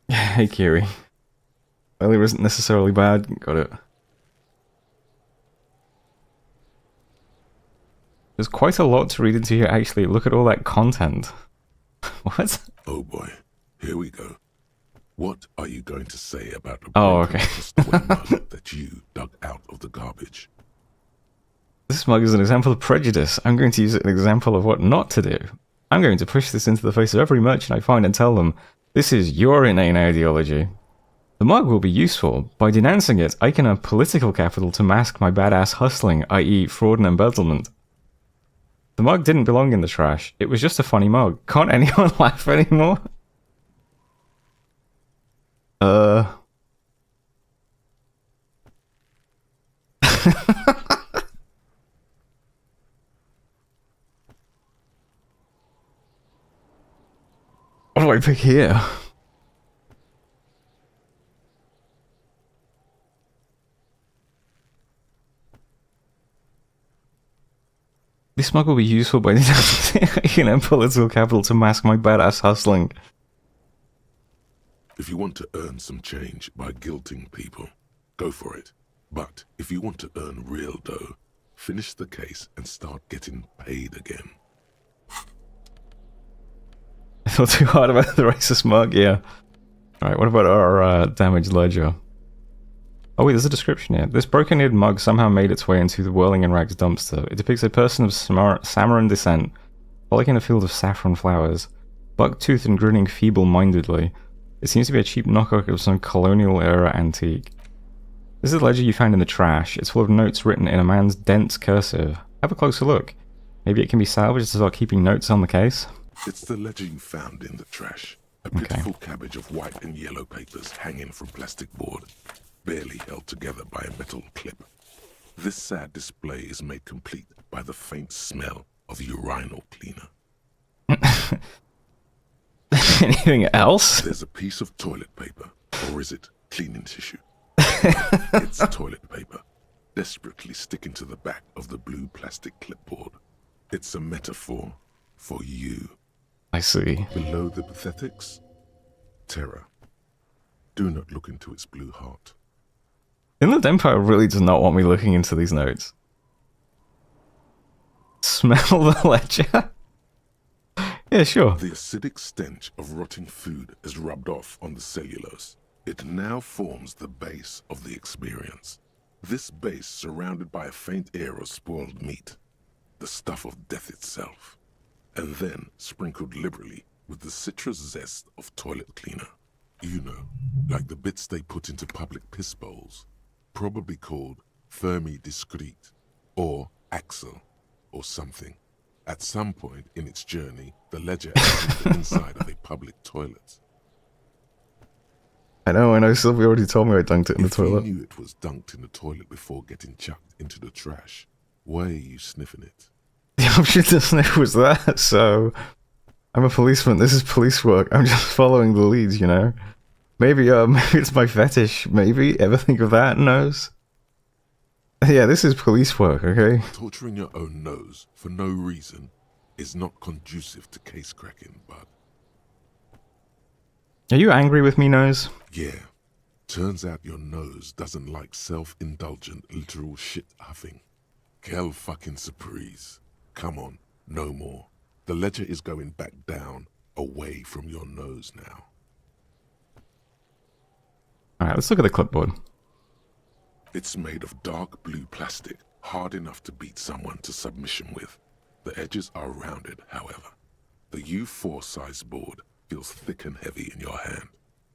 Hey, Kiri. Failure isn't necessarily bad. Got it. There's quite a lot to read into here, actually. Look at all that content. What? Oh boy. Here we go. What are you going to say about a okay. mug that you dug out of the garbage? This mug is an example of prejudice. I'm going to use it as an example of what not to do. I'm going to push this into the face of every merchant I find and tell them, this is your inane ideology. The mug will be useful. By denouncing it, I can have political capital to mask my badass hustling, i.e. fraud and embezzlement. The mug didn't belong in the trash. It was just a funny mug. Can't anyone laugh anymore? What do I pick here? This mug will be useful by denouncing political capital to mask my badass hustling. If you want to earn some change by guilting people, go for it. But if you want to earn real dough, finish the case and start getting paid again. I thought too hard about the racist mug, yeah. Alright, what about our damaged ledger? Oh wait, there's a description here. This broken-eared mug somehow made its way into the Whirling in Rags dumpster. It depicts a person of Samaran descent, frolic in a field of saffron flowers, buck-toothed and grinning feeble-mindedly. It seems to be a cheap knockoff of some colonial-era antique. This is the ledger you found in the trash. It's full of notes written in a man's dense cursive. Have a closer look. Maybe it can be salvaged to start keeping notes on the case? It's the ledger you found in the trash. A pitiful cabbage of white and yellow papers hanging from plastic board, barely held together by a metal clip. This sad display is made complete by the faint smell of urinal cleaner. Anything else? There's a piece of toilet paper, or is it cleaning tissue? It's toilet paper, desperately sticking to the back of the blue plastic clipboard. It's a metaphor for you. I see. Below the pathetics, terror. Do not look into its blue heart. Inland Empire really does not want me looking into these notes. Smell the ledger? Yeah, sure. The acidic stench of rotting food is rubbed off on the cellulose. It now forms the base of the experience. This base surrounded by a faint air of spoiled meat, the stuff of death itself, and then sprinkled liberally with the citrus zest of toilet cleaner. You know, like the bits they put into public piss bowls, probably called Fermi Discrete, or Axel, or something. At some point in its journey, the ledger entered the inside of a public toilet. I know, Sylvia already told me I dunked it in the toilet. If you knew it was dunked in the toilet before getting chucked into the trash, why are you sniffing it? The option to sniff was that, so... I'm a policeman, this is police work, I'm just following the leads, you know? Maybe it's my fetish, maybe? Ever think of that, nose? Yeah, this is police work, okay? Torturing your own nose for no reason is not conducive to case cracking, bud. Are you angry with me, nose? Yeah. Turns out your nose doesn't like self-indulgent literal shit huffing. Quelle fucking surprise. Come on, no more. The ledger is going back down, away from your nose now. Alright, let's look at the clipboard. It's made of dark blue plastic, hard enough to beat someone to submission with. The edges are rounded, however. The U4 size board feels thick and heavy in your hand.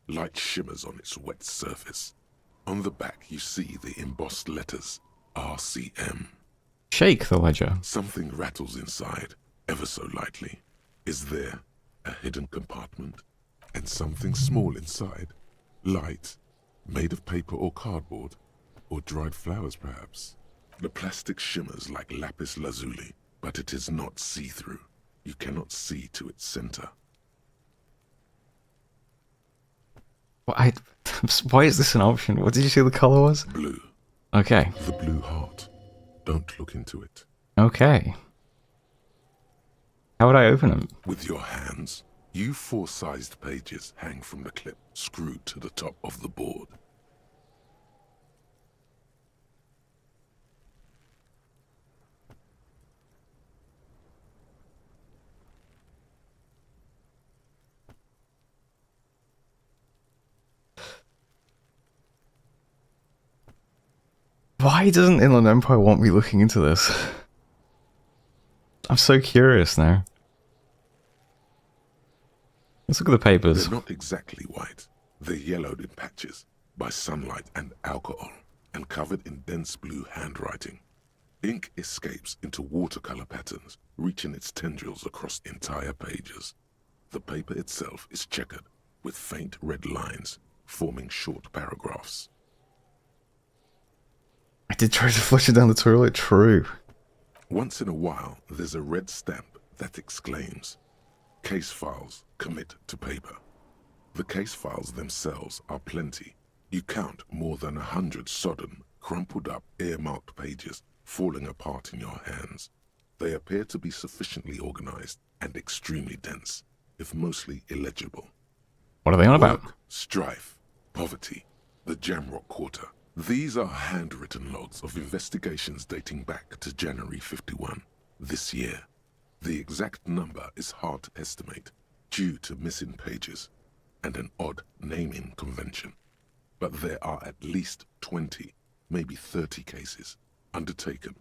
Light shimmers on its wet surface. On the back you see the embossed letters, RCM. Shake the ledger. Something rattles inside, ever so lightly. Is there a hidden compartment? And something small inside? Light, made of paper or cardboard? Or dried flowers, perhaps? The plastic shimmers like lapis lazuli, but it is not see-through. You cannot see to its center. Why is this an option? What did you say the color was? Blue. Okay. The blue heart. Don't look into it. Okay. How would I open them? With your hands. U4 sized pages hang from the clip, screwed to the top of the board. Why doesn't Inland Empire want me looking into this? I'm so curious now. Let's look at the papers. They're not exactly white. They're yellowed in patches by sunlight and alcohol, and covered in dense blue handwriting. Ink escapes into watercolor patterns, reaching its tendrils across entire pages. The paper itself is checkered, with faint red lines, forming short paragraphs. I did try to flush it down the toilet, true. Once in a while, there's a red stamp that exclaims, "Case files, commit to paper." The case files themselves are plenty. You count more than 100 sodden, crumpled up, earmarked pages falling apart in your hands. They appear to be sufficiently organized and extremely dense, if mostly illegible. What are they on about? Work, strife, poverty, the Jamrock Quarter. These are handwritten logs of investigations dating back to January 51, this year. The exact number is hard to estimate due to missing pages and an odd naming convention. But there are at least 20, maybe 30 cases undertaken,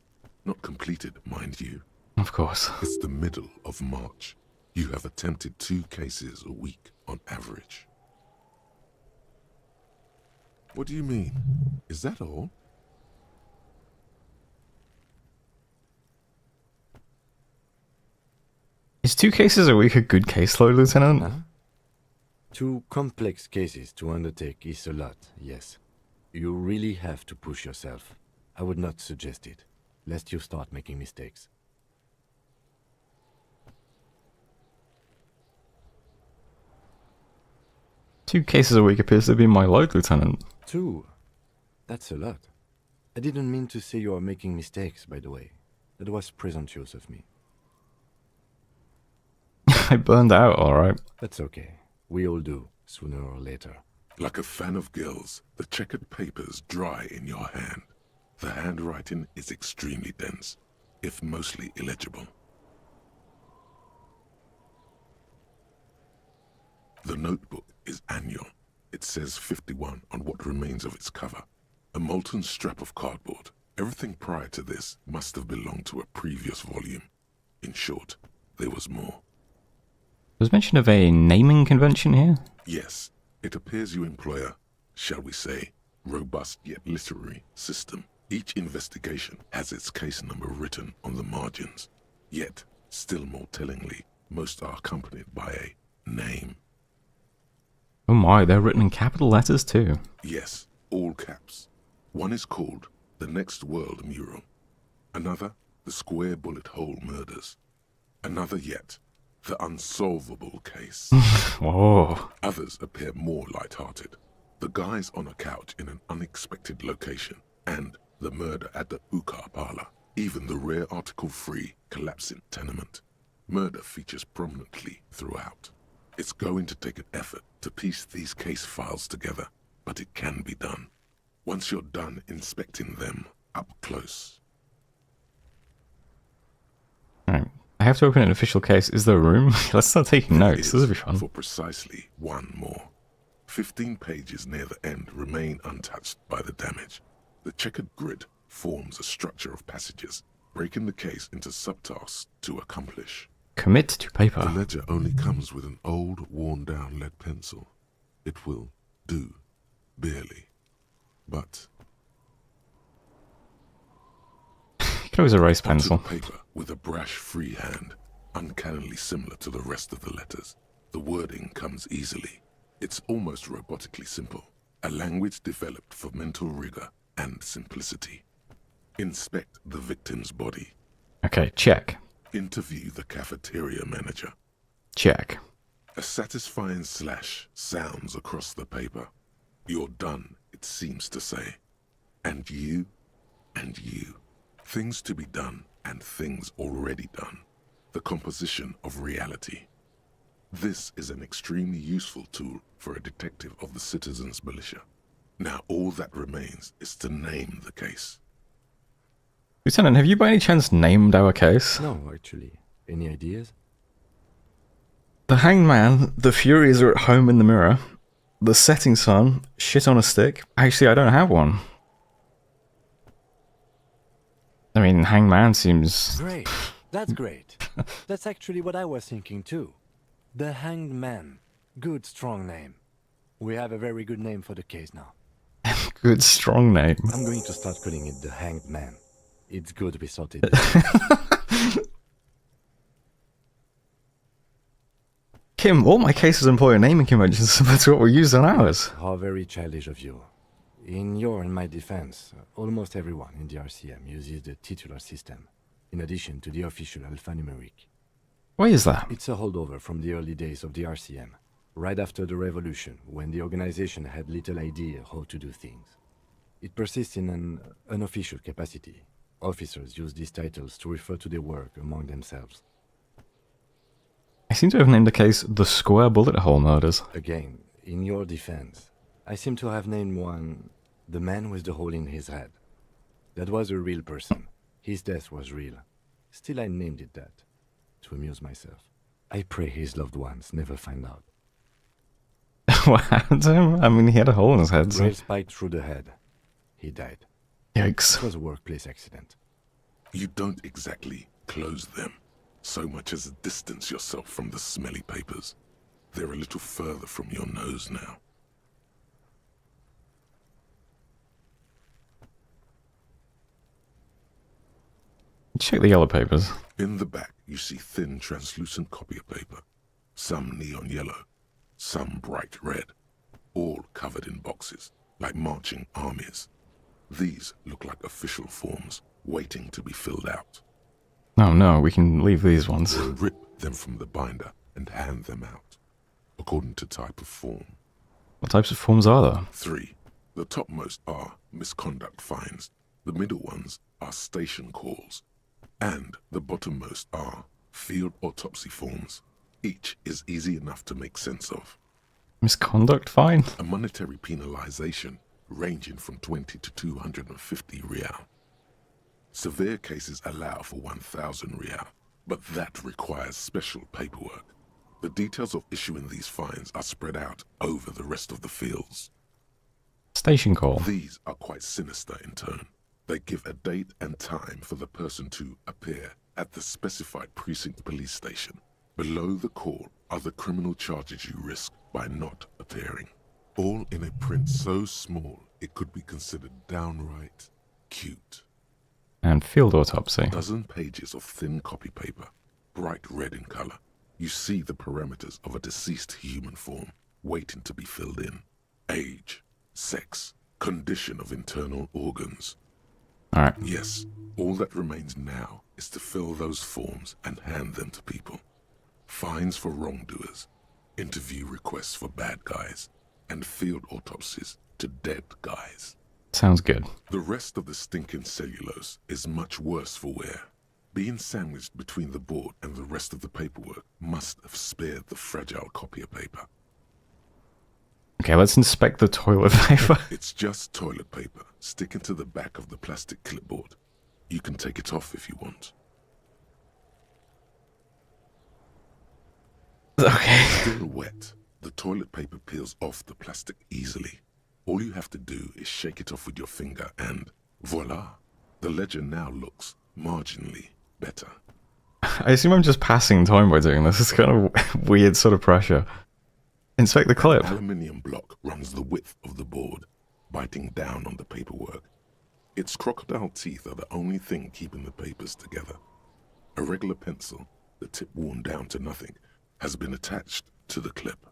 not completed, mind you. Of course. It's the middle of March. You have attempted 2 cases a week on average. What do you mean? Is that all? Is 2 cases a week a good caseload, Lieutenant? Huh? 2 complex cases to undertake is a lot, yes. You really have to push yourself. I would not suggest it, lest you start making mistakes. Two cases a week appears to be my load, Lieutenant. 2? That's a lot. I didn't mean to say you are making mistakes, by the way. That was presumptuous of me. I burned out, alright. That's okay. We all do, sooner or later. Like a fan of gills, the checkered papers dry in your hand. The handwriting is extremely dense, if mostly illegible. The notebook is annual. It says 51 on what remains of its cover. A molten strap of cardboard. Everything prior to this must have belonged to a previous volume. In short, there was more. There's mention of a naming convention here? Yes, it appears you employ a, shall we say, robust yet literary system. Each investigation has its case number written on the margins. Yet, still more tellingly, most are accompanied by a name. Oh my, they're written in capital letters too. Yes, all caps. One is called The Next World Mural. Another, The Square Bullet Hole Murders. Another yet, The Unsolvable Case. Whoa. Others appear more light-hearted. The guys on a couch in an unexpected location, and the murder at the hookah parlor. Even the rare article-free collapsing tenement. Murder features prominently throughout. It's going to take an effort to piece these case files together, but it can be done. Once you're done inspecting them up close. Alright, I have to open an official case. Is there room? Let's start taking notes. This will be fun. For precisely one more. 15 pages near the end remain untouched by the damage. The checkered grid forms a structure of passages, breaking the case into subtasks to accomplish. Commit to paper. The ledger only comes with an old, worn-down lead pencil. It will do, barely. But you can always erase pencil. Paper with a brash free hand, uncannily similar to the rest of the letters. The wording comes easily. It's almost robotically simple. A language developed for mental rigor and simplicity. Inspect the victim's body. Okay, check. Interview the cafeteria manager. Check. A satisfying slash sounds across the paper. You're done, it seems to say. And you, and you. Things to be done and things already done. The composition of reality. This is an extremely useful tool for a detective of the citizens' militia. Now all that remains is to name the case. Lieutenant, have you by any chance named our case? No, actually. Any ideas? The Hanged Man, the Furies are at home in the mirror, the Setting Sun, shit on a stick. Actually, I don't have one. I mean, Hanged Man seems... Great. That's great. That's actually what I was thinking too. The Hanged Man. Good, strong name. We have a very good name for the case now. Good, strong name. I'm going to start calling it the Hanged Man. It's good we sorted. Kim, all my cases employ a naming convention similar to what we use on ours. How very childish of you. In your and my defense, almost everyone in the RCM uses the titular system, in addition to the official alphanumeric. Why is that? It's a holdover from the early days of the RCM, right after the revolution, when the organization had little idea how to do things. It persists in an unofficial capacity. Officers use these titles to refer to their work among themselves. I seem to have named the case The Square Bullet Hole Murders. Again, in your defense, I seem to have named one The Man with the Hole in His Head. That was a real person. His death was real. Still, I named it that, to amuse myself. I pray his loved ones never find out. What happened to him? I mean, he had a hole in his head. So... Rail spiked through the head. He died. Yikes. It was a workplace accident. You don't exactly close them, so much as distance yourself from the smelly papers. They're a little further from your nose now. Check the yellow papers. In the back, you see thin, translucent copy of paper. Some neon yellow, some bright red, all covered in boxes, like marching armies. These look like official forms, waiting to be filled out. Oh no, we can leave these ones. We'll rip them from the binder and hand them out, according to type of form. What types of forms are there? 3. The topmost are misconduct fines, the middle ones are station calls, and the bottommost are field autopsy forms. Each is easy enough to make sense of. Misconduct fine? A monetary penalization ranging from 20 to 250 real. Severe cases allow for 1,000 real, but that requires special paperwork. The details of issuing these fines are spread out over the rest of the fields. Station call. These are quite sinister in turn. They give a date and time for the person to appear at the specified precinct police station. Below the call are the criminal charges you risk by not appearing. All in a print so small it could be considered downright cute. And field autopsy. A dozen pages of thin copy paper, bright red in color. You see the parameters of a deceased human form waiting to be filled in. Age, sex, condition of internal organs. Alright. Yes, all that remains now is to fill those forms and hand them to people. Fines for wrongdoers, interview requests for bad guys, and field autopsies to dead guys. Sounds good. The rest of the stinking cellulose is much worse for wear. Being sandwiched between the board and the rest of the paperwork must have spared the fragile copier paper. Okay, let's inspect the toilet paper. It's just toilet paper sticking to the back of the plastic clipboard. You can take it off if you want. Okay. Still wet, the toilet paper peels off the plastic easily. All you have to do is shake it off with your finger and voila! The ledger now looks marginally better. I assume I'm just passing time by doing this. It's kind of weird sort of pressure. Inspect the clip. An aluminium block runs the width of the board, biting down on the paperwork. Its crocodile teeth are the only thing keeping the papers together. A regular pencil, the tip worn down to nothing, has been attached to the clip.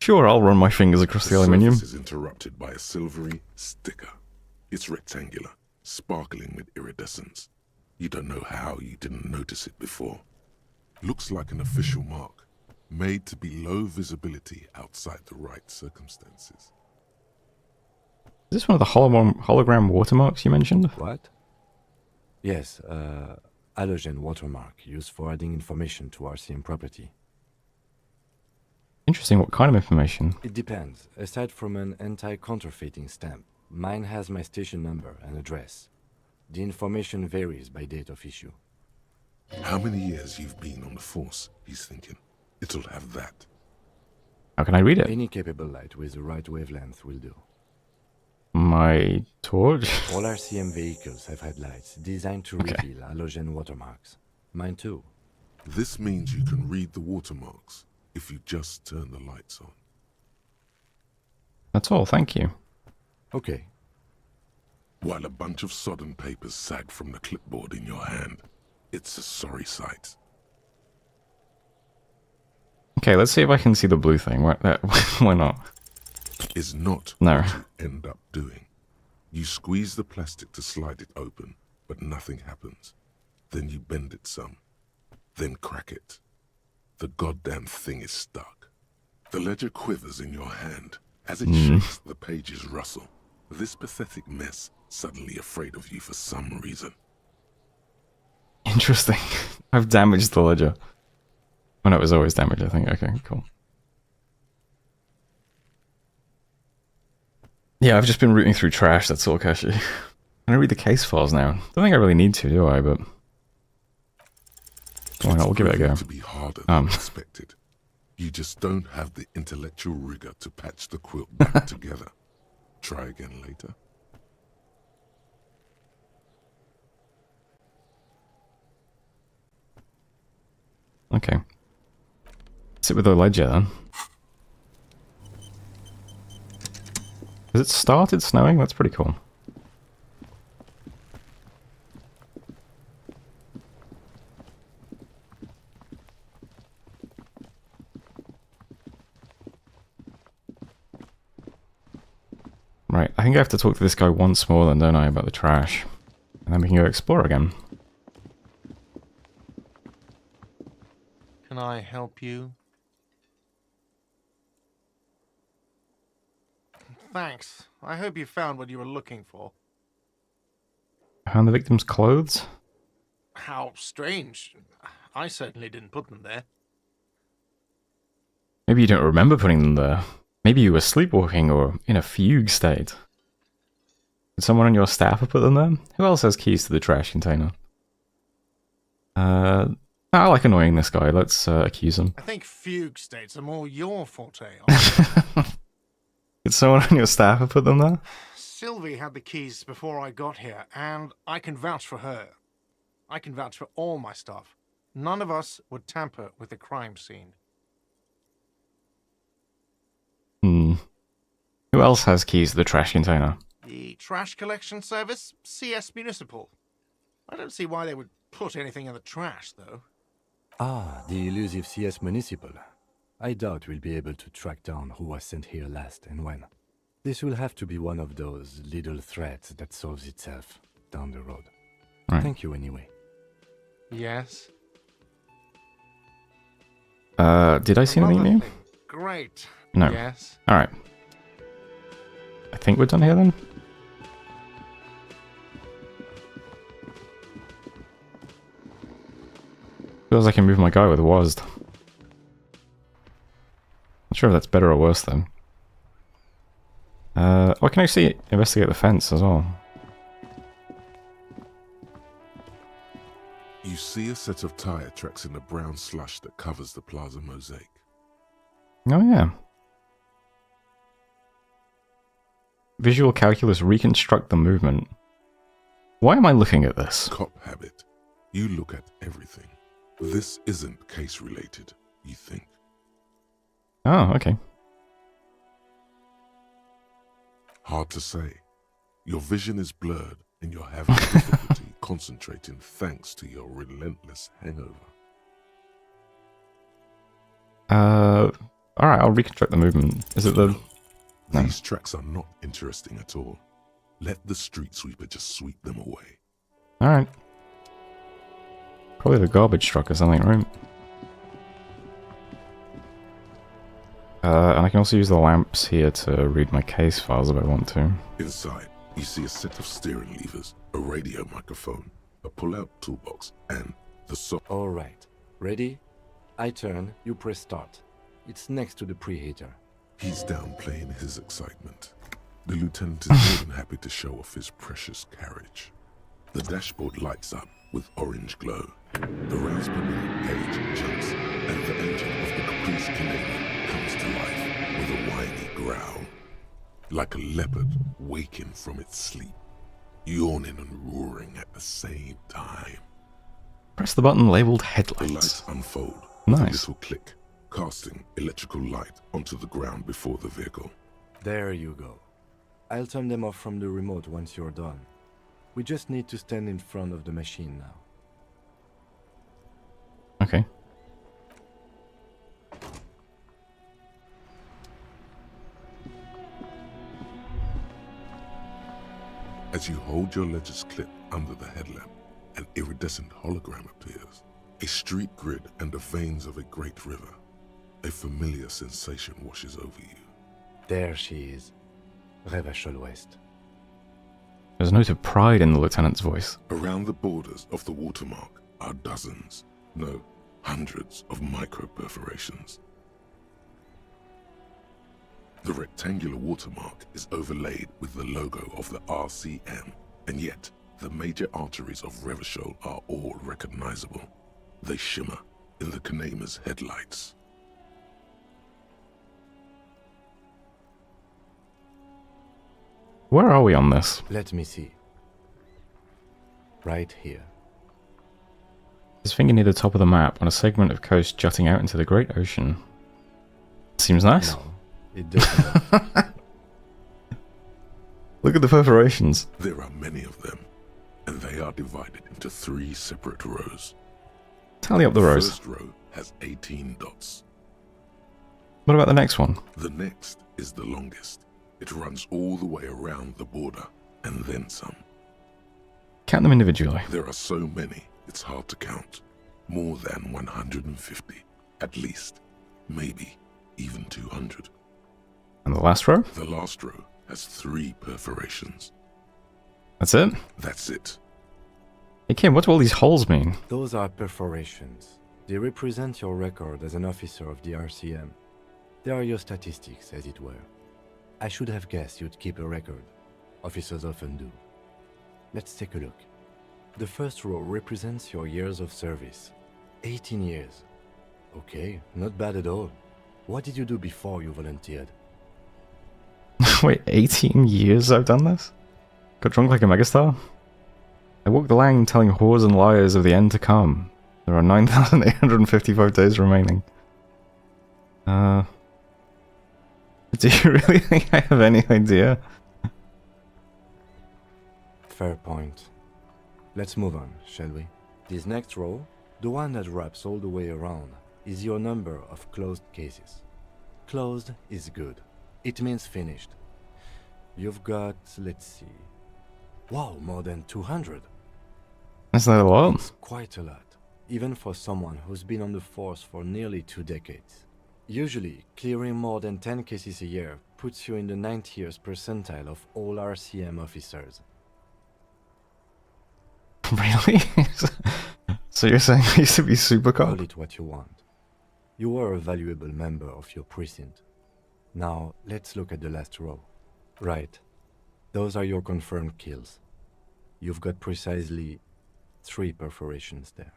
Sure, I'll run my fingers across the aluminium. The surface is interrupted by a silvery sticker. It's rectangular, sparkling with iridescence. You don't know how you didn't notice it before. Looks like an official mark, made to be low visibility outside the right circumstances. Is this one of the hologram watermarks you mentioned? What? Yes, halogen watermark used for adding information to RCM property. Interesting, what kind of information? It depends. Aside from an anti-counterfeiting stamp, mine has my station number and address. The information varies by date of issue. How many years you've been on the force, he's thinking. It'll have that. How can I read it? Any capable light with the right wavelength will do. My torch? All RCM vehicles have headlights designed to reveal halogen watermarks. Mine too. This means you can read the watermarks if you just turn the lights on. That's all, thank you. Okay. While a bunch of sodden papers sag from the clipboard in your hand, it's a sorry sight. Okay, let's see if I can see the blue thing. Why not? Is not no. what you end up doing. You squeeze the plastic to slide it open, but nothing happens. Then you bend it some, then crack it. The goddamn thing is stuck. The ledger quivers in your hand. As it shakes, the pages rustle. This pathetic mess suddenly afraid of you for some reason. Interesting. I've damaged the ledger. Oh no, it was always damaged, I think. Okay, cool. Yeah, I've just been rooting through trash, that's all, Kashi. Can I read the case files now? Don't think I really need to, do I? But why not? We'll give it a go. To be harder than expected. You just don't have the intellectual rigor to patch the quilt back together. Try again later. Okay. Sit with the ledger then. Has it started snowing? That's pretty cool. Right, I think I have to talk to this guy once more then, don't I, about the trash. And then we can go explore again. Can I help you? Thanks. I hope you found what you were looking for. Found the victim's clothes? How strange. I certainly didn't put them there. Maybe you don't remember putting them there. Maybe you were sleepwalking or in a fugue state. Did someone on your staff have put them there? Who else has keys to the trash container? I like annoying this guy. Let's accuse him. I think fugue states are more your forte. Did someone on your staff have put them there? Sylvie had the keys before I got here, and I can vouch for her. I can vouch for all my staff. None of us would tamper with the crime scene. Hmm. Who else has keys to the trash container? The trash collection service, CS Municipal. I don't see why they would put anything in the trash, though. Ah, the elusive CS Municipal. I doubt we'll be able to track down who was sent here last and when. This will have to be one of those little threats that solves itself down the road. Right. Thank you anyway. Yes? Did I see anything new? Great. No. Yes? Alright. I think we're done here then? Feels like I can move my guy with WASD. Not sure if that's better or worse though. Oh, can I see investigate the fence as well? You see a set of tire tracks in the brown slush that covers the plaza mosaic. Oh yeah. Visual calculus reconstruct the movement. Why am I looking at this? Cop habit. You look at everything. This isn't case related, you think. Oh, okay. Hard to say. Your vision is blurred and you're having difficulty concentrating thanks to your relentless hangover. Alright, I'll reconstruct the movement. Is it the... No. These tracks are not interesting at all. Let the street sweeper just sweep them away. Alright. Probably the garbage truck or something, right? And I can also use the lamps here to read my case files if I want to. Inside, you see a set of steering levers, a radio microphone, a pull-out toolbox, and the Alright. Ready? I turn, you press start. It's next to the preheater. He's downplaying his excitement. The lieutenant is more than happy to show off his precious carriage. The dashboard lights up with orange glow. The rounds per minute gauge jumps, and the engine of the Caprice Canadian comes to life with a whiny growl. Like a leopard waking from its sleep, yawning and roaring at the same time. Press the button labeled The headlights. lights unfold with a Nice. little click, casting electrical light onto the ground before the vehicle. There you go. I'll turn them off from the remote once you're done. We just need to stand in front of the machine now. Okay. As you hold your ledger's clip under the headlamp, an iridescent hologram appears. A street grid and the veins of a great river. A familiar sensation washes over you. There she is. Revachol West. There's a note of pride in the lieutenant's voice. Around the borders of the watermark are dozens, no, hundreds of micro-perforations. The rectangular watermark is overlaid with the logo of the RCM, and yet the major arteries of Revachol are all recognizable. They shimmer in the Kanema's headlights. Where are we on this? Let me see. Right here. His finger near the top of the map on a segment of coast jutting out into the great ocean. Seems nice. No, it doesn't. Look at the perforations. There are many of them, and they are divided into 3 separate rows. Tally up the rows. First row has 18 dots. What about the next one? The next is the longest. It runs all the way around the border, and then some. Count them individually. There are so many, it's hard to count. More than 150, at least. Maybe even 200. And the last row? The last row has 3 perforations. That's it? That's it. Hey Kim, what do all these holes mean? Those are perforations. They represent your record as an officer of the RCM. They are your statistics, as it were. I should have guessed you'd keep a record. Officers often do. Let's take a look. The first row represents your years of service. 18 years. Okay, not bad at all. What did you do before you volunteered? Wait, 18 years I've done this? Got drunk like a megastar? I walked the land telling whores and liars of the end to come. There are 9,855 days remaining. Do you really think I have any idea? Fair point. Let's move on, shall we? This next row, the one that wraps all the way around, is your number of closed cases. Closed is good. It means finished. You've got, let's see... Wow, more than 200. That's not a lot. It's quite a lot, even for someone who's been on the force for nearly 2 decades. Usually, clearing more than 10 cases a year puts you in the 90th percentile of all RCM officers. Really? So you're saying I used to be super cop? Call it what you want. You were a valuable member of your precinct. Now, let's look at the last row. Right. Those are your confirmed kills. You've got precisely 3 perforations there.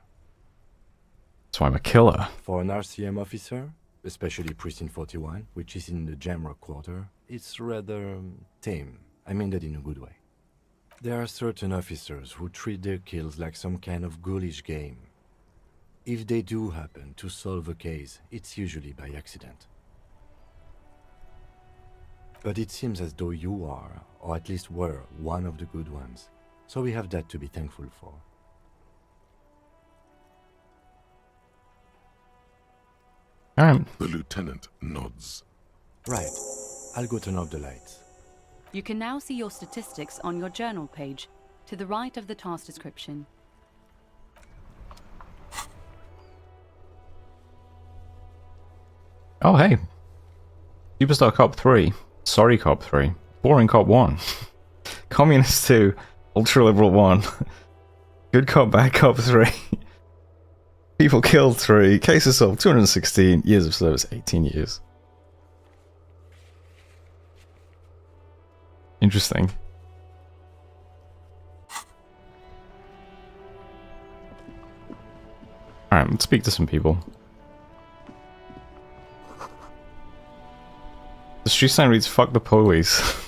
So I'm a killer. For an RCM officer, especially Precinct 41, which is in the Jamrock quarter, it's rather tame. I mean that in a good way. There are certain officers who treat their kills like some kind of ghoulish game. If they do happen to solve a case, it's usually by accident. But it seems as though you are, or at least were, one of the good ones. So we have that to be thankful for. Alright. The lieutenant nods. Right. I'll go turn off the lights. You can now see your statistics on your journal page, to the right of the task description. Oh hey. Superstar Cop 3. Sorry Cop 3. Boring Cop 1. Communist 2. Ultra-Liberal 1. Good Cop, Bad Cop 3. People killed 3. Cases solved 216. Years of service 18 years. Interesting. Alright, let's speak to some people. The street sign reads, "Fuck the police."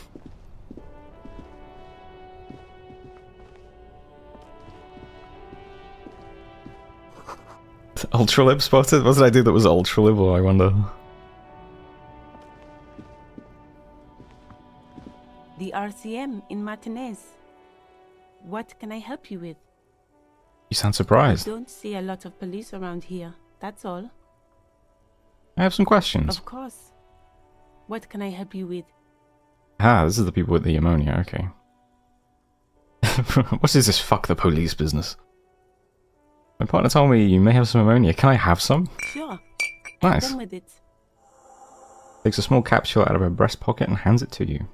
Ultra-lib spotted? What did I do that was ultra-lib, I wonder? The RCM in Martinez. What can I help you with? You sound surprised. I don't see a lot of police around here, that's all. I have some questions. Of course. What can I help you with? Ah, this is the people with the ammonia, okay. What is this fuck the police business? My partner told me you may have some ammonia. Can I have some? Sure. Nice. Come with it. Takes a small capsule out of her breast pocket and hands it to you.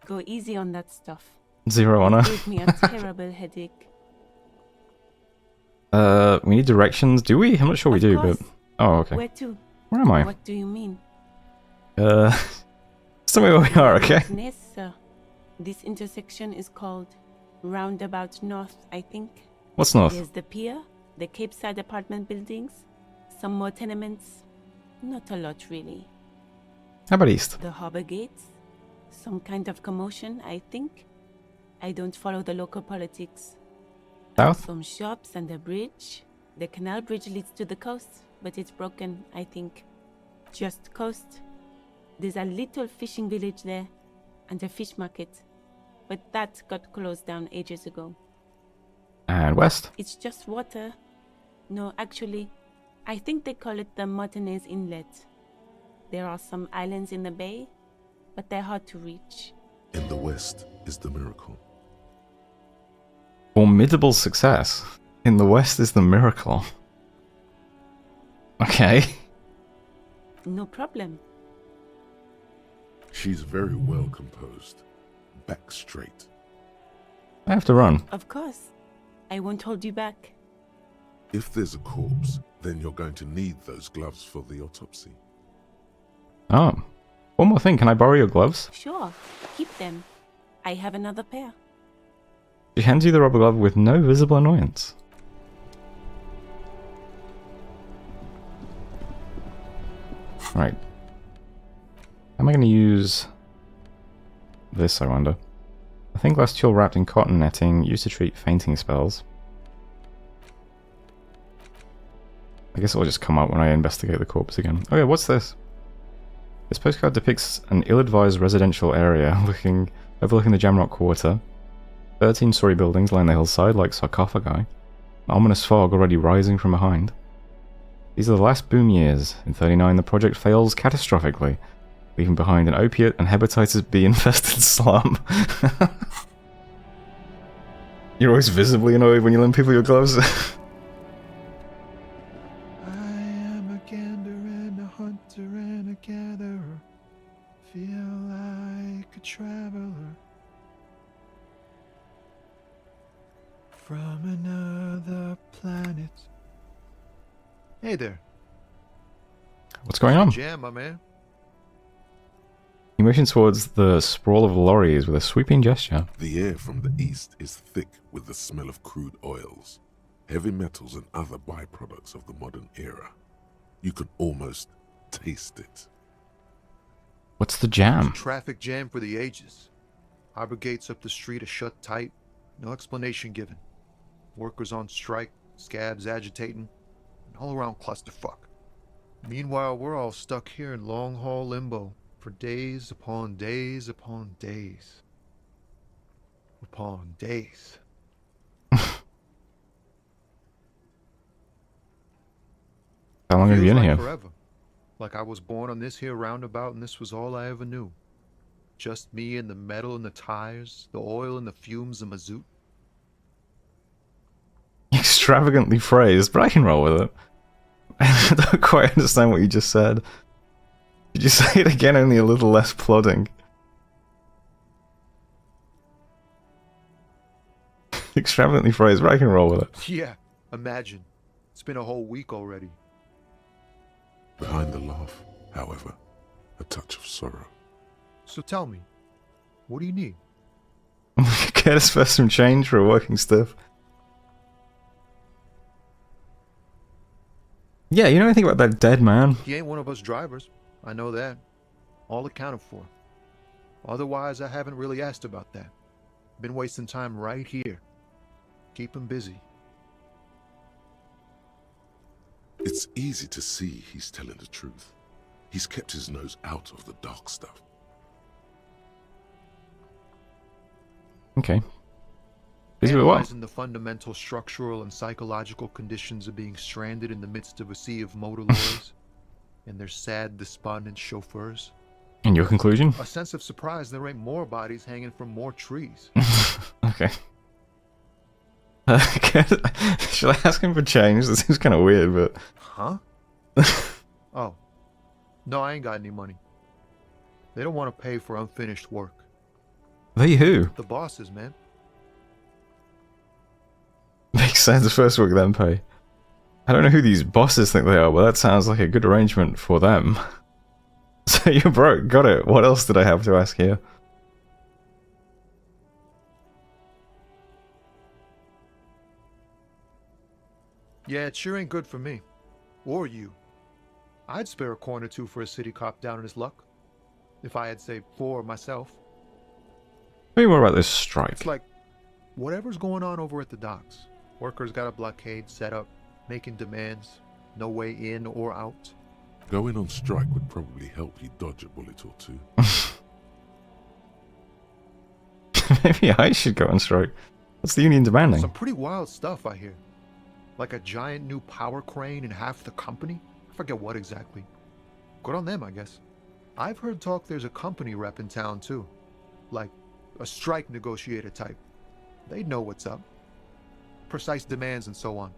Go easy on that stuff. 0 honor. It gave me a terrible headache. We need directions. Do we? I'm not sure we do, but... Oh, okay. Where to? Where am I? What do you mean? Just tell me where we are, okay? Yes, sir. This intersection is called Roundabout North, I think. What's north? There's the pier, the Cape Side apartment buildings, some more tenements. Not a lot, really. How about east? The harbor gates. Some kind of commotion, I think. I don't follow the local politics. South? Some shops and a bridge. The canal bridge leads to the coast, but it's broken, I think. Just coast. There's a little fishing village there, and a fish market. But that got closed down ages ago. And west? It's just water. No, actually, I think they call it the Martinez Inlet. There are some islands in the bay, but they're hard to reach. In the west is the miracle. Formidable success. In the west is the miracle. Okay. No problem. She's very well composed. Back straight. I have to run. Of course. I won't hold you back. If there's a corpse, then you're going to need those gloves for the autopsy. Oh. One more thing, can I borrow your gloves? Sure. Keep them. I have another pair. She hands you the rubber glove with no visible annoyance. Right. How am I going to use this, I wonder? A thin glass tube wrapped in cotton netting, used to treat fainting spells. I guess it'll just come up when I investigate the corpse again. Oh yeah, what's this? This postcard depicts an ill-advised residential area overlooking the Jamrock Quarter. 13-story buildings line the hillside like sarcophagi. An ominous fog already rising from behind. These are the last boom years. In 39, the project fails catastrophically, leaving behind an opiate and hepatitis B-infested slum. You're always visibly annoyed when you lend people your gloves. I am a gander and a hunter and a gatherer. Feel like a traveler from another planet. Hey there. What's going on? Jam, my man. He motions towards the sprawl of lorries with a sweeping gesture. The air from the east is thick with the smell of crude oils, heavy metals and other byproducts of the modern era. You can almost taste it. What's the jam? It's a traffic jam for the ages. Harbor gates up the street are shut tight. No explanation given. Workers on strike, scabs agitating, an all-around clusterfuck. Meanwhile, we're all stuck here in long-haul limbo for days upon days upon days. Upon days. How long have you been Feels here? like forever. Like I was born on this here roundabout and this was all I ever knew. Just me and the metal and the tires, the oil and the fumes of mazout. Extravagantly phrased, but I can roll with it. I don't quite understand what you just said. Did you say it again, only a little less plodding? Extravagantly phrased, but I can roll with it. Yeah, imagine. It's been a whole week already. Behind the laugh, however, a touch of sorrow. So tell me, what do you need? Get us for some change for a working stiff. Yeah, you know anything about that dead man? He ain't one of us drivers. I know that. All accounted for. Otherwise, I haven't really asked about that. Been wasting time right here. Keep him busy. It's easy to see he's telling the truth. He's kept his nose out of the dark stuff. Okay. Busy with what? Analyzing the fundamental structural and psychological conditions of being stranded in the midst of a sea of motor lorries and their sad, despondent chauffeurs. And your conclusion? A sense of surprise there ain't more bodies hanging from more trees. Okay. Should I ask him for change? This seems kind of weird, but... Huh? Oh. No, I ain't got any money. They don't want to pay for unfinished work. They who? The bosses, man. Makes sense, the first work then pay. I don't know who these bosses think they are, but that sounds like a good arrangement for them. So you're broke, got it. What else did I have to ask here? Yeah, it sure ain't good for me. Or you. I'd spare a coin or two for a city cop down in his luck. If I had, say, 4 myself. Tell me more about this strike. It's like, whatever's going on over at the docks. Workers got a blockade set up, making demands. No way in or out. Going on strike would probably help you dodge a bullet or two. Maybe I should go on strike. What's the union demanding? Some pretty wild stuff, I hear. Like a giant new power crane in half the company? I forget what exactly. Good on them, I guess. I've heard talk there's a company rep in town, too. Like, a strike negotiator type. They'd know what's up. Precise demands and so on.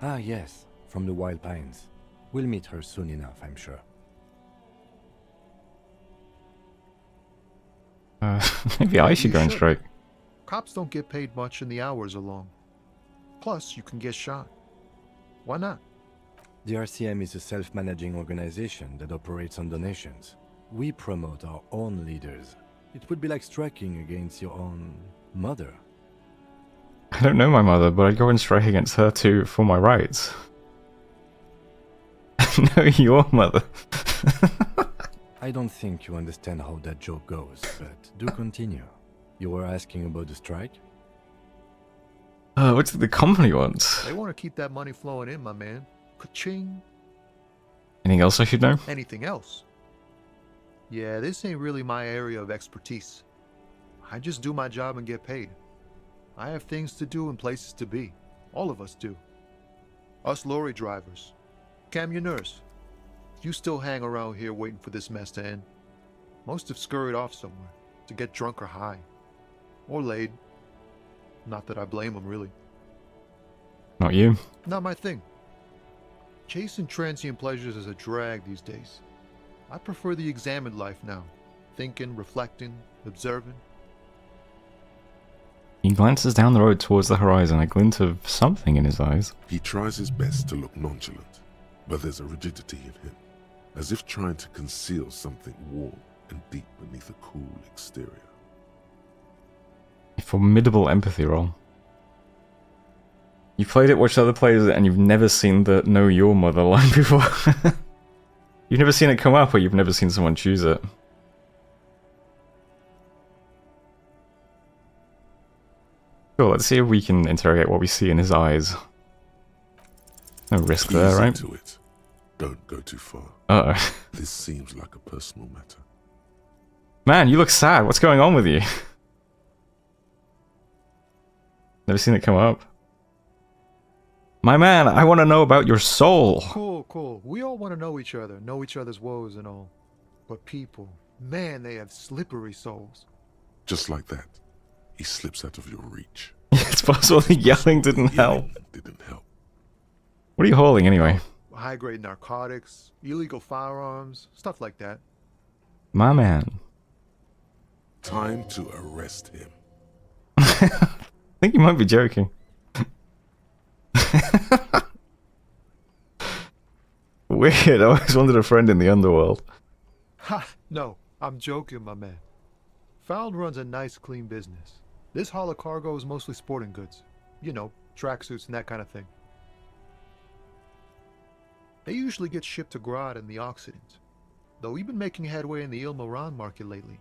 Ah, yes, from the Wild Pines. We'll meet her soon enough, I'm sure. Maybe I should go on strike. Cops don't get paid much and the hours are long. Plus, you can get shot. Why not? The RCM is a self-managing organization that operates on donations. We promote our own leaders. It would be like striking against your own mother. I don't know my mother, but I'd go and strike against her too for my rights. No, your mother. I don't think you understand how that joke goes, but do continue. You were asking about the strike? What did the company want? They want to keep that money flowing in, my man. Ka-ching. Anything else I should know? Anything else? Yeah, this ain't really my area of expertise. I just do my job and get paid. I have things to do and places to be. All of us do. Us lorry drivers. Cam, your nurse. You still hang around here waiting for this mess to end. Most have scurried off somewhere to get drunk or high. Or laid. Not that I blame them, really. Not you. Not my thing. Chasing transient pleasures is a drag these days. I prefer the examined life now. Thinking, reflecting, observing. He glances down the road towards the horizon, a glint of something in his eyes. He tries his best to look nonchalant, but there's a rigidity in him, as if trying to conceal something warm and deep beneath a cool exterior. A formidable empathy roll. You've played it, watched other players, and you've never seen the Know Your Mother line before. You've never seen it come up, or you've never seen someone choose it. Cool, let's see if we can interrogate what we see in his eyes. No risk there, right? To it. Don't go too far. Uh-oh. This seems like a personal matter. Man, you look sad. What's going on with you? Never seen it come up. My man, I want to know about your soul. Cool, cool. We all want to know each other, know each other's woes and all. But people, man, they have slippery souls. Just like that, he slips out of your reach. It's possible the yelling didn't help. Didn't help. What are you hauling anyway? High-grade narcotics, illegal firearms, stuff like that. My man. Time to arrest him. I think you might be joking. Weird, I always wanted a friend in the underworld. Ha! No, I'm joking, my man. Found runs a nice, clean business. This haul of cargo is mostly sporting goods. You know, tracksuits and that kind of thing. They usually get shipped to Grad and the Occident, though we've been making headway in the Il Moran market lately.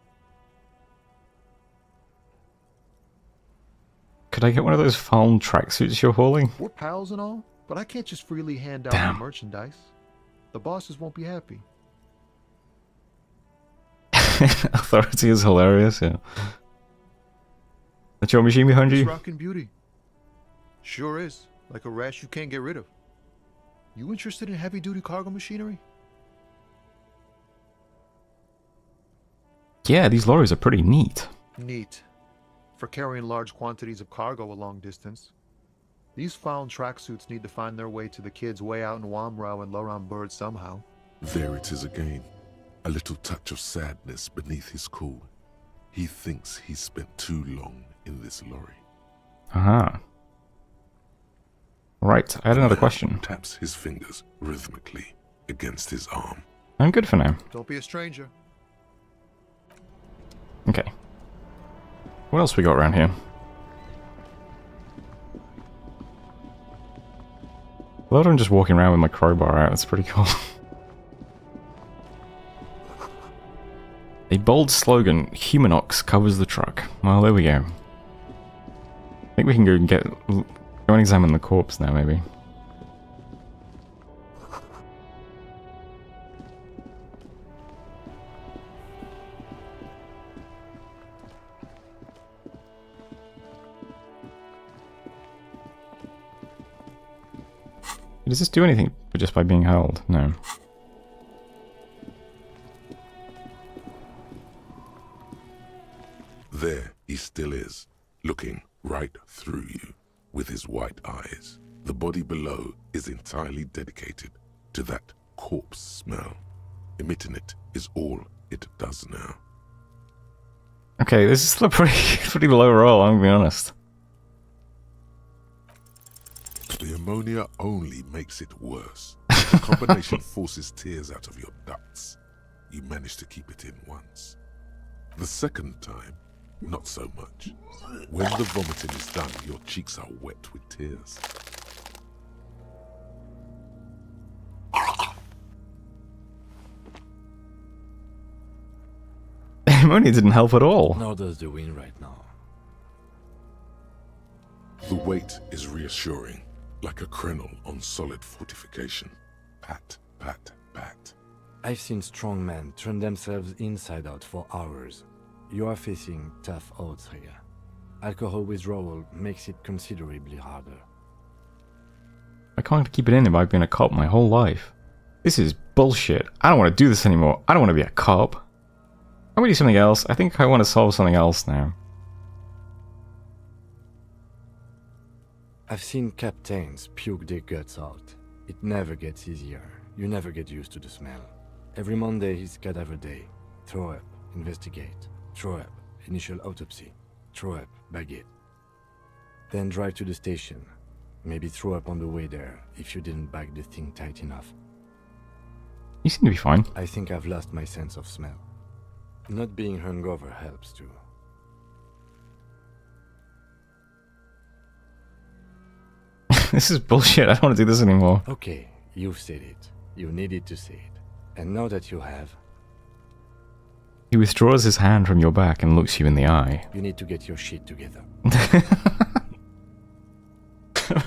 Could I get one of those found tracksuits you're hauling? We're pals and all, but I can't just freely hand out my merchandise. The bosses won't be happy. Authority is hilarious, yeah. That's your machine behind you? It's rockin' beauty. Sure is. Like a rash you can't get rid of. You interested in heavy-duty cargo machinery? Yeah, these lorries are pretty neat. Neat. For carrying large quantities of cargo a long distance. These found tracksuits need to find their way to the kids way out in Wamrau and Loran Bird somehow. There it is again. A little touch of sadness beneath his cool. He thinks he's spent too long in this lorry. Aha. Right, I had another question. Taps his fingers rhythmically against his arm. I'm good for now. Don't be a stranger. Okay. What else we got around here? I love I'm just walking around with my crowbar out. That's pretty cool. A bold slogan, Humanox covers the truck. Well, there we go. I think we can go and examine the corpse now, maybe. Does this do anything just by being held? No. There he still is, looking right through you with his white eyes. The body below is entirely dedicated to that corpse smell. Emitting it is all it does now. Okay, this is a pretty low roll, I'm gonna be honest. The ammonia only makes it worse. The combination forces tears out of your ducts. You manage to keep it in once. The second time, not so much. When the vomiting is done, your cheeks are wet with tears. ammonia didn't help at all. Nor does the wind right now. The weight is reassuring, like a krenel on solid fortification. Pat, pat, pat. I've seen strong men turn themselves inside out for hours. You are facing tough odds here. Alcohol withdrawal makes it considerably harder. I can't keep it in if I've been a cop my whole life. This is bullshit. I don't want to do this anymore. I don't want to be a cop. Can we do something else? I think I want to solve something else now. I've seen captains puke their guts out. It never gets easier. You never get used to the smell. Every Monday is cadaver day. Throw up, investigate. Throw up, initial autopsy. Throw up, bag it. Then drive to the station. Maybe throw up on the way there if you didn't bag the thing tight enough. You seem to be fine. I think I've lost my sense of smell. Not being hungover helps too. This is bullshit. I don't want to do this anymore. Okay, you've said it. You needed to say it. And now that you have... He withdraws his hand from your back and looks you in the eye. You need to get your shit together.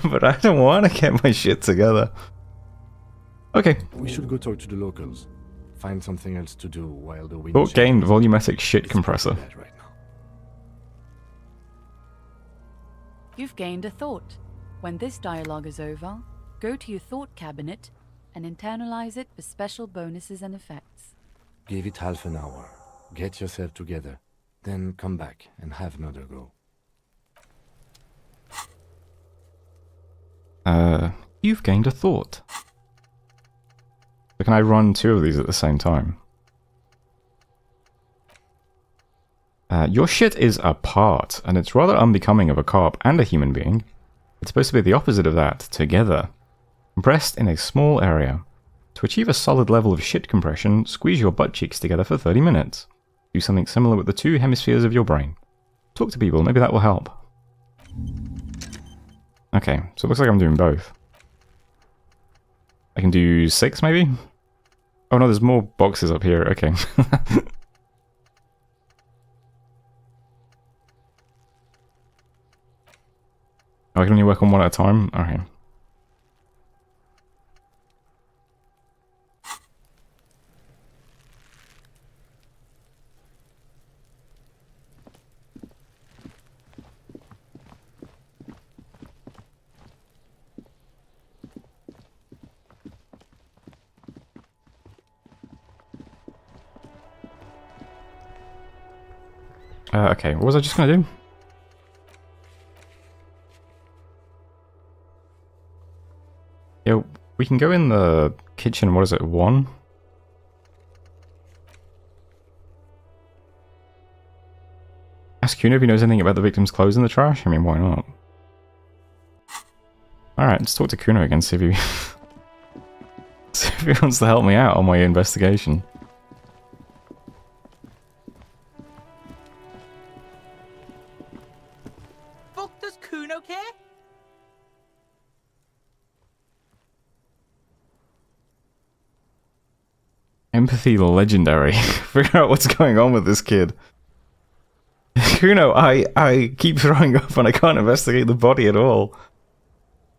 But I don't want to get my shit together. Okay. We should go talk to the locals. Find something else to do while the wind... Thought gained volumetric shit compressor. Right now. You've gained a thought. When this dialogue is over, go to your thought cabinet and internalize it for special bonuses and effects. Give it half an hour. Get yourself together. Then come back and have another go. You've gained a thought. So can I run two of these at the same time? Your shit is apart, and it's rather unbecoming of a cop and a human being. It's supposed to be the opposite of that, together. Compressed in a small area. To achieve a solid level of shit compression, squeeze your butt cheeks together for 30 minutes. Do something similar with the two hemispheres of your brain. Talk to people, maybe that will help. Okay, so it looks like I'm doing both. I can do 6 maybe? Oh no, there's more boxes up here, okay. I can only work on one at a time? Okay. Okay, what was I just gonna do? Yeah, we can go in the kitchen, what is it, 1? Ask Kuno if he knows anything about the victim's clothes in the trash? I mean, why not? Alright, let's talk to Kuno again, see if he... see if he wants to help me out on my investigation. Does Kuno care? Empathy legendary. Figure out what's going on with this kid. Kuno, I keep throwing up and I can't investigate the body at all.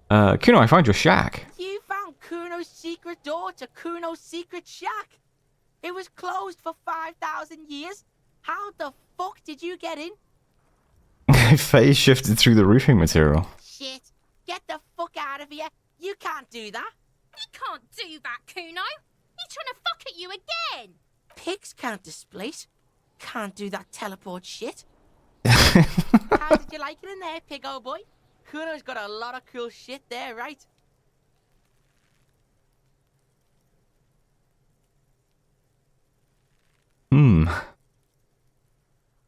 Kuno, I found your shack. You found Kuno's secret door to Kuno's secret shack. It was closed for 5,000 years. How the fuck did you get in? Phase shifted through the roofing material. Shit. Get the fuck out of here. You can't do that. He can't do that, Kuno. He's trying to fuck at you again. Pigs can't displace. Can't do that teleport shit. How did you like it in there, pig old boy? Kuno's got a lot of cool shit there, right?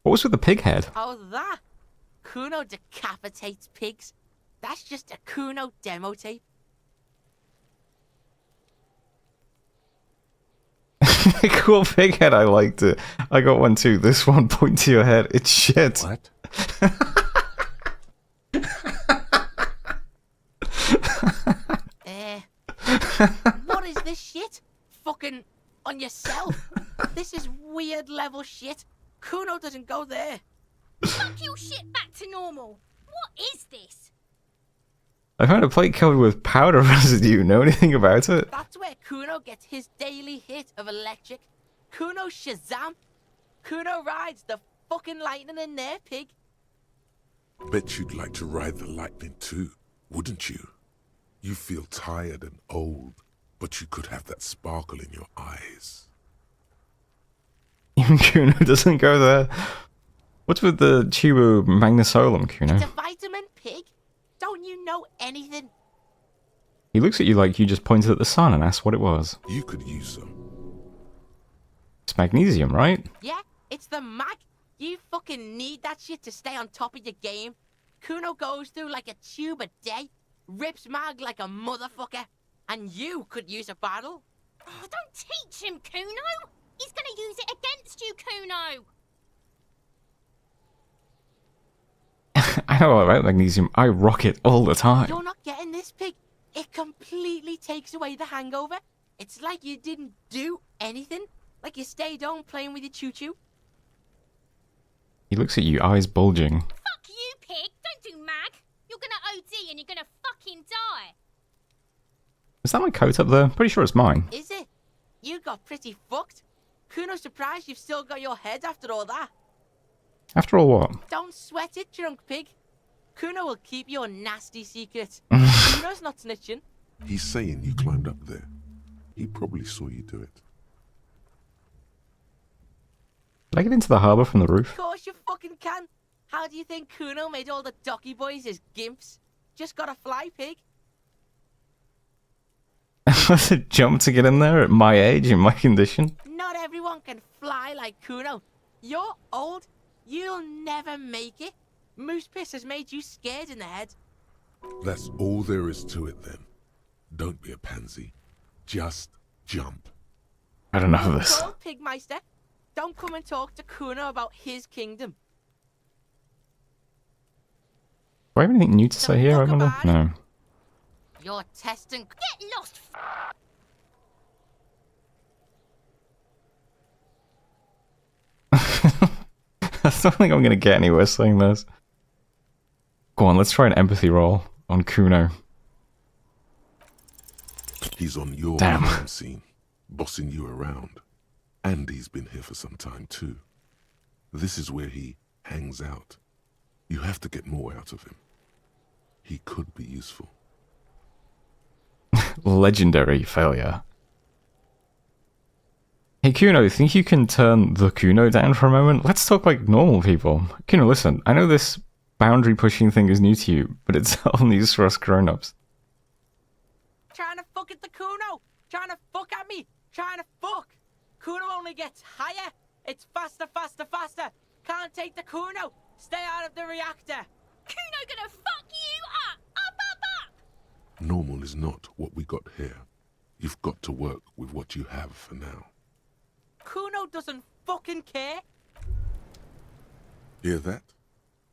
What was with the pig head? Oh, that? Kuno decapitates pigs. That's just a Kuno demo tape. Cool pig head, I liked it. I got one too. This one, point to your head. It's shit. What? What is this shit? Fucking on yourself? This is weird level shit. Kuno doesn't go there. Fuck your shit back to normal. What is this? I found a plate covered with powder residue. Know anything about it? That's where Kuno gets his daily hit of electric. Kuno Shazam. Kuno rides the fucking lightning in there, pig. Bet you'd like to ride the lightning too, wouldn't you? You feel tired and old, but you could have that sparkle in your eyes. Even Kuno doesn't go there. What's with the Chibu Magnesolum, Kuno? It's a vitamin, pig. Don't you know anything? He looks at you like you just pointed at the sun and asked what it was. You could use some. It's magnesium, right? Yeah, it's the mag. You fucking need that shit to stay on top of your game. Kuno goes through like a tube a day, rips mag like a motherfucker, and you could use a bottle. Oh, don't teach him, Kuno. He's gonna use it against you, Kuno. I know all about magnesium. I rock it all the time. You're not getting this, pig. It completely takes away the hangover. It's like you didn't do anything. Like you stayed home playing with your choo-choo. He looks at you, eyes bulging. Fuck you, pig. Don't do mag. You're gonna OD and you're gonna fucking die. Is that my coat up there? Pretty sure it's mine. Is it? You got pretty fucked. Kuno's surprised you've still got your head after all that. After all, what? Don't sweat it, drunk pig. Kuno will keep your nasty secret. Kuno's not snitching. He's saying you climbed up there. He probably saw you do it. Did I get into the harbour from the roof? Of course you fucking can. How do you think Kuno made all the docky boys his gimps? Just gotta fly, pig. Was it jump to get in there at my age, in my condition? Not everyone can fly like Kuno. You're old. You'll never make it. Moose piss has made you scared in the head. That's all there is to it then. Don't be a pansy. Just jump. I don't know this. Cold, Pigmeister. Don't come and talk to Kuno about his kingdom. Do I have anything new to say here? I wonder. No. You're testing. Get lost. I don't think I'm going to get anywhere saying this. Go on, let's try an empathy roll on Kuno. He's on your Damn. crime scene, bossing you around. And he's been here for some time too. This is where he hangs out. You have to get more out of him. He could be useful. Legendary failure. Hey Kuno, think you can turn the Kuno down for a moment? Let's talk like normal people. Kuno, listen, I know this boundary pushing thing is new to you, but it's only used for us grown-ups. Trying to fuck at the Kuno. Trying to fuck at me. Trying to fuck. Kuno only gets higher. It's faster, faster, faster. Can't take the Kuno. Stay out of the reactor. Kuno gonna fuck you up. Up, up, up. Normal is not what we got here. You've got to work with what you have for now. Kuno doesn't fucking care. Hear that?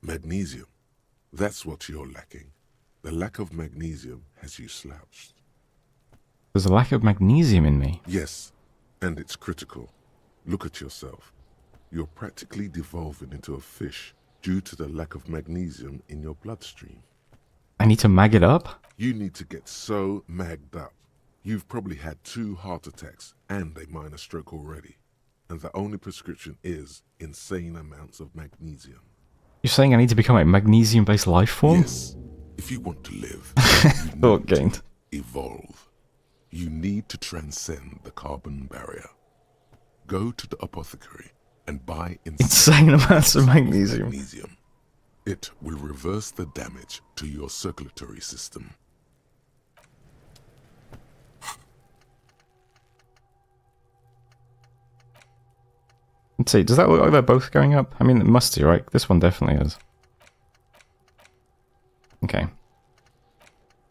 Magnesium. That's what you're lacking. The lack of magnesium has you slouched. There's a lack of magnesium in me. Yes, and it's critical. Look at yourself. You're practically devolving into a fish due to the lack of magnesium in your bloodstream. I need to mag it up? You need to get so magged up. You've probably had 2 heart attacks and a minor stroke already. And the only prescription is insane amounts of magnesium. You're saying I need to become a magnesium-based life form? Yes. If you want to live, you Thought gained. Evolve. You need to transcend the carbon barrier. Go to the apothecary and buy Insane amounts of magnesium. It will reverse the damage to your circulatory system. Let's see, does that look like they're both going up? I mean, it must do, right? This one definitely is. Okay.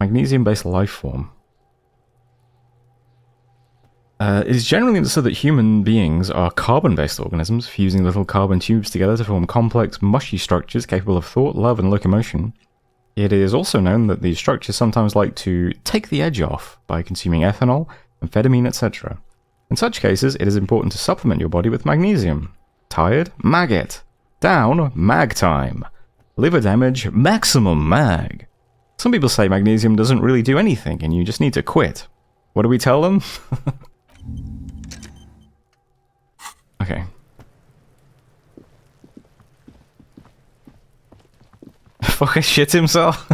Magnesium-based life form. It is generally understood that human beings are carbon-based organisms, fusing little carbon tubes together to form complex, mushy structures capable of thought, love, and locomotion. It is also known that these structures sometimes like to take the edge off by consuming ethanol, amphetamine, etc. In such cases, it is important to supplement your body with magnesium. Tired? Mag it. Down? Mag time. Liver damage? Maximum mag. Some people say magnesium doesn't really do anything and you just need to quit. What do we tell them? Okay. Fucking shit himself.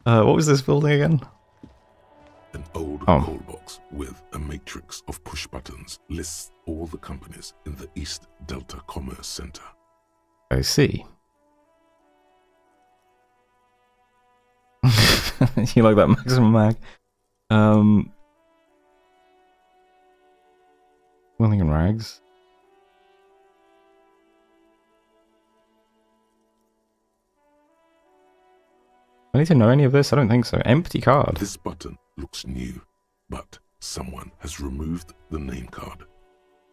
What was this building again? An old coal box with a matrix of push buttons lists all the companies in the East Delta Commerce Center. I see. You like that maximum mag? Willing and rags. I need to know any of this? I don't think so. Empty card. This button looks new, but someone has removed the name card.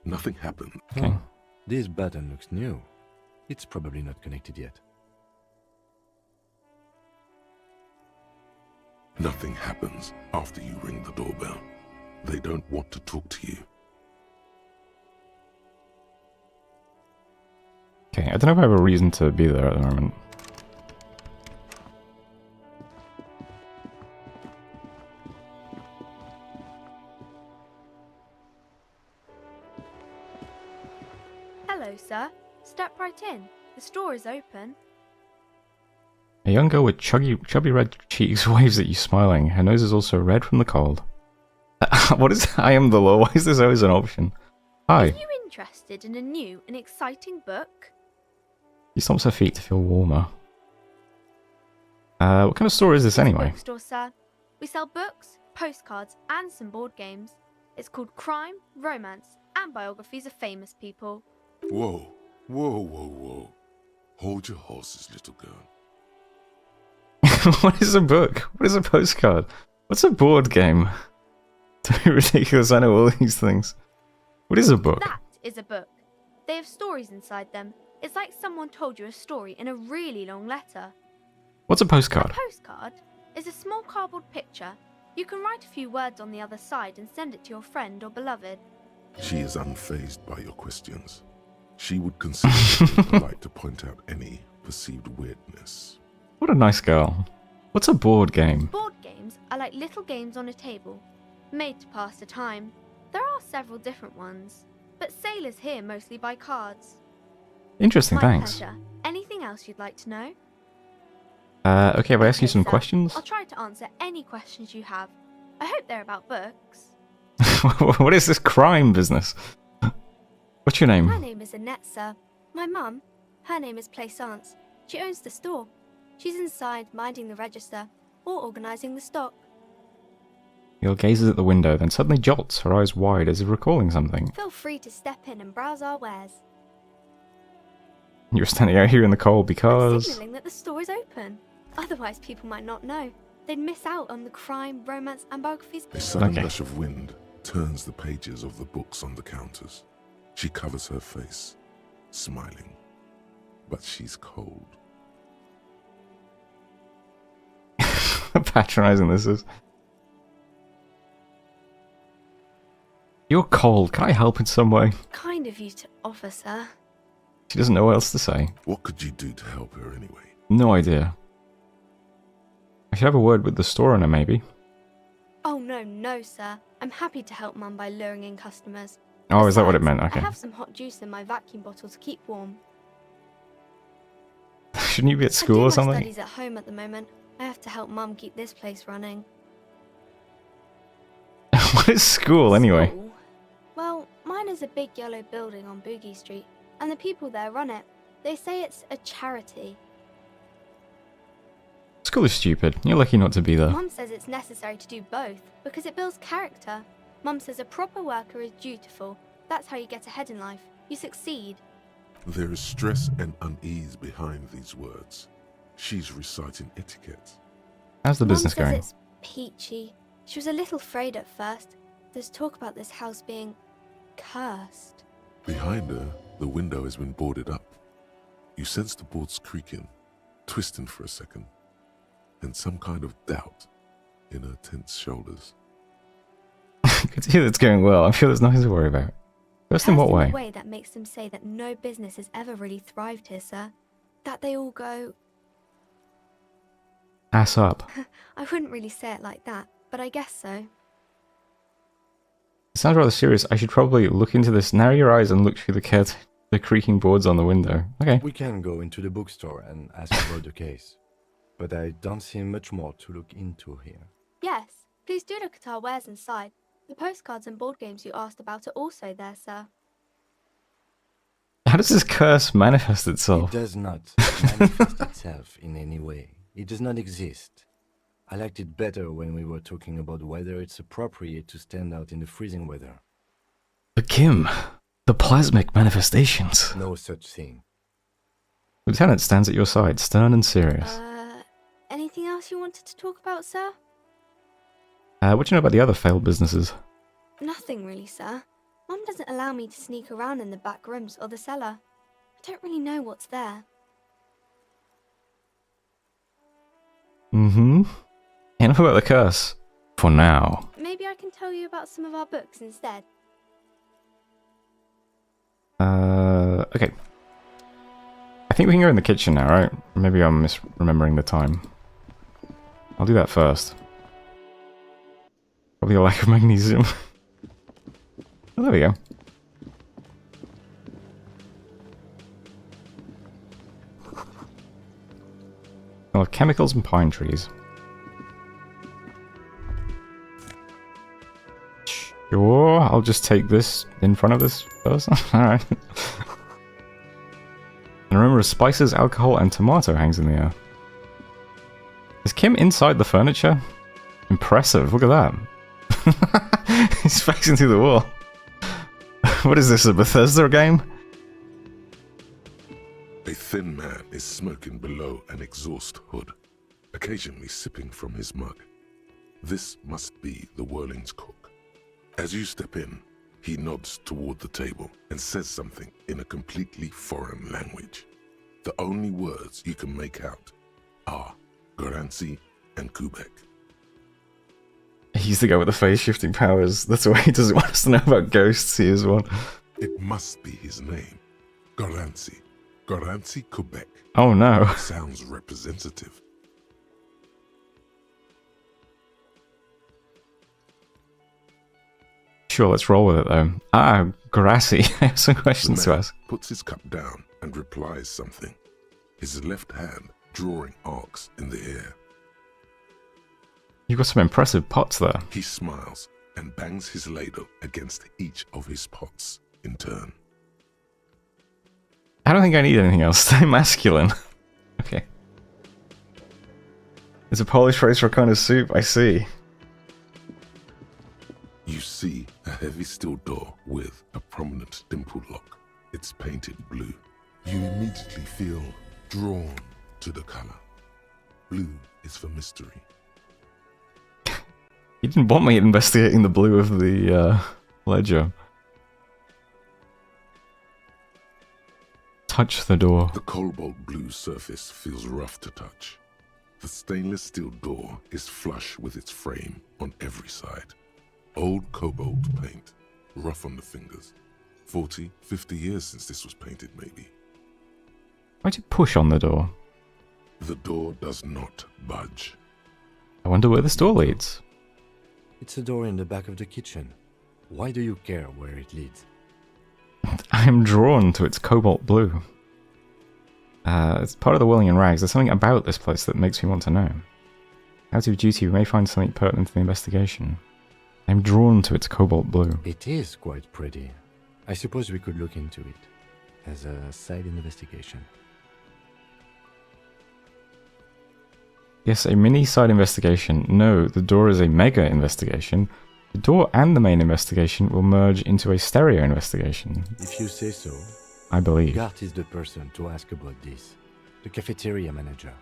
Nothing happened. Okay. This button looks new. It's probably not connected yet. Nothing happens after you ring the doorbell. They don't want to talk to you. Okay, I don't know if I have a reason to be there at the moment. Hello, sir. Step right in. The store is open. A young girl with chubby red cheeks waves at you smiling. Her nose is also red from the cold. What is I am the law? Why is this always an option? Hi. Are you interested in a new and exciting book? She stomps her feet to feel warmer. What kind of store is this anyway? Bookstore, sir. We sell books, postcards, and some board games. It's called Crime, Romance, and biographies of famous people. Whoa, whoa, whoa, whoa. Hold your horses, little girl. What is a book? What is a postcard? What's a board game? Don't be ridiculous, I know all these things. What is a book? That is a book. They have stories inside them. It's like someone told you a story in a really long letter. What's a postcard? A postcard is a small cardboard picture. You can write a few words on the other side and send it to your friend or beloved. She is unfazed by your questions. She would consider it polite to point out any perceived weirdness. What a nice girl. What's a board game? Board games are like little games on a table, made to pass the time. There are several different ones, but sailors here mostly buy cards. Interesting, My thanks. pleasure. Anything else you'd like to know? Okay, if I ask you some sir. questions? I'll try to answer any questions you have. I hope they're about books. What is this crime business? What's your My name? name is Annette, sir. My mum, her name is Plaisance. She owns the store. She's inside minding the register or organising the stock. Yale gazes at the window, then suddenly jolts, her eyes wide as if recalling something. Feel free to step in and browse our wares. You're standing out here in the cold I'm because... signalling that the store is open. Otherwise, people might not know. They'd miss out on the crime, romance, and biographies. A sudden rush of wind turns the pages of the books on the counters. She covers her face, smiling. But she's cold. Patronizing this is. You're cold. Can I help in some way? Kind of you to offer, sir. She doesn't know what else to say. What could you do to help her anyway? No idea. I should have a word with the store owner, maybe. Oh, no, sir. I'm happy to help Mum by luring in customers. Oh, is that what it Besides, meant? Okay. I have some hot juice in my vacuum bottle to keep warm. Shouldn't you be at school I do or something? my studies at home at the moment. I have to help Mum keep this place running. What is school, anyway? School? Well, mine is a big yellow building on Boogie Street, and the people there run it. They say it's a charity. School is stupid. You're lucky not to be there. Mum says it's necessary to do both because it builds character. Mum says a proper worker is dutiful. That's how you get ahead in life. You succeed. There is stress and unease behind these words. She's reciting etiquette. How's the Mum business says going? it's peachy. She was a little afraid at first. There's talk about this house being cursed. Behind her, the window has been boarded up. You sense the boards creaking, twisting for a second, and some kind of doubt in her tense shoulders. Good to hear that's going well. I'm sure there's nothing to worry about. Cursed in what way? In a way that makes them say that no business has ever really thrived here, sir. That they all go... Ass up. I wouldn't really say it like that, but I guess so. It sounds rather serious. I should probably look into this. Narrow your eyes and look through the creaking boards on the window. Okay. We can go into the bookstore and ask about the case. But I don't see much more to look into here. Yes, please do look at our wares inside. The postcards and board games you asked about are also there, sir. How does this curse manifest itself? It does not manifest itself in any way. It does not exist. I liked it better when we were talking about whether it's appropriate to stand out in the freezing weather. But Kim, the plasmic manifestations. No such thing. Lieutenant stands at your side, stern and serious. Anything else you wanted to talk about, sir? What do you know about the other failed businesses? Nothing really, sir. Mum doesn't allow me to sneak around in the back rooms or the cellar. I don't really know what's there. Mm-hmm. Enough about the curse. For now. Maybe I can tell you about some of our books instead. Okay. I think we can go in the kitchen now, right? Maybe I'm misremembering the time. I'll do that first. Probably a lack of magnesium. Oh, there we go. Smell of chemicals and pine trees. Sure, I'll just take this in front of this person. Alright. And remember, spices, alcohol, and tomato hangs in the air. Is Kim inside the furniture? Impressive, look at that. He's facing through the wall. What is this, a Bethesda game? A thin man is smoking below an exhaust hood, occasionally sipping from his mug. This must be the Whirling's cook. As you step in, he nods toward the table and says something in a completely foreign language. The only words you can make out are Garancy and Kubek. He's the guy with the face-shifting powers. That's why he doesn't want us to know about ghosts. He is one. It must be his name. Garancy. Garancy Kubek. Oh no. Sounds representative. Sure, let's roll with it though. Ah, Grassy. I have some questions to ask. Puts his cup down and replies something. His left hand drawing arcs in the air. You've got some impressive pots there. He smiles and bangs his ladle against each of his pots in turn. I don't think I need anything else. Stay masculine. Okay. It's a Polish phrase for a kind of soup, I see. You see a heavy steel door with a prominent dimple lock. It's painted blue. You immediately feel drawn to the color. Blue is for mystery. You didn't want me investigating the blue of the ledger. Touch the door. The cobalt blue surface feels rough to touch. The stainless steel door is flush with its frame on every side. Old cobalt paint, rough on the fingers. 40, 50 years since this was painted, maybe. Why'd you push on the door? The door does not budge. I wonder where this door leads. It's a door in the back of the kitchen. Why do you care where it leads? I am drawn to its cobalt blue. It's part of the Whirling Rags. There's something about this place that makes me want to know. Out of duty, we may find something pertinent to the investigation. I'm drawn to its cobalt blue. It is quite pretty. I suppose we could look into it as a side investigation. Yes, a mini side investigation. No, the door is a mega investigation. The door and the main investigation will merge into a stereo investigation. If you say so. I believe. Gart is the person to ask about this. The cafeteria manager.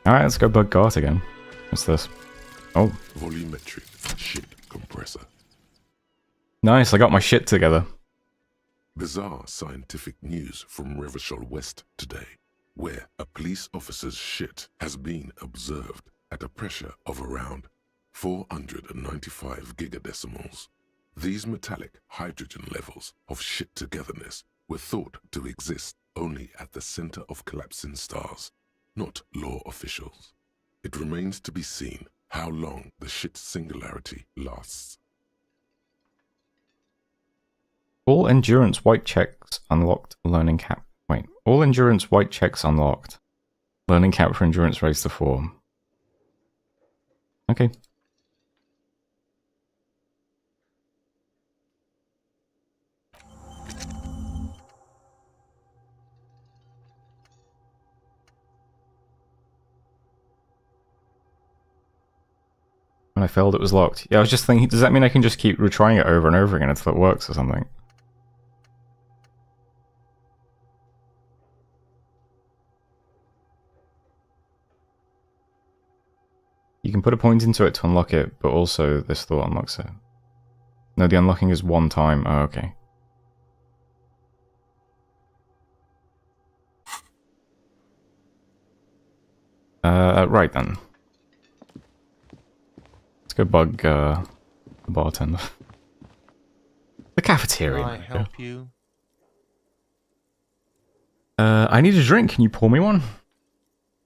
Alright, let's go bug Gart again. What's this? Oh. Volumetric shit compressor. Nice, I got my shit together. Bizarre scientific news from Revachol West today, where a police officer's shit has been observed at a pressure of around 495 gigadecimals. These metallic hydrogen levels of shit-togetherness were thought to exist only at the center of collapsing stars, not law officials. It remains to be seen how long the shit singularity lasts. All endurance white checks unlocked. Learning cap. Wait. All endurance white checks unlocked. Learning cap for endurance raised to 4. Okay. When I failed, it was locked. Yeah, I was just thinking, does that mean I can just keep retrying it over and over again until it works or something? You can put a point into it to unlock it, but also this thought unlocks it. No, the unlocking is one time. Oh, okay. Right then. Let's go bug the bartender. The cafeteria. Can I help you? I need a drink. Can you pour me one?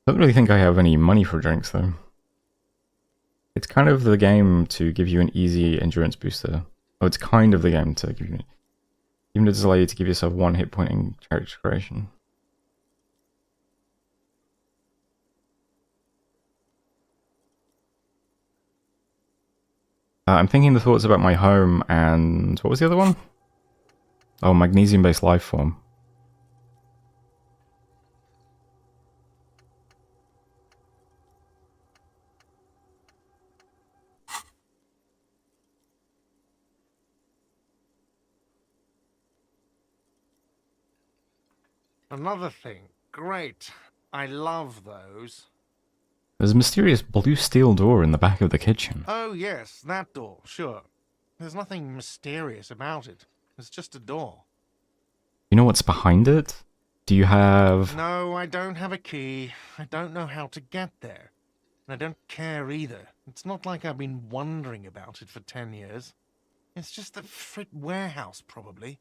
I don't really think I have any money for drinks though. It's kind of the game to give you an easy endurance booster. Oh, it's kind of the game to give you... Even it does allow you to give yourself 1 hit point in character creation. I'm thinking the thoughts about my home and... What was the other one? Oh, magnesium-based life form. Another thing. Great. I love those. There's a mysterious blue steel door in the back of the kitchen. Oh, yes, that door, sure. There's nothing mysterious about it. It's just a door. You know what's behind it? Do you have... No, I don't have a key. I don't know how to get there. And I don't care either. It's not like I've been wondering about it for 10 years. It's just a frit warehouse, probably.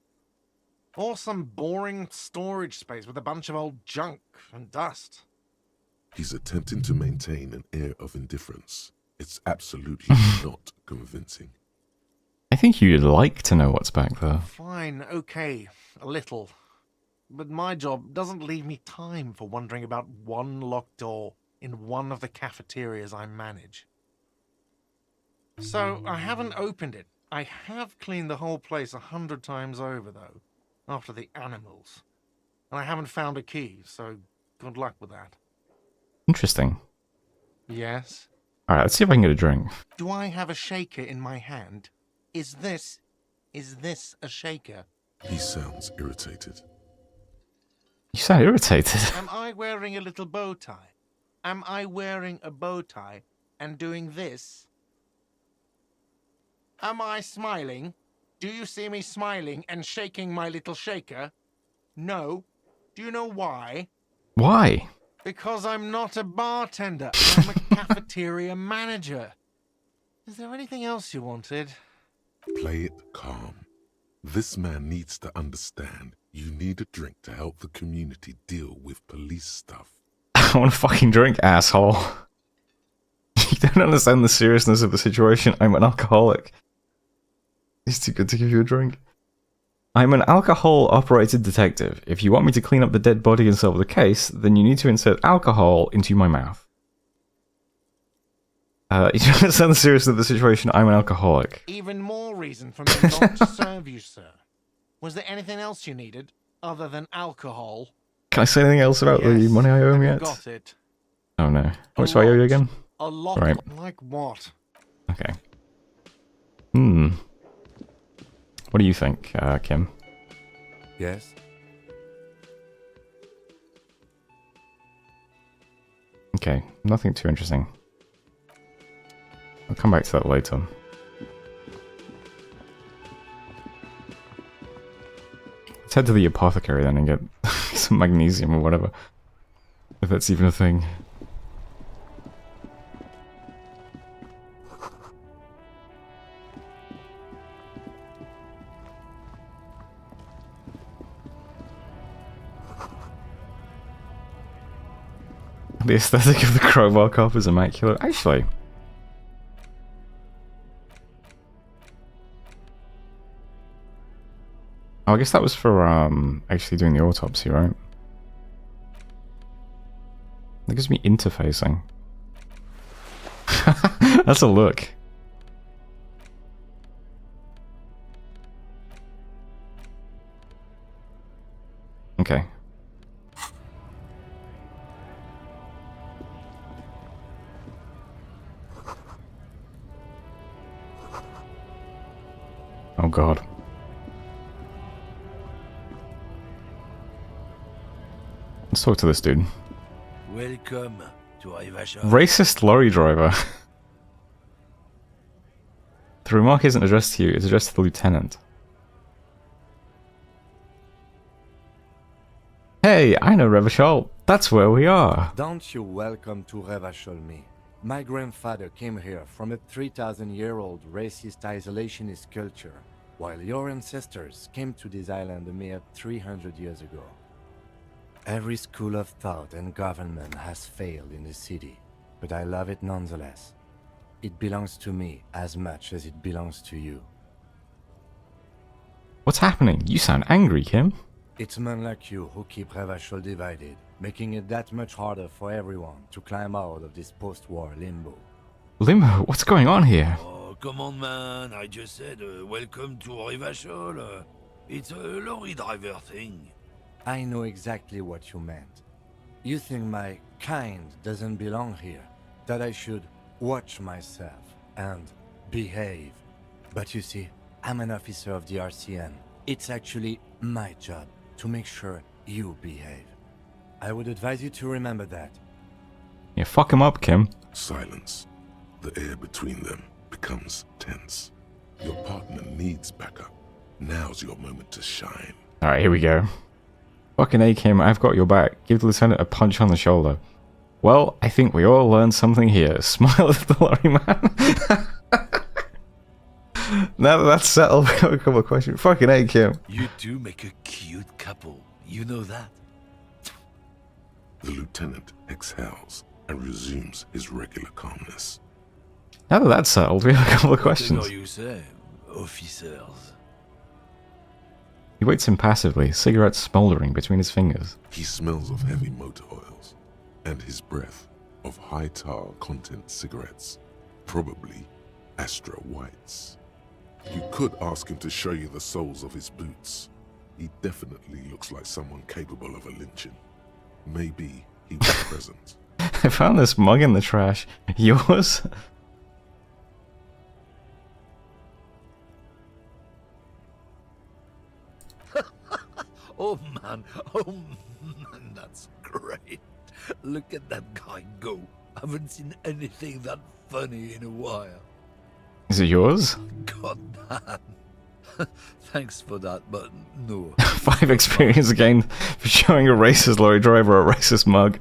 Or some boring storage space with a bunch of old junk and dust. He's attempting to maintain an air of indifference. It's absolutely not convincing. I think you'd like to know what's back there. Fine, okay, a little. But my job doesn't leave me time for wondering about one locked door in one of the cafeterias I manage. So, I haven't opened it. I have cleaned the whole place 100 times over, though, after the animals. And I haven't found a key, so good luck with that. Interesting. Yes? Alright, let's see if I can get a drink. Do I have a shaker in my hand? Is this a shaker? He sounds irritated. You sound irritated. Am I wearing a little bow tie? Am I wearing a bow tie and doing this? Am I smiling? Do you see me smiling and shaking my little shaker? No. Do you know why? Why? Because I'm not a bartender. I'm a cafeteria manager. Is there anything else you wanted? Play it calm. This man needs to understand you need a drink to help the community deal with police stuff. I want a fucking drink, asshole. You don't understand the seriousness of the situation. I'm an alcoholic. It's too good to give you a drink. I'm an alcohol-operated detective. If you want me to clean up the dead body and solve the case, then you need to insert alcohol into my mouth. You don't understand the seriousness of the situation. I'm an alcoholic. Even more reason for me not to serve you, sir. Was there anything else you needed, other than alcohol? Can I say anything else about the money I owe him yet? Got it. Oh no. How much do I owe you again? A lot. Right. Like what? Okay. What do you think, Kim? Yes? Okay, nothing too interesting. I'll come back to that later. Let's head to the apothecary then and get some magnesium or whatever. If that's even a thing. The aesthetic of the crowbar cop is immaculate. Actually. Oh, I guess that was for actually doing the autopsy, right? That gives me interfacing. That's a look. Okay. Oh god. Let's talk to this dude. Welcome to Rivachol. Racist lorry driver. The remark isn't addressed to you, it's addressed to the lieutenant. Hey, I know Revachol. That's where we are. Don't you welcome to Revachol me. My grandfather came here from a 3,000-year-old racist isolationist culture, while your ancestors came to this island a mere 300 years ago. Every school of thought and government has failed in the city, but I love it nonetheless. It belongs to me as much as it belongs to you. What's happening? You sound angry, Kim. It's men like you who keep Revachol divided, making it that much harder for everyone to climb out of this post-war limbo. Limbo? What's going on here? Oh, come on, man. I just said, welcome to Rivachol. It's a lorry driver thing. I know exactly what you meant. You think my kind doesn't belong here, that I should watch myself and behave. But you see, I'm an officer of the RCM. It's actually my job to make sure you behave. I would advise you to remember that. Yeah, fuck him up, Kim. Silence. The air between them becomes tense. Your partner needs backup. Now's your moment to shine. Alright, here we go. Fucking A, Kim, I've got your back. Give the lieutenant a punch on the shoulder. Well, I think we all learned something here. Smile at the lorry man. Now that that's settled, we have a couple of questions. Fucking A, Kim. You two make a cute couple. You know that. The lieutenant exhales and resumes his regular calmness. Now that that's settled, we have a couple of questions. What do you say, officers? He waits impassively, cigarettes smouldering between his fingers. He smells of heavy motor oils, and his breath of high tar content cigarettes, probably Astra Whites. You could ask him to show you the soles of his boots. He definitely looks like someone capable of a lynching. Maybe he was present. I found this mug in the trash. Yours? Oh man, that's great. Look at that guy go. Haven't seen anything that funny in a while. Is it yours? God damn. Thanks for that, but no. 5 experience gained for showing a racist lorry driver a racist mug.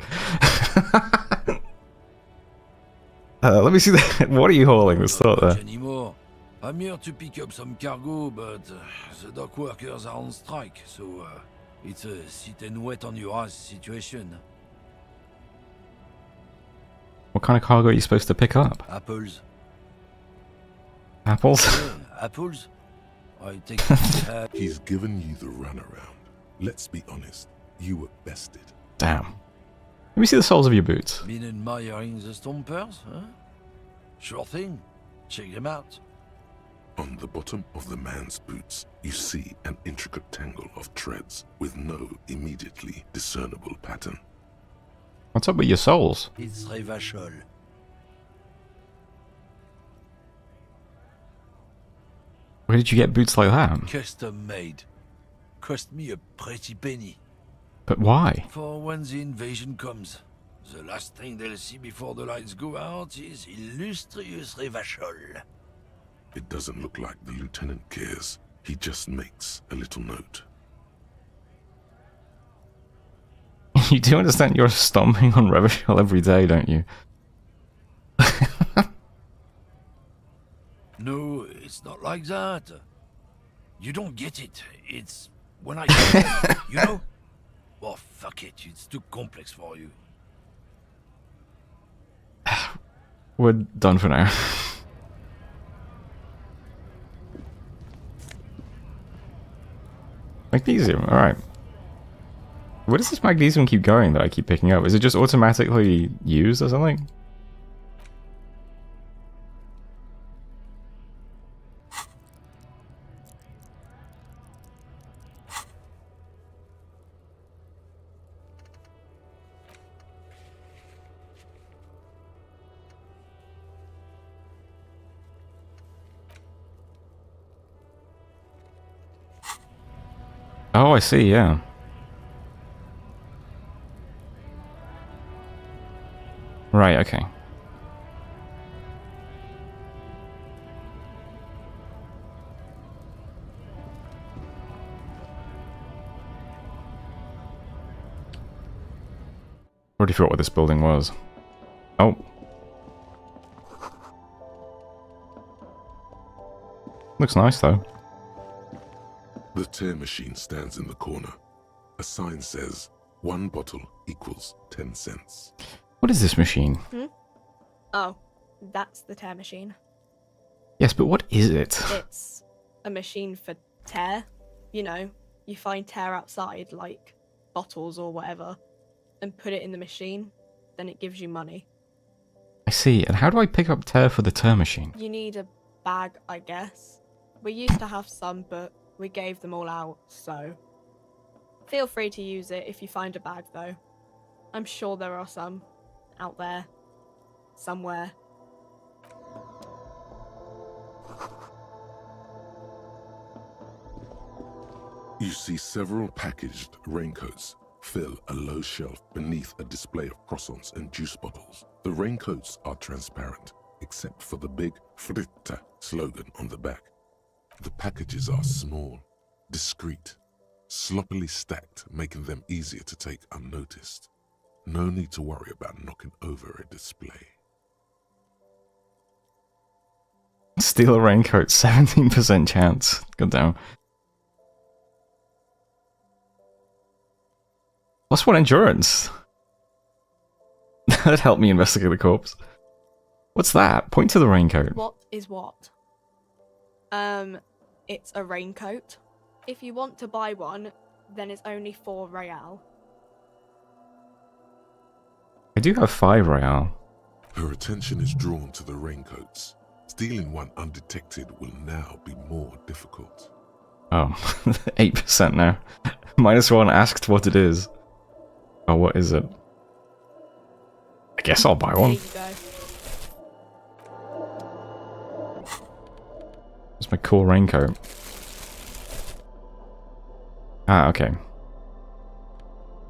Let me see that. What are you hauling? Let's start there. Anymore. I'm here to pick up some cargo, but the dock workers are on strike, so it's a sit and wait on your ass situation. What kind of cargo are you supposed to pick up? Apples. Apples? Apples? I take He's given you the runaround. Let's be honest, you were bested. Damn. Let me see the soles of your boots. Been admiring the stompers, huh? Sure thing. Check them out. On the bottom of the man's boots, you see an intricate tangle of treads with no immediately discernible pattern. What's up with your soles? It's Revachol. Where did you get boots like that? Custom made. Cost me a pretty penny. But why? For when the invasion comes, the last thing they'll see before the lights go out is illustrious Revachol. It doesn't look like the lieutenant cares. He just makes a little note. You do understand you're stomping on Revachol every day, don't you? No, it's not like that. You don't get it. It's when I... you know? Well, fuck it. It's too complex for you. we're done for now. Magnesium, alright. Where does this magnesium keep going that I keep picking up? Is it just automatically used or something? Oh, I see, yeah. Right, okay. Already forgot what this building was. Oh. Looks nice, though. The tear machine stands in the corner. A sign says, 1 bottle equals 10 cents. What is this machine? Oh, that's the tear machine. Yes, but what is it? It's a machine for tear. You know, you find tear outside, like bottles or whatever, and put it in the machine, then it gives you money. I see, and how do I pick up tear for the tear machine? You need a bag, I guess. We used to have some, but we gave them all out, so... Feel free to use it if you find a bag, though. I'm sure there are some out there. Somewhere. You see several packaged raincoats fill a low shelf beneath a display of croissants and juice bottles. The raincoats are transparent, except for the big Fritta slogan on the back. The packages are small, discreet, sloppily stacked, making them easier to take unnoticed. No need to worry about knocking over a display. Steal a raincoat, 17% chance. God damn. +1 endurance. That'd help me investigate the corpse. What's that? Point to the raincoat. What is what? It's a raincoat. If you want to buy one, then it's only 4 real. I do have 5 real. Her attention is drawn to the raincoats. Stealing one undetected will now be more difficult. Oh, 8% now. -1 asked what it is. Oh, what is it? I guess I'll buy one. There you go. It's my cool raincoat. Ah, okay.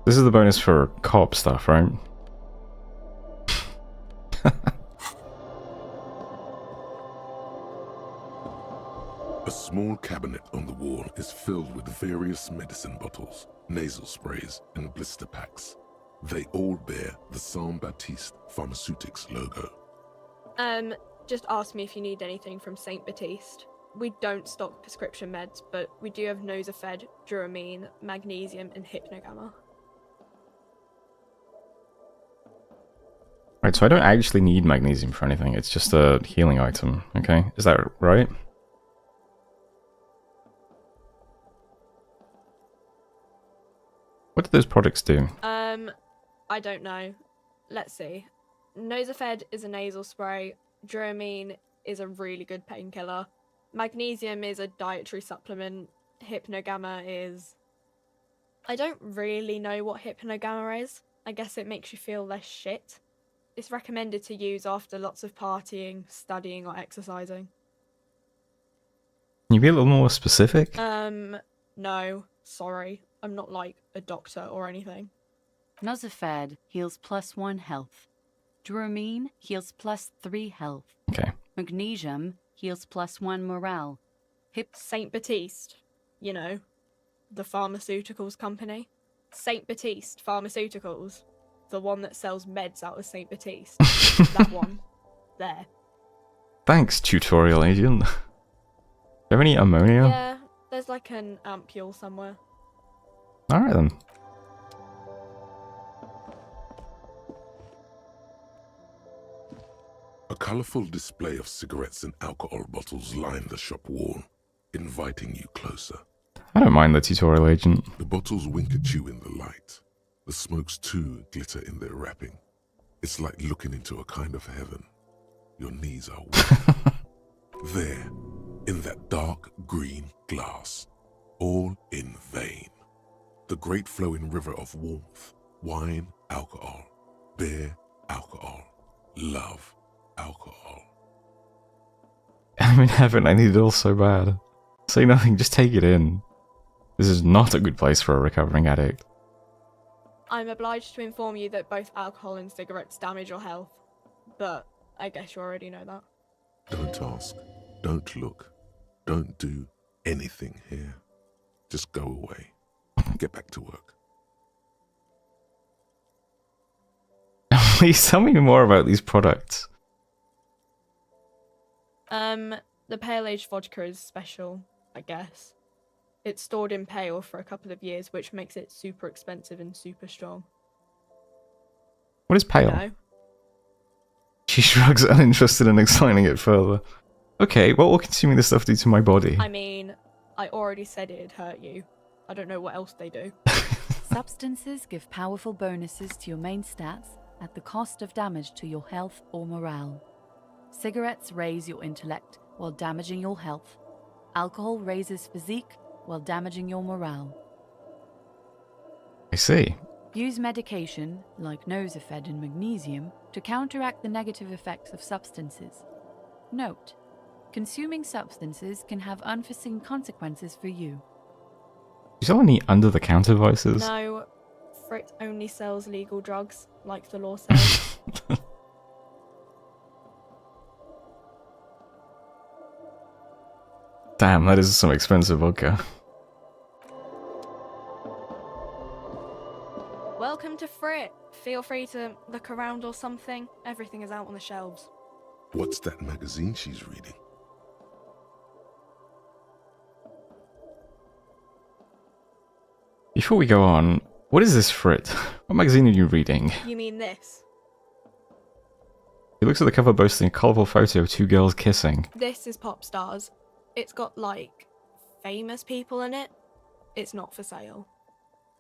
This is the bonus for co-op stuff, right? A small cabinet on the wall is filled with various medicine bottles, nasal sprays, and blister packs. They all bear the Saint Baptiste Pharmaceutics logo. Just ask me if you need anything from Saint Baptiste. We don't stock prescription meds, but we do have Nosafed, Duramine, Magnesium, and Hypnogamma. Right, so I don't actually need magnesium for anything, it's just a healing item, okay? Is that right? What do those products do? I don't know. Let's see. Nosafed is a nasal spray. Duramine is a really good painkiller. Magnesium is a dietary supplement. Hypnogamma is... I don't really know what Hypnogamma is. I guess it makes you feel less shit. It's recommended to use after lots of partying, studying, or exercising. Can you be a little more specific? No. Sorry. I'm not like a doctor or anything. Nosafed heals +1 health. Duramine heals +3 health. Okay. Magnesium heals +1 morale. Saint Baptiste, you know, the pharmaceuticals company. Saint Baptiste Pharmaceuticals, the one that sells meds out of Saint Baptiste. That one. There. Thanks, tutorial agent. Do you have any ammonia? Yeah, there's like an ampule somewhere. Alright then. A colourful display of cigarettes and alcohol bottles line the shop wall, inviting you closer. I don't mind the tutorial agent. The bottles wink at you in the light. The smokes too glitter in their wrapping. It's like looking into a kind of heaven. Your knees are weak. There, in that dark green glass, all in vain. The great flowing river of warmth, wine, alcohol, beer, alcohol, love, alcohol. I'm in heaven, I need it all so bad. Say nothing, just take it in. This is not a good place for a recovering addict. I'm obliged to inform you that both alcohol and cigarettes damage your health, but I guess you already know that. Don't ask, don't look, don't do anything here. Just go away. Get back to work. Please tell me more about these products. The pale aged vodka is special, I guess. It's stored in pale for a couple of years, which makes it super expensive and super strong. What is pale? No. She shrugs, uninterested in explaining it further. Okay, what will consuming this stuff do to my body? I mean, I already said it'd hurt you. I don't know what else they do. Substances give powerful bonuses to your main stats at the cost of damage to your health or morale. Cigarettes raise your intellect while damaging your health. Alcohol raises physique while damaging your morale. I see. Use medication, like Nosafed and magnesium, to counteract the negative effects of substances. Note: consuming substances can have unforeseen consequences for you. Do you sell any under-the-counter vices? No, Frit only sells legal drugs, like the law says. Damn, that is some expensive vodka. Welcome to Frit. Feel free to look around or something. Everything is out on the shelves. What's that magazine she's reading? Before we go on, what is this Frit? What magazine are you reading? You mean this? He looks at the cover boasting a colourful photo of two girls kissing. This is Pop Stars. It's got, like, famous people in it. It's not for sale.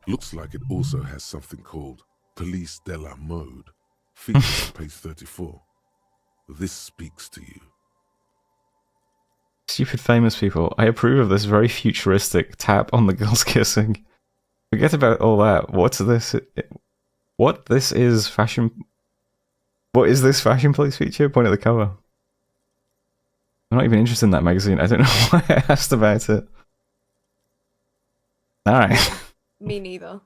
Looks like it also has something called Police de la Mode, featured on page 34. This speaks to you. Stupid famous people. I approve of this very futuristic tap on the girls kissing. Forget about all that. What's this? What? This is fashion... What is this fashion police feature? Point at the cover. I'm not even interested in that magazine. I don't know why I asked about it. Alright. Me neither.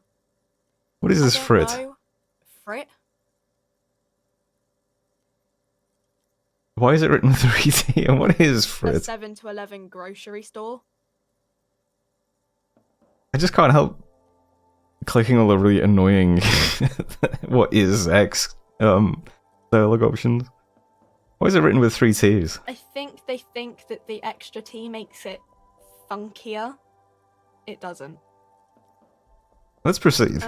What is this Frit? Frit? Why is it written 3D? And what is A Frit? 7 to 11 grocery store. I just can't help clicking all the really annoying what is X dialogue options. Why is it written with 3 T's? I think they think that the extra T makes it funkier. It doesn't. Let's proceed.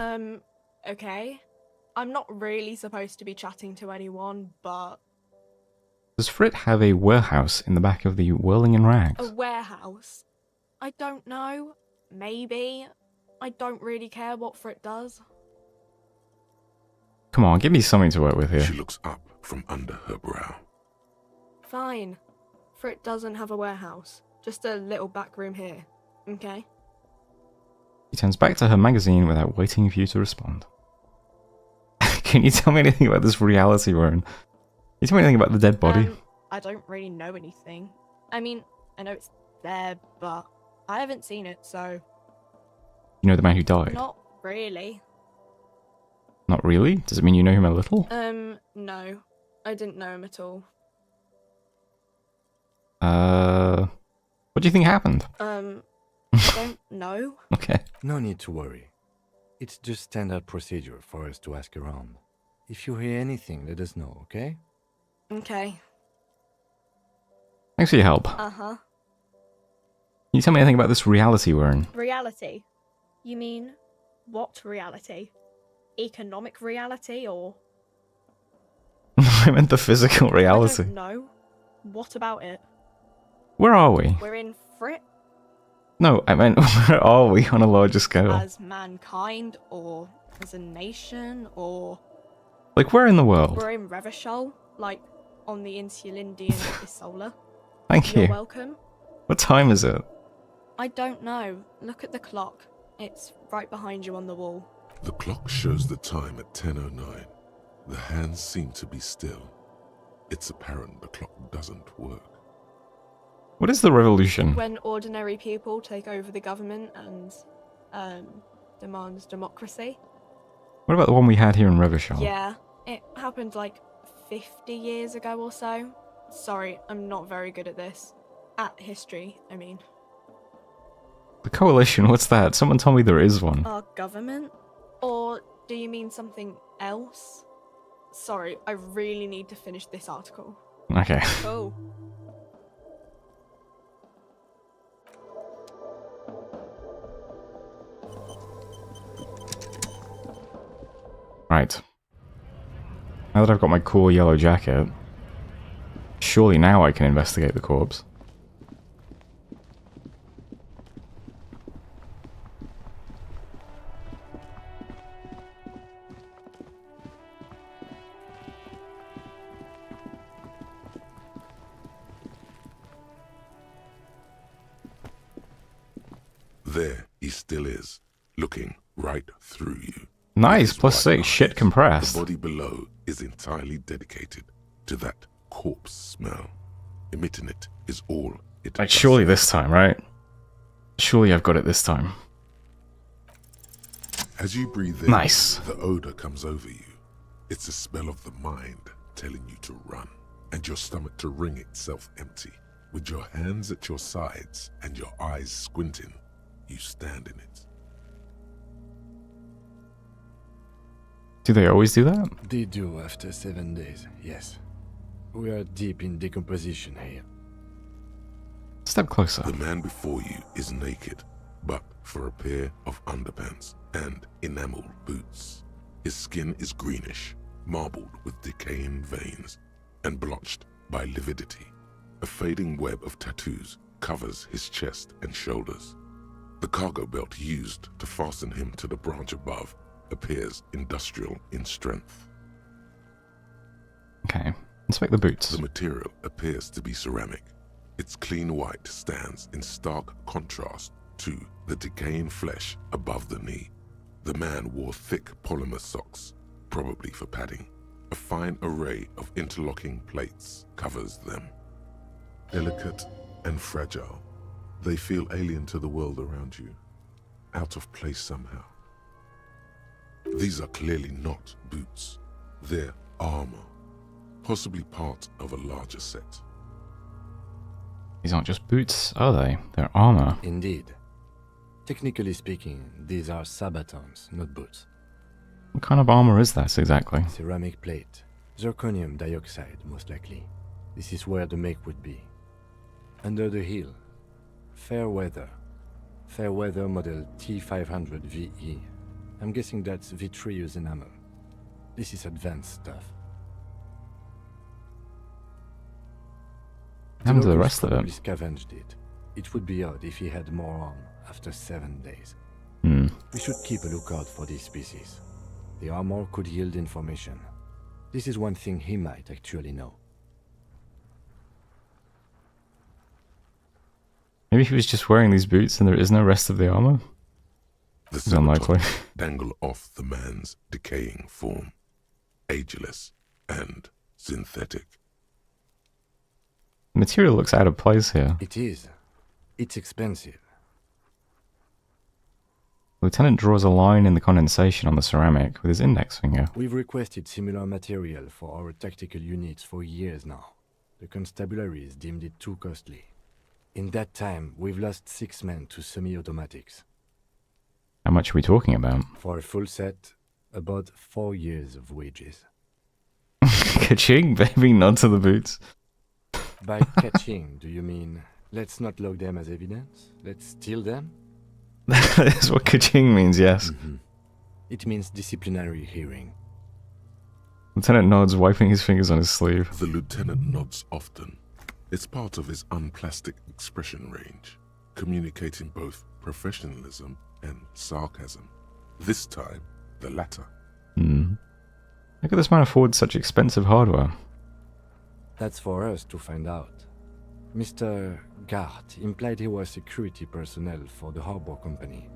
Okay. I'm not really supposed to be chatting to anyone, but... Does Frit have a warehouse in the back of the Whirling in Rags? A warehouse? I don't know. Maybe. I don't really care what Frit does. Come on, give me something to work with here. She looks up from under her brow. Fine. Frit doesn't have a warehouse. Just a little back room here. Okay? She turns back to her magazine without waiting for you to respond. Can you tell me anything about this reality we're in? Can you tell me anything about the dead body? I don't really know anything. I mean, I know it's there, but I haven't seen it, so... You know the man who died? Not really. Not really? Does it mean you know him a little? No. I didn't know him at all. What do you think happened? I don't know. Okay. No need to worry. It's just standard procedure for us to ask around. If you hear anything, let us know, okay? Okay. Thanks for your help. Uh-huh. Can you tell me anything about this reality we're in? Reality? You mean, what reality? Economic reality, or...? I meant the physical reality. I don't know. What about it? Where are we? We're in Frit No, I meant where are we on a larger scale? as mankind, or as a nation, or Like, where in the world? we're in Revachol, like on the Insulindian Isola. Thank You're you. welcome. What time is it? I don't know. Look at the clock. It's right behind you on the wall. The clock shows the time at 10:09. The hands seem to be still. It's apparent the clock doesn't work. What is the revolution? When ordinary people take over the government and demands democracy. What about the one we had here in Revachol? Yeah, it happened like 50 years ago or so. Sorry, I'm not very good at this. At history, I mean. The coalition, what's that? Someone told me there is one. Our government? Or do you mean something else? Sorry, I really need to finish this article. Okay. Oh. Right. Now that I've got my cool yellow jacket, surely now I can investigate the corpse. There he still is, looking right through you. Nice, +6, shit compressed. The body below is entirely dedicated to that corpse smell. Emitting it is all it Like, does. surely this time, right? Surely I've got it this time. As you breathe in, Nice. the odor comes over you. It's the smell of the mind telling you to run, and your stomach to wring itself empty. With your hands at your sides and your eyes squinting, you stand in it. Do they always do that? They do after 7 days, yes. We are deep in decomposition here. Step closer. The man before you is naked, but for a pair of underpants and enamel boots. His skin is greenish, marbled with decaying veins, and blotched by lividity. A fading web of tattoos covers his chest and shoulders. The cargo belt used to fasten him to the branch above appears industrial in strength. Okay, inspect the boots. The material appears to be ceramic. Its clean white stands in stark contrast to the decaying flesh above the knee. The man wore thick polymer socks, probably for padding. A fine array of interlocking plates covers them. Delicate and fragile, they feel alien to the world around you, out of place somehow. These are clearly not boots. They're armor, possibly part of a larger set. These aren't just boots, are they? They're armor. Indeed. Technically speaking, these are sabatons, not boots. What kind of armor is that exactly? Ceramic plate. Zirconium dioxide, most likely. This is where the make would be. Under the heel. Fair weather. Fair weather model T500 VE. I'm guessing that's vitreous enamel. This is advanced stuff. What happened to the locals rest of probably it? Scavenged it. It would be odd if he had more on after 7 days. Hmm. We should keep a lookout for this species. The armor could yield information. This is one thing he might actually know. Maybe he was just wearing these boots and there is no rest of the armor? The It's unlikely. sabatons dangle off the man's decaying form, ageless and synthetic. The material looks out of place here. It is. It's expensive. Lieutenant draws a line in the condensation on the ceramic with his index finger. We've requested similar material for our tactical units for years now. The constabularies deemed it too costly. In that time, we've lost 6 men to semi-automatics. How much are we talking about? For a full set, about 4 years of wages. Ka-ching, baby, nod to the boots. By catching, do you mean let's not log them as evidence? Let's steal them? That's what ka-ching means, yes. It means disciplinary hearing. Lieutenant nods, wiping his fingers on his sleeve. The lieutenant nods often. It's part of his unplastic expression range, communicating both professionalism and sarcasm. This time, the latter. How could this man afford such expensive hardware? That's for us to find out. Mr. Gart implied he was security personnel for the harbor company.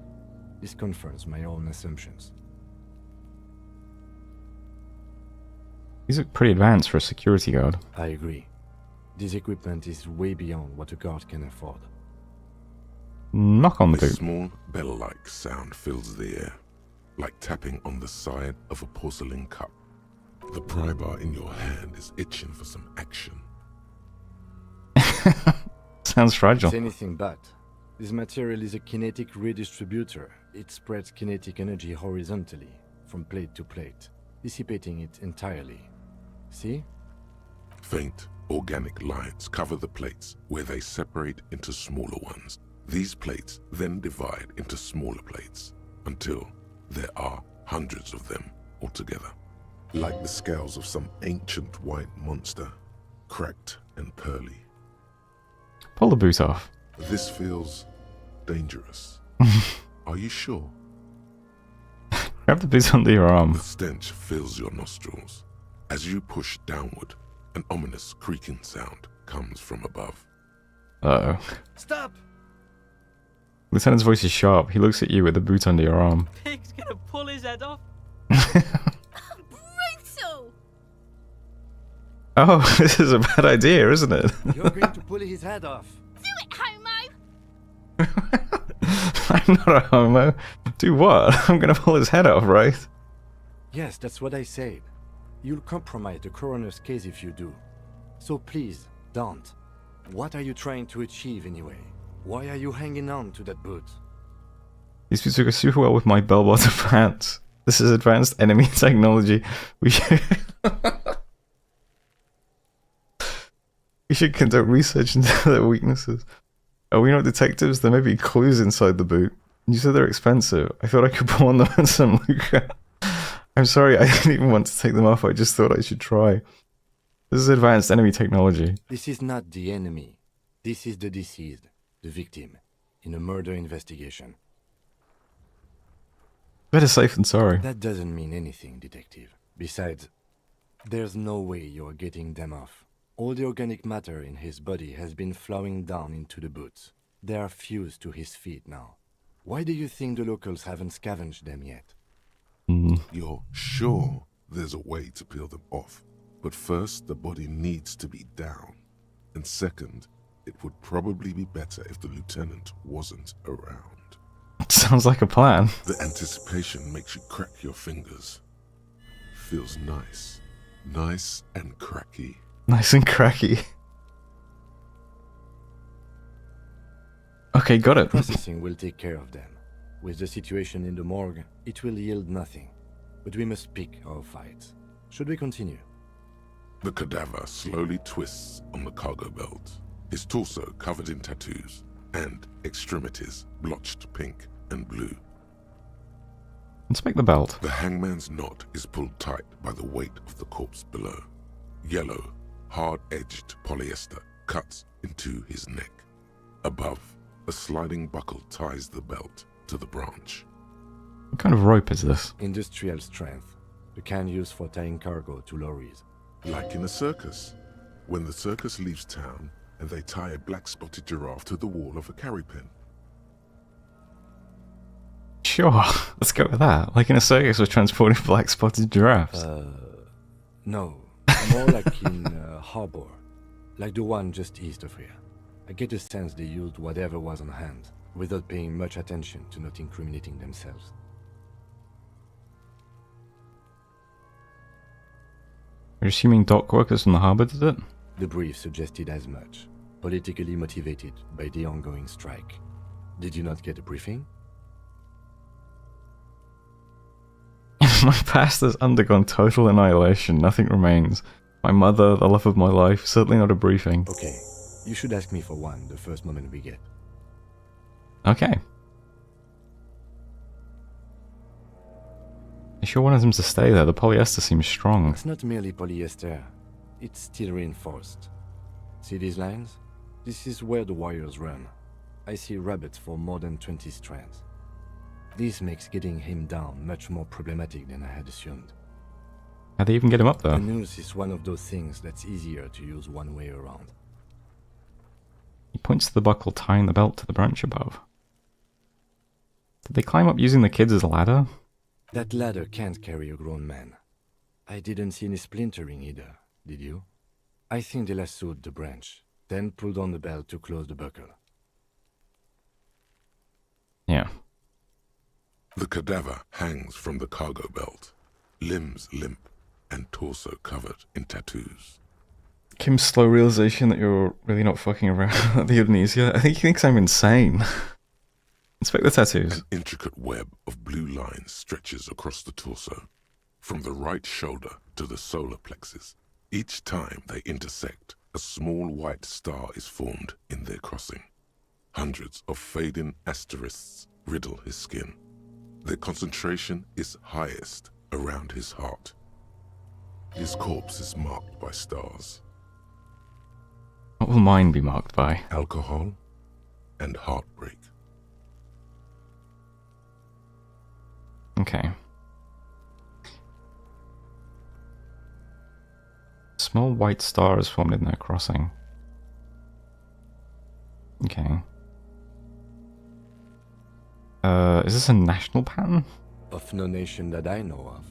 This confirms my own assumptions. These look pretty advanced for a security guard. I agree. This equipment is way beyond what a guard can afford. Knock on the A boot. small bell-like sound fills the air, like tapping on the side of a porcelain cup. The pry bar in your hand is itching for some action. Sounds fragile. It's anything but. This material is a kinetic redistributor. It spreads kinetic energy horizontally, from plate to plate, dissipating it entirely. See? Faint, organic lines cover the plates where they separate into smaller ones. These plates then divide into smaller plates until there are hundreds of them altogether. Like the scales of some ancient white monster, cracked and pearly. Pull the boot off. This feels dangerous. Are you sure? Grab the boot under your arm. The stench fills your nostrils. As you push downward, an ominous creaking sound comes from above. Uh-oh. Stop! Lieutenant's voice is sharp. He looks at you with the boot under your arm. Pig's gonna pull his head off. Brutal! Oh, this is a bad idea, isn't it? You're going to pull his head off. Do it, homo! I'm not a homo. Do what? I'm gonna pull his head off, right? Yes, that's what I said. You'll compromise the coroner's case if you do. So please, don't. What are you trying to achieve anyway? Why are you hanging on to that boot? These boots go super well with my bell-bottom pants. This is advanced enemy technology. We should... we should conduct research into their weaknesses. Are we not detectives? There may be clues inside the boot. You said they're expensive. I thought I could pawn them on some lucre. I'm sorry, I didn't even want to take them off. I just thought I should try. This is advanced enemy technology. This is not the enemy. This is the deceased, the victim, in a murder investigation. Better safe than sorry. That doesn't mean anything, detective. Besides, there's no way you're getting them off. All the organic matter in his body has been flowing down into the boots. They are fused to his feet now. Why do you think the locals haven't scavenged them yet? You're sure there's a way to peel them off, but first the body needs to be down. And second, it would probably be better if the lieutenant wasn't around. Sounds like a plan. The anticipation makes you crack your fingers. Feels nice. Nice and cracky. Nice and cracky. Okay, got it. Processing will take care of them. With the situation in the morgue, it will yield nothing. But we must pick our fights. Should we continue? The cadaver slowly twists on the cargo belt, his torso covered in tattoos, and extremities blotched pink and blue. Inspect the belt. The hangman's knot is pulled tight by the weight of the corpse below. Yellow, hard-edged polyester cuts into his neck. Above, a sliding buckle ties the belt to the branch. What kind of rope is this? Industrial strength. The kind used for tying cargo to lorries. Like in a circus. When the circus leaves town and they tie a black-spotted giraffe to the wall of a carry pen. Sure, let's go with that. Like in a circus, we're transporting black-spotted giraffes. No. More like in a harbor. Like the one just east of here. I get the sense they used whatever was on hand, without paying much attention to not incriminating themselves. You're assuming dock workers from the harbor did it? The brief suggested as much. Politically motivated by the ongoing strike. Did you not get a briefing? My past has undergone total annihilation. Nothing remains. My mother, the love of my life, certainly not a briefing. Okay. You should ask me for one the first moment we get. Okay. I sure wanted him to stay there. The polyester seems strong. It's not merely polyester. It's steel reinforced. See these lines? This is where the wires run. I see rabbits for more than 20 strands. This makes getting him down much more problematic than I had assumed. How'd they even get him up there? The noose is one of those things that's easier to use one way around. He points to the buckle tying the belt to the branch above. Did they climb up using the kids as a ladder? That ladder can't carry a grown man. I didn't see any splintering either, did you? I think they lassoed the branch, then pulled on the belt to close the buckle. Yeah. The cadaver hangs from the cargo belt, limbs limp and torso covered in tattoos. Kim's slow realization that you're really not fucking around at the amnesia. I think he thinks I'm insane. Inspect the tattoos. An intricate web of blue lines stretches across the torso, from the right shoulder to the solar plexus. Each time they intersect, a small white star is formed in their crossing. Hundreds of fading asterisks riddle his skin. Their concentration is highest around his heart. His corpse is marked by stars. What will mine be marked by? Alcohol and heartbreak. Okay. Small white star is formed in their crossing. Okay. Is this a national pattern? Of no nation that I know of.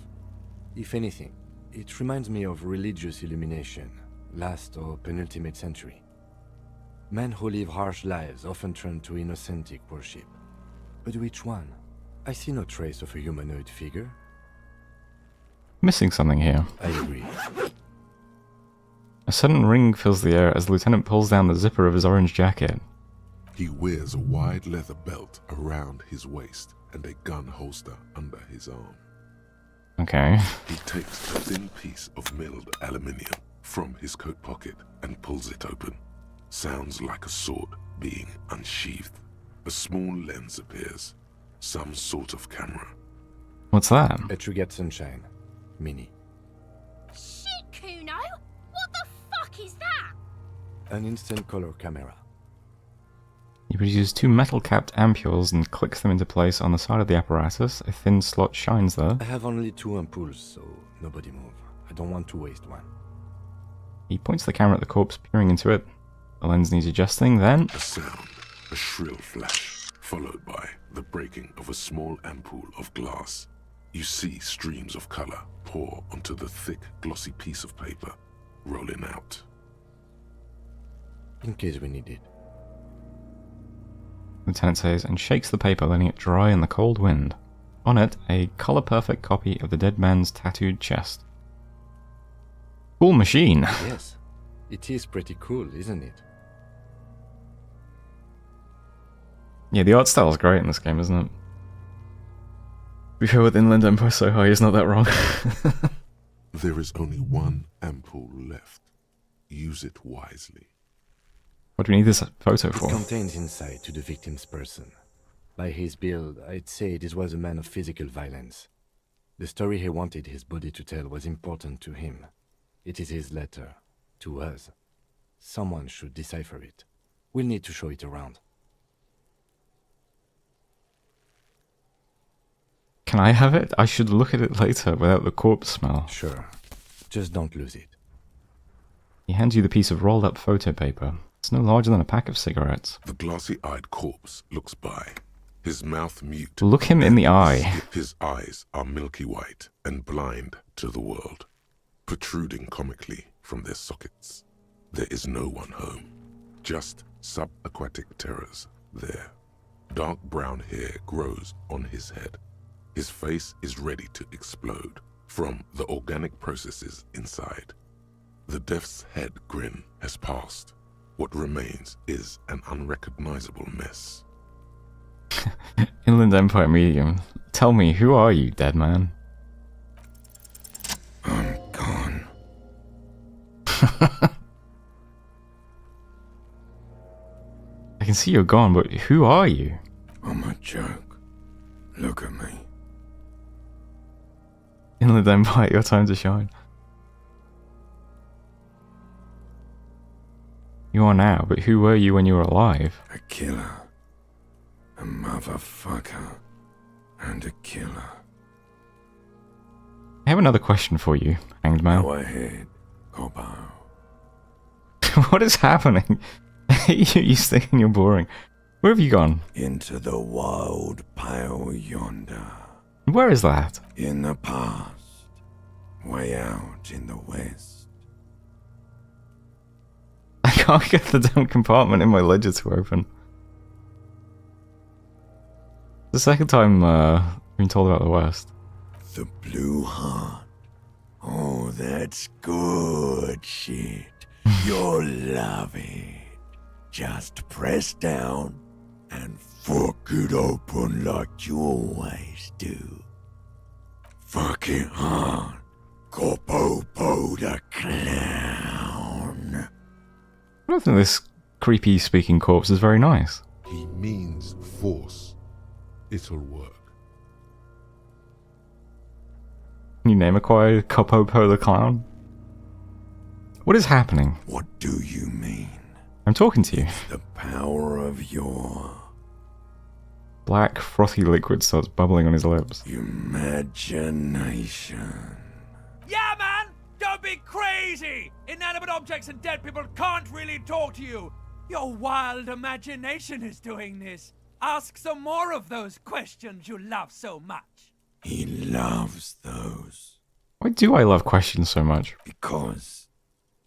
If anything, it reminds me of religious illumination, last or penultimate century. Men who live harsh lives often turn to innocentic worship. But which one? I see no trace of a humanoid figure. Missing something here. I agree. A sudden ring fills the air as the lieutenant pulls down the zipper of his orange jacket. He wears a wide leather belt around his waist and a gun holster under his arm. Okay. He takes a thin piece of milled aluminium from his coat pocket and pulls it open. Sounds like a sword being unsheathed. A small lens appears. Some sort of camera. What's that? A Trigger Sunshine. Mini. Shit, Kuno! What the fuck is that? An instant color camera. He produces two metal-capped ampules and clicks them into place on the side of the apparatus. A thin slot shines there. I have only 2 ampoules, so nobody move. I don't want to waste one. He points the camera at the corpse, peering into it. The lens needs adjusting, then... A sound, a shrill flash, followed by the breaking of a small ampoule of glass. You see streams of color pour onto the thick, glossy piece of paper, rolling out. In case we need it. Lieutenant says, and shakes the paper, letting it dry in the cold wind. On it, a color-perfect copy of the dead man's tattooed chest. Cool machine! Yes, it is pretty cool, isn't it? Yeah, the art style is great in this game, isn't it? To be fair, with Inland Empire so high, he's not that wrong. There is only one ampoule left. Use it wisely. What do we need this photo for? It contains insight to the victim's person. By his build, I'd say this was a man of physical violence. The story he wanted his body to tell was important to him. It is his letter. To us. Someone should decipher it. We'll need to show it around. Can I have it? I should look at it later without the corpse smell. Sure. Just don't lose it. He hands you the piece of rolled up photo paper. It's no larger than a pack of cigarettes. The glossy-eyed corpse looks by, his mouth mute. Look him in the eye. His eyes are milky white and blind to the world, protruding comically from their sockets. There is no one home, just subaquatic terrors there. Dark brown hair grows on his head. His face is ready to explode from the organic processes inside. The death's head grin has passed. What remains is an unrecognizable mess. Inland Empire Medium. Tell me, who are you, dead man? I'm gone. I can see you're gone, but who are you? I'm a joke. Look at me. Inland Empire, your time to shine. You are now, but who were you when you were alive? A killer. A motherfucker. And a killer. I have another question for you, Hanged Man. Go ahead, Coppo. What is happening? You stink and you're boring. Where have you gone? Into the wild pale yonder. Where is that? In the past. Way out in the west. I can't get the damn compartment in my ledger to open. The second time being told about the West. The Blue Heart. Oh, that's good shit. You'll love it. Just press down and fuck it open like you always do. Fuck it hard. Coppo the Clown. I don't think this creepy speaking corpse is very nice. He means force. It'll work. Can you name acquired Coppo the Clown? What is happening? What do you mean? I'm talking to you. The power of your Black, frothy liquid starts bubbling on his lips. imagination. Yeah, man! Don't be crazy! Inanimate objects and dead people can't really talk to you. Your wild imagination is doing this. Ask some more of those questions you love so much. He loves those. Why do I love questions so much? Because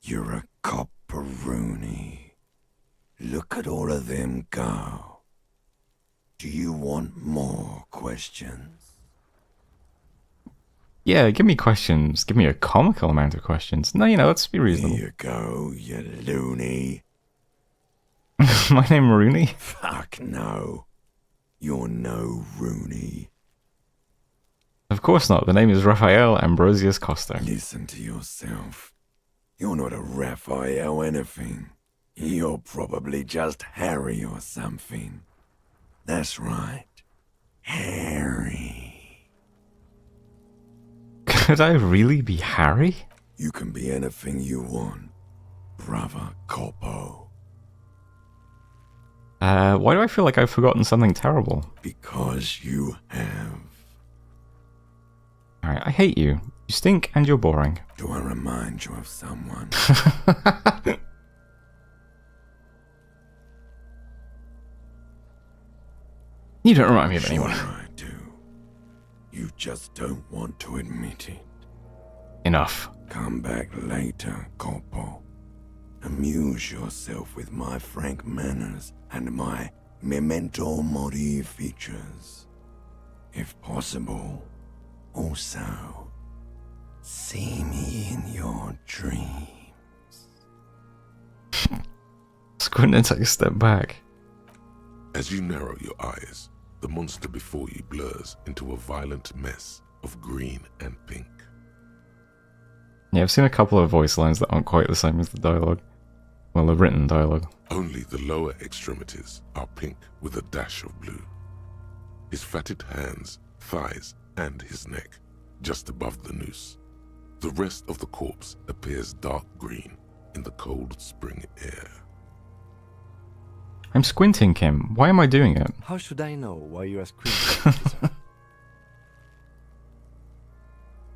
you're a copperoonie. Look at all of them go. Do you want more questions? Yeah, give me questions. Give me a comical amount of questions. No, let's be reasonable. Here you go, you loony. My name Rooney? Fuck no. You're no Rooney. Of course not. The name is Raphael Ambrosius Costa. Listen to yourself. You're not a Raphael anything. You're probably just Harry or something. That's right. Harry. Could I really be Harry? You can be anything you want, brother Coppo. Why do I feel like I've forgotten something terrible? Because you have. Alright, I hate you. You stink and you're boring. Do I remind you of someone? You don't remind me of anyone. Sure I do. You just don't want to admit it. Enough. Come back later, Coppo. Amuse yourself with my frank manners and my memento mori features. If possible, also, see me in your dreams. Squint and take a step back. As you narrow your eyes, the monster before you blurs into a violent mess of green and pink. Yeah, I've seen a couple of voice lines that aren't quite the same as the dialogue. Well, the written dialogue. Only the lower extremities are pink with a dash of blue. His fatted hands, thighs, and his neck, just above the noose. The rest of the corpse appears dark green in the cold spring air. I'm squinting, Kim. Why am I doing it? How should I know why you are squinting?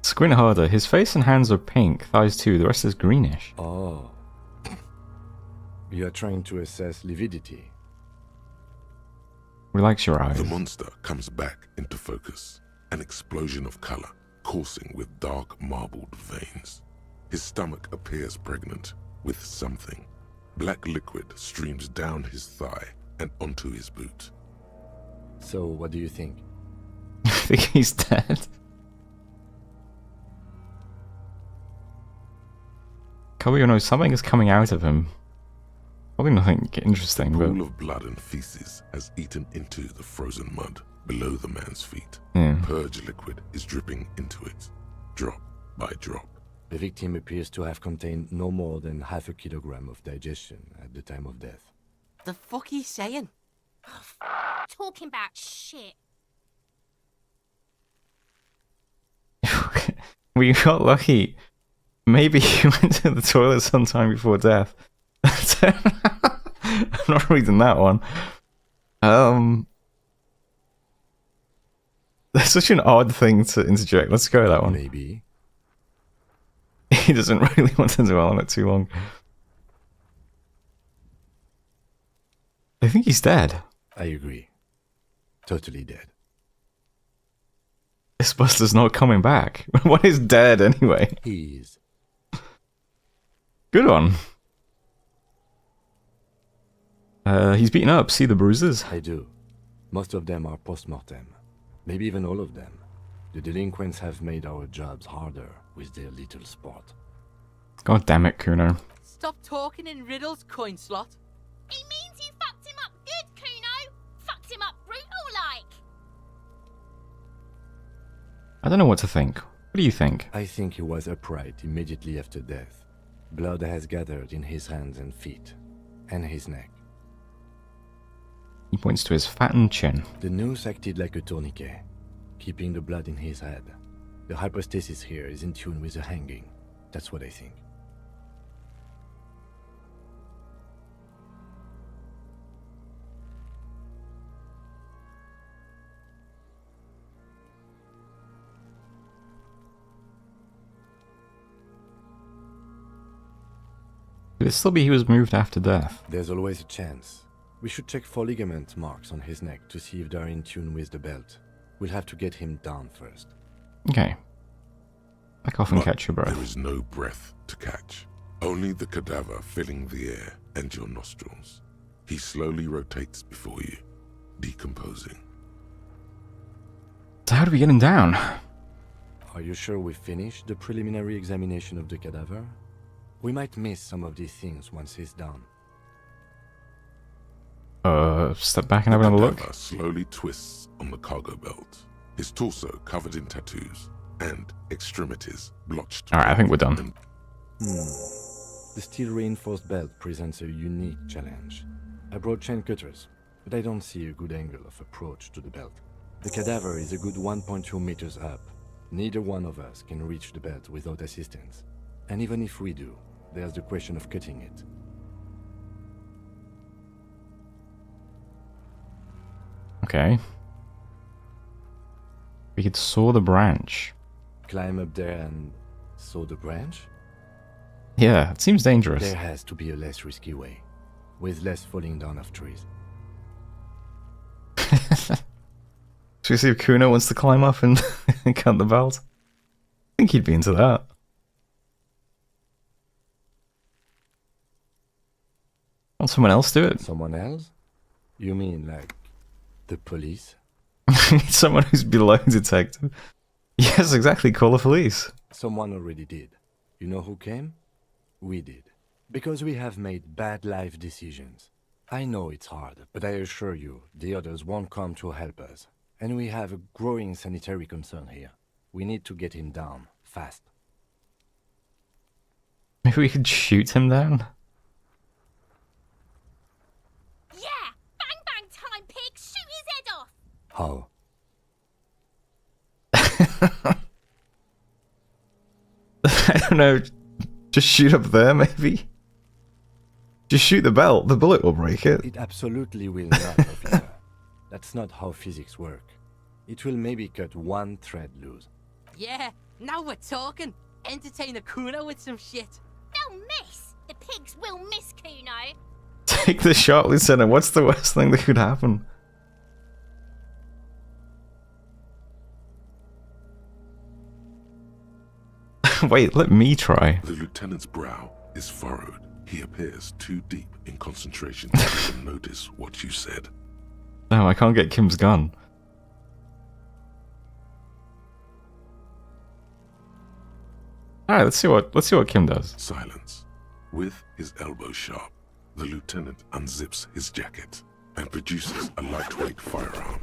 Squint harder. His face and hands are pink, thighs too, the rest is greenish. Oh. You are trying to assess lividity. Relax your eyes. The monster comes back into focus, an explosion of color, coursing with dark marbled veins. His stomach appears pregnant with something. Black liquid streams down his thigh and onto his boot. So, what do you think? I think he's dead. Kobe knows something is coming out of him. Probably nothing interesting, A but... pool of blood and feces has eaten into the frozen mud below the man's feet. Yeah. Purge liquid is dripping into it, drop by drop. The victim appears to have contained no more than half a kilogram of digestion at the time of death. The fuck he's saying? Talking about shit. We got lucky. Maybe he went to the toilet sometime before death. I'm not reading that one. That's such an odd thing to interject. Let's go with that one. Maybe. He doesn't really want to dwell on it too long. I think he's dead. I agree. Totally dead. This Buster's not coming back. What is dead anyway? He is. Good one. He's beaten up. See the bruises? I do. Most of them are post-mortem. Maybe even all of them. The delinquents have made our jobs harder with their little sport. God damn it, Kuno. Stop talking in riddles, coin slot. He means you fucked him up good, Kuno. Fucked him up brutal-like. I don't know what to think. What do you think? I think he was upright immediately after death. Blood has gathered in his hands and feet, and his neck. He points to his fattened chin. The noose acted like a tourniquet, keeping the blood in his head. The hypostasis here is in tune with the hanging. That's what I think. Could it still be he was moved after death? There's always a chance. We should check for ligament marks on his neck to see if they're in tune with the belt. We'll have to get him down first. Okay. Back off and catch your breath. There is no breath to catch. Only the cadaver filling the air and your nostrils. He slowly rotates before you, decomposing. So how do we get him down? Are you sure we finished the preliminary examination of the cadaver? We might miss some of these things once he's down. Step back and have another look. The slowly twists on the cargo belt. His torso covered in tattoos and extremities blotched. Alright, I think we're done. The steel-reinforced belt presents a unique challenge. I brought chain cutters, but I don't see a good angle of approach to the belt. The cadaver is a good 1.2 meters up. Neither one of us can reach the belt without assistance. And even if we do, there's the question of cutting it. Okay. We could saw the branch. Climb up there and saw the branch? Yeah, it seems dangerous. There has to be a less risky way, with less falling down of trees. Should we see if Kuno wants to climb up and cut the belt? I think he'd be into that. Want someone else do it? Someone else? You mean like the police? Someone who's below detective. Yes, exactly. Call the police. Someone already did. You know who came? We did. Because we have made bad life decisions. I know it's hard, but I assure you, the others won't come to help us. And we have a growing sanitary concern here. We need to get him down, fast. Maybe we could shoot him down? Yeah! Bang bang time, pig! Shoot his head off! How? I don't know. Just shoot up there, maybe? Just shoot the belt. The bullet will break it. It absolutely will not, officer. That's not how physics work. It will maybe cut one thread loose. Yeah, now we're talking. Entertain a Kuno with some shit. They'll miss! The pigs will miss Kuno! Take the shot, Lieutenant. What's the worst thing that could happen? Wait, let me try. The lieutenant's brow is furrowed. He appears too deep in concentration to even notice what you said. No, I can't get Kim's gun. Alright, let's see what Kim does. Silence. With his elbow sharp, the lieutenant unzips his jacket and produces a lightweight firearm.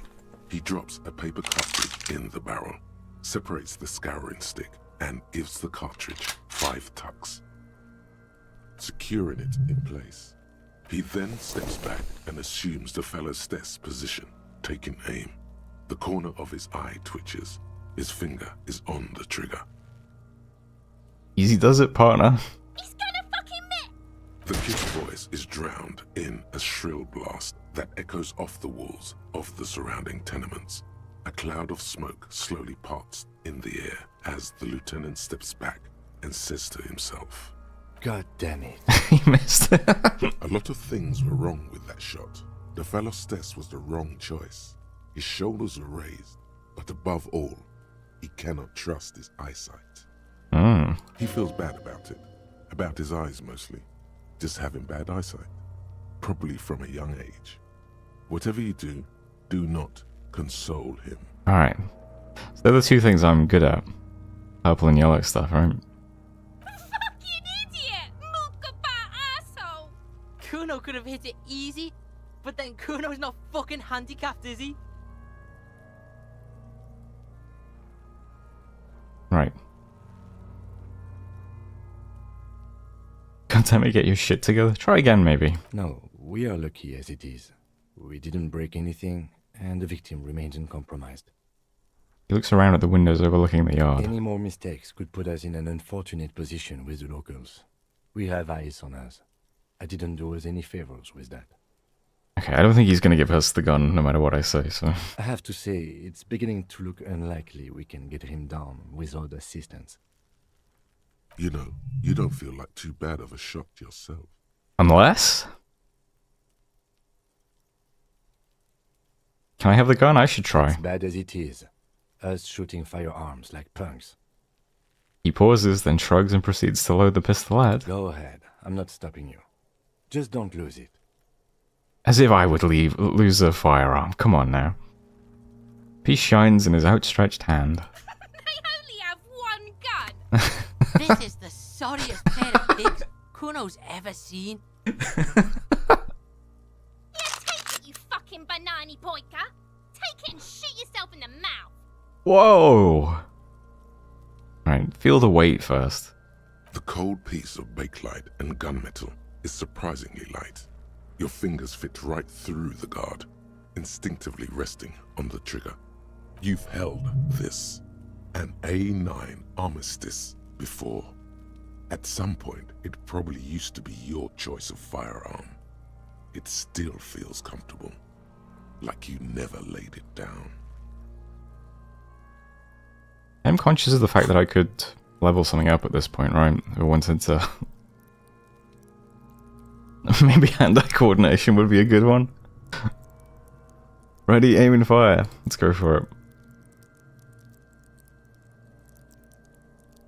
He drops a paper cartridge in the barrel, separates the scouring stick, and gives the cartridge 5 tucks, securing it in place. He then steps back and assumes the fellow's desk position, taking aim. The corner of his eye twitches. His finger is on the trigger. Easy does it, partner. The kid's voice is drowned in a shrill blast that echoes off the walls of the surrounding tenements. A cloud of smoke slowly parts in the air as the lieutenant steps back and says to himself, God damn it. He missed. A lot of things were wrong with that shot. The Phalostes was the wrong choice. His shoulders were raised, but above all, he cannot trust his eyesight. He feels bad about it, about his eyes mostly, just having bad eyesight, probably from a young age. Whatever you do, do not console him. Alright. So they're the two things I'm good at. Purple and yellow stuff, right? Kuno could have hit it easy, but then Kuno's not fucking handicapped, is he? Right. God damn it, get your shit together. Try again, maybe. No, we are lucky as it is. We didn't break anything, and the victim remains uncompromised. He looks around at the windows overlooking the yard. Any more mistakes could put us in an unfortunate position with the locals. We have eyes on us. I didn't do us any favors with that. Okay, I don't think he's gonna give us the gun no matter what I say, so... I have to say, it's beginning to look unlikely we can get him down without assistance. You know, you don't feel like too bad of a shot yourself. Unless... Can I have the gun? I should try. As bad as it is, us shooting firearms like punks. He pauses, then shrugs and proceeds to load the pistolet. Go ahead, I'm not stopping you. Just don't lose it. As if I would lose a firearm. Come on now. Peace shines in his outstretched hand. This is the sorriest pair of pigs Kuno's ever seen. Yeah, take it, you fucking banana poika. Take it and shoot yourself in the mouth. Whoa! Alright, feel the weight first. The cold piece of bakelite and gunmetal is surprisingly light. Your fingers fit right through the guard, instinctively resting on the trigger. You've held this, an A9 Armistice, before. At some point, it probably used to be your choice of firearm. It still feels comfortable, like you never laid it down. I'm conscious of the fact that I could level something up at this point, right? If I wanted to... Maybe hand-eye coordination would be a good one. Ready, aim, and fire. Let's go for it.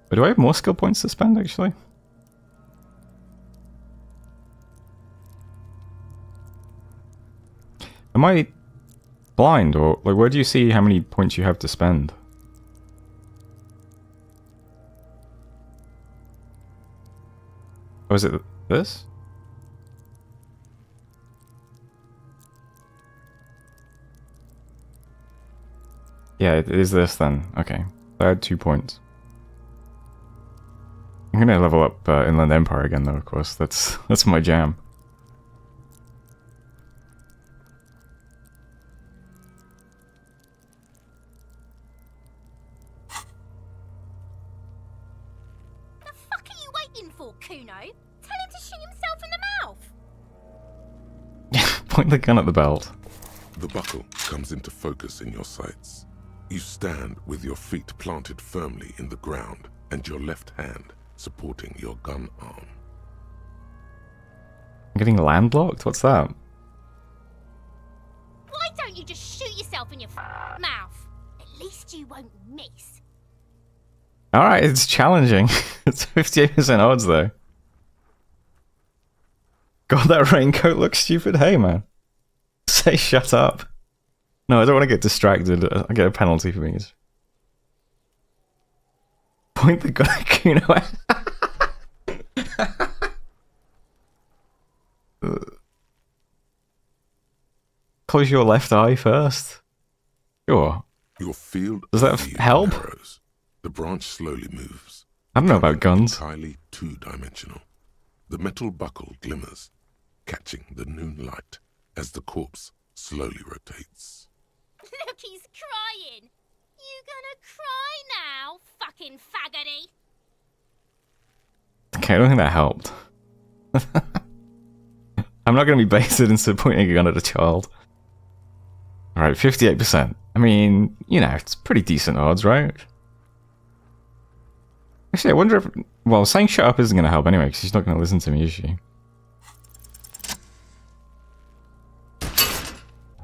But do I have more skill points to spend, actually? Am I blind, or like, where do you see how many points you have to spend? Oh, is it this? Yeah, it is this then. Okay, I had 2 points. I'm gonna level up Inland Empire again, though. Of course, that's my jam. The fuck are you waiting for, Kuno? Tell him to shoot himself in the mouth. Point the gun at the belt. The buckle comes into focus in your sights. You stand with your feet planted firmly in the ground and your left hand supporting your gun arm. I'm getting landlocked? What's that? Why don't you just shoot yourself in your mouth? At least you won't miss. Alright, it's challenging. It's 58% odds, though. God, that raincoat looks stupid. Hey, man. Say shut up. No, I don't want to get distracted. I get a penalty for me. Point the gun at Kuno. Close your left eye first. Sure. Your field Does that help? narrows. The branch slowly moves. I don't know about guns. Entirely two-dimensional. The metal buckle glimmers, catching the noon light as the corpse slowly rotates. Look, he's crying. You gonna cry now, fucking faggoty? Okay, I don't think that helped. I'm not going to be baited into pointing a gun at a child. Alright, 58%. I mean, you know, it's pretty decent odds, right? Actually, I wonder if... Well, saying shut up isn't going to help anyway, because she's not going to listen to me, is she?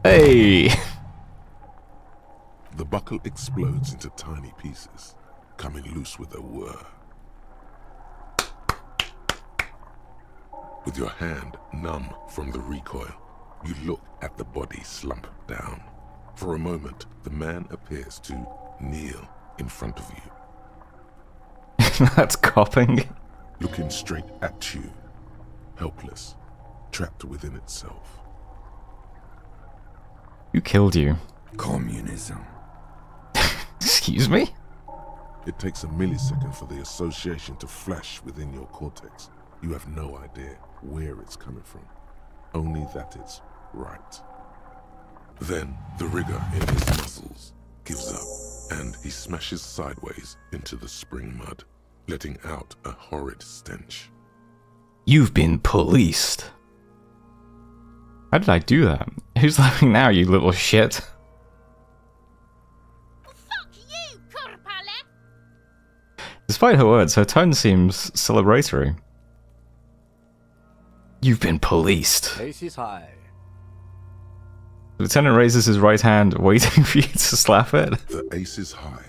Hey! The buckle explodes into tiny pieces, coming loose with a whir. With your hand numb from the recoil, you look at the body slump down. For a moment, the man appears to kneel in front of you. That's copping. Looking straight at you, helpless, trapped within itself. Who killed you? Communism. Excuse me? It takes a millisecond for the association to flash within your cortex. You have no idea where it's coming from, only that it's right. Then the rigor in his muscles gives up, and he smashes sideways into the spring mud, letting out a horrid stench. You've been policed. How did I do that? Who's laughing now, you little shit? Fuck you, Corpale! Despite her words, her tone seems celebratory. You've been policed. Ace is high. The lieutenant raises his right hand, waiting for you to slap it. The ace is high,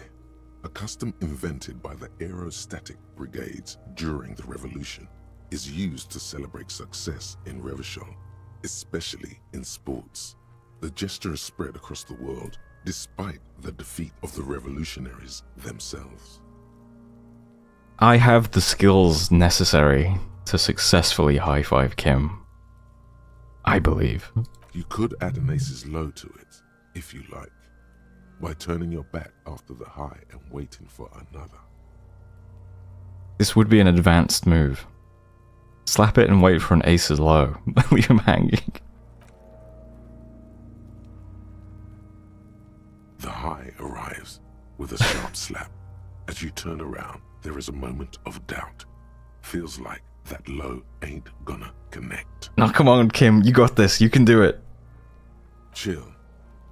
a custom invented by the aerostatic brigades during the revolution, is used to celebrate success in Revachol, especially in sports. The gesture is spread across the world, despite the defeat of the revolutionaries themselves. I have the skills necessary to successfully high-five Kim. I believe. You could add an ace's low to it, if you like, by turning your back after the high and waiting for another. This would be an advanced move. Slap it and wait for an ace's low. Leave him hanging. The high arrives with a sharp slap. As you turn around, there is a moment of doubt. Feels like that low ain't gonna connect. Now come on, Kim, you got this. You can do it. Chill.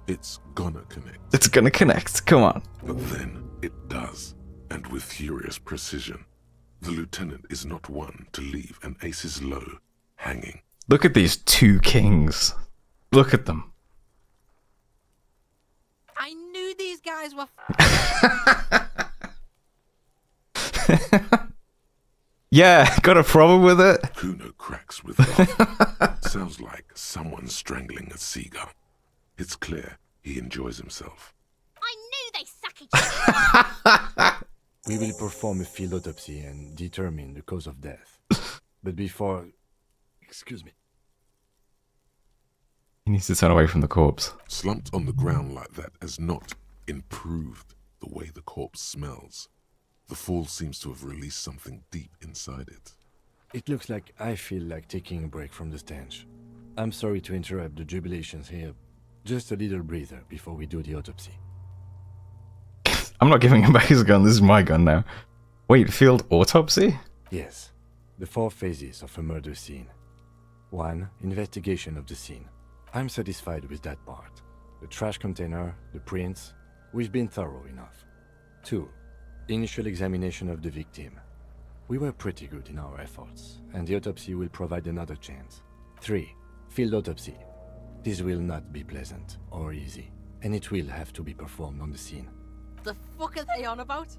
It's gonna connect. It's gonna connect. Come on. But then it does, and with furious precision. The lieutenant is not one to leave an ace's low hanging. Look at these two kings. Look at them. I knew these guys were. Yeah, got a problem with it? Kuno cracks with laughter. Sounds like someone strangling a seagull. It's clear he enjoys himself. I knew they suck each other. We will perform a field autopsy and determine the cause of death. But before... Excuse me. He needs to turn away from the corpse. Slumped on the ground like that has not improved the way the corpse smells. The fall seems to have released something deep inside it. It looks like I feel like taking a break from the stench. I'm sorry to interrupt the jubilations here. Just a little breather before we do the autopsy. I'm not giving him back his gun, this is my gun now. Wait, field autopsy? Yes. The 4 phases of a murder scene. 1. Investigation of the scene. I'm satisfied with that part. The trash container, the prints, we've been thorough enough. 2. Initial examination of the victim. We were pretty good in our efforts, and the autopsy will provide another chance. 3. Field autopsy. This will not be pleasant or easy, and it will have to be performed on the scene. The fuck are they on about?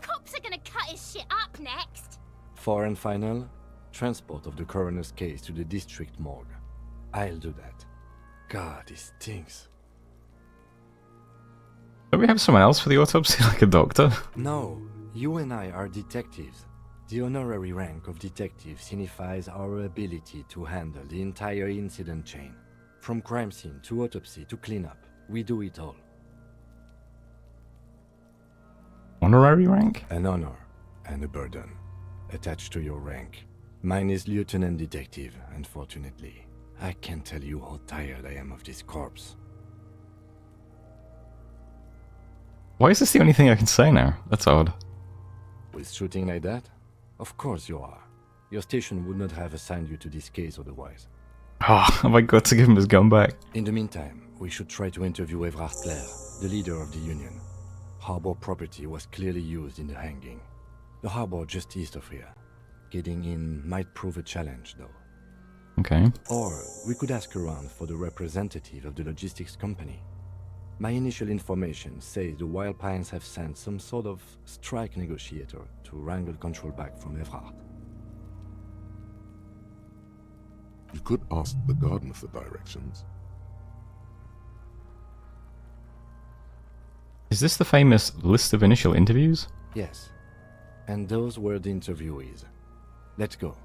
Cops are gonna cut his shit up next. 4 and final, transport of the coroner's case to the district morgue. I'll do that. God, this stinks. Don't we have someone else for the autopsy, like a doctor? No, you and I are detectives. The honorary rank of detective signifies our ability to handle the entire incident chain. From crime scene to autopsy to cleanup, we do it all. Honorary rank? An honor and a burden attached to your rank. Mine is Lieutenant Detective, unfortunately. I can't tell you how tired I am of this corpse. Why is this the only thing I can say now? That's odd. With shooting like that? Of course you are. Your station would not have assigned you to this case otherwise. Oh, have I got to give him his gun back? In the meantime, we should try to interview Evrard Clare, the leader of the Union. Harbor property was clearly used in the hanging. The harbor just east of here. Getting in might prove a challenge, though. Okay. Or we could ask around for the representative of the logistics company. My initial information says the Wild Pines have sent some sort of strike negotiator to wrangle control back from Evrard. You could ask the gardener for directions. Is this the famous list of initial interviews? Yes. And those were the interviewees. Let's go.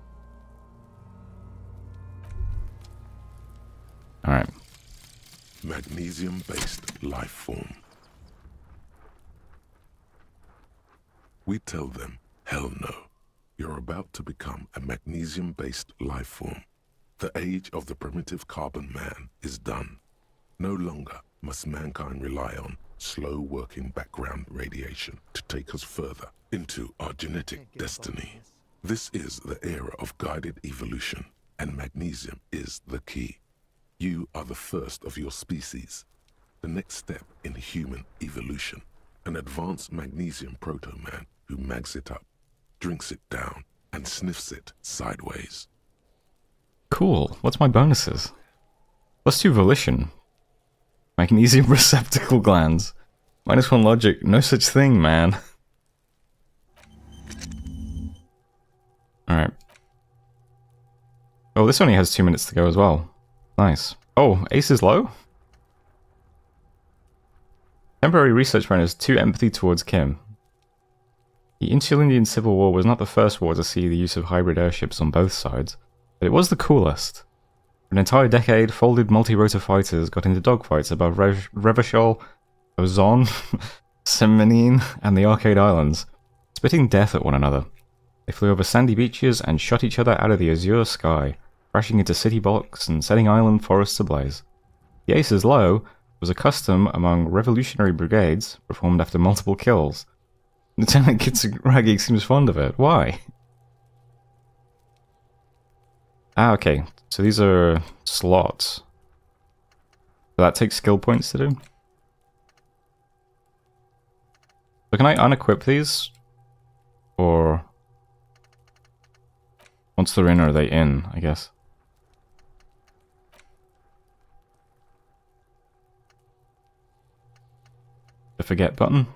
Alright. Magnesium-based life form. We tell them, hell no. You're about to become a magnesium-based life form. The age of the primitive carbon man is done. No longer must mankind rely on slow-working background radiation to take us further into our genetic destiny. This is the era of guided evolution, and magnesium is the key. You are the first of your species. The next step in human evolution. An advanced magnesium proto-man who mags it up, drinks it down, and sniffs it sideways. Cool. What's my bonuses? +2 volition. Magnesium receptacle glands. -1 logic. No such thing, man. Alright. Oh, this only has 2 minutes to go as well. Nice. Oh, Ace is low? Temporary research bonus 2 empathy towards Kim. The Insulindian Civil War was not the first war to see the use of hybrid airships on both sides, but it was the coolest. For an entire decade, folded multi-rotor fighters got into dogfights above Revachol, Ozon, Semenine, and the Arcade Islands, spitting death at one another. They flew over sandy beaches and shot each other out of the azure sky, crashing into city blocks and setting island forests ablaze. The Aces Low was a custom among revolutionary brigades performed after multiple kills. Lieutenant Kitsuragi seems fond of it. Why? Ah, okay. So these are slots. So that takes skill points to do? So can I unequip these? Or... once they're in, are they in, I guess? The forget button?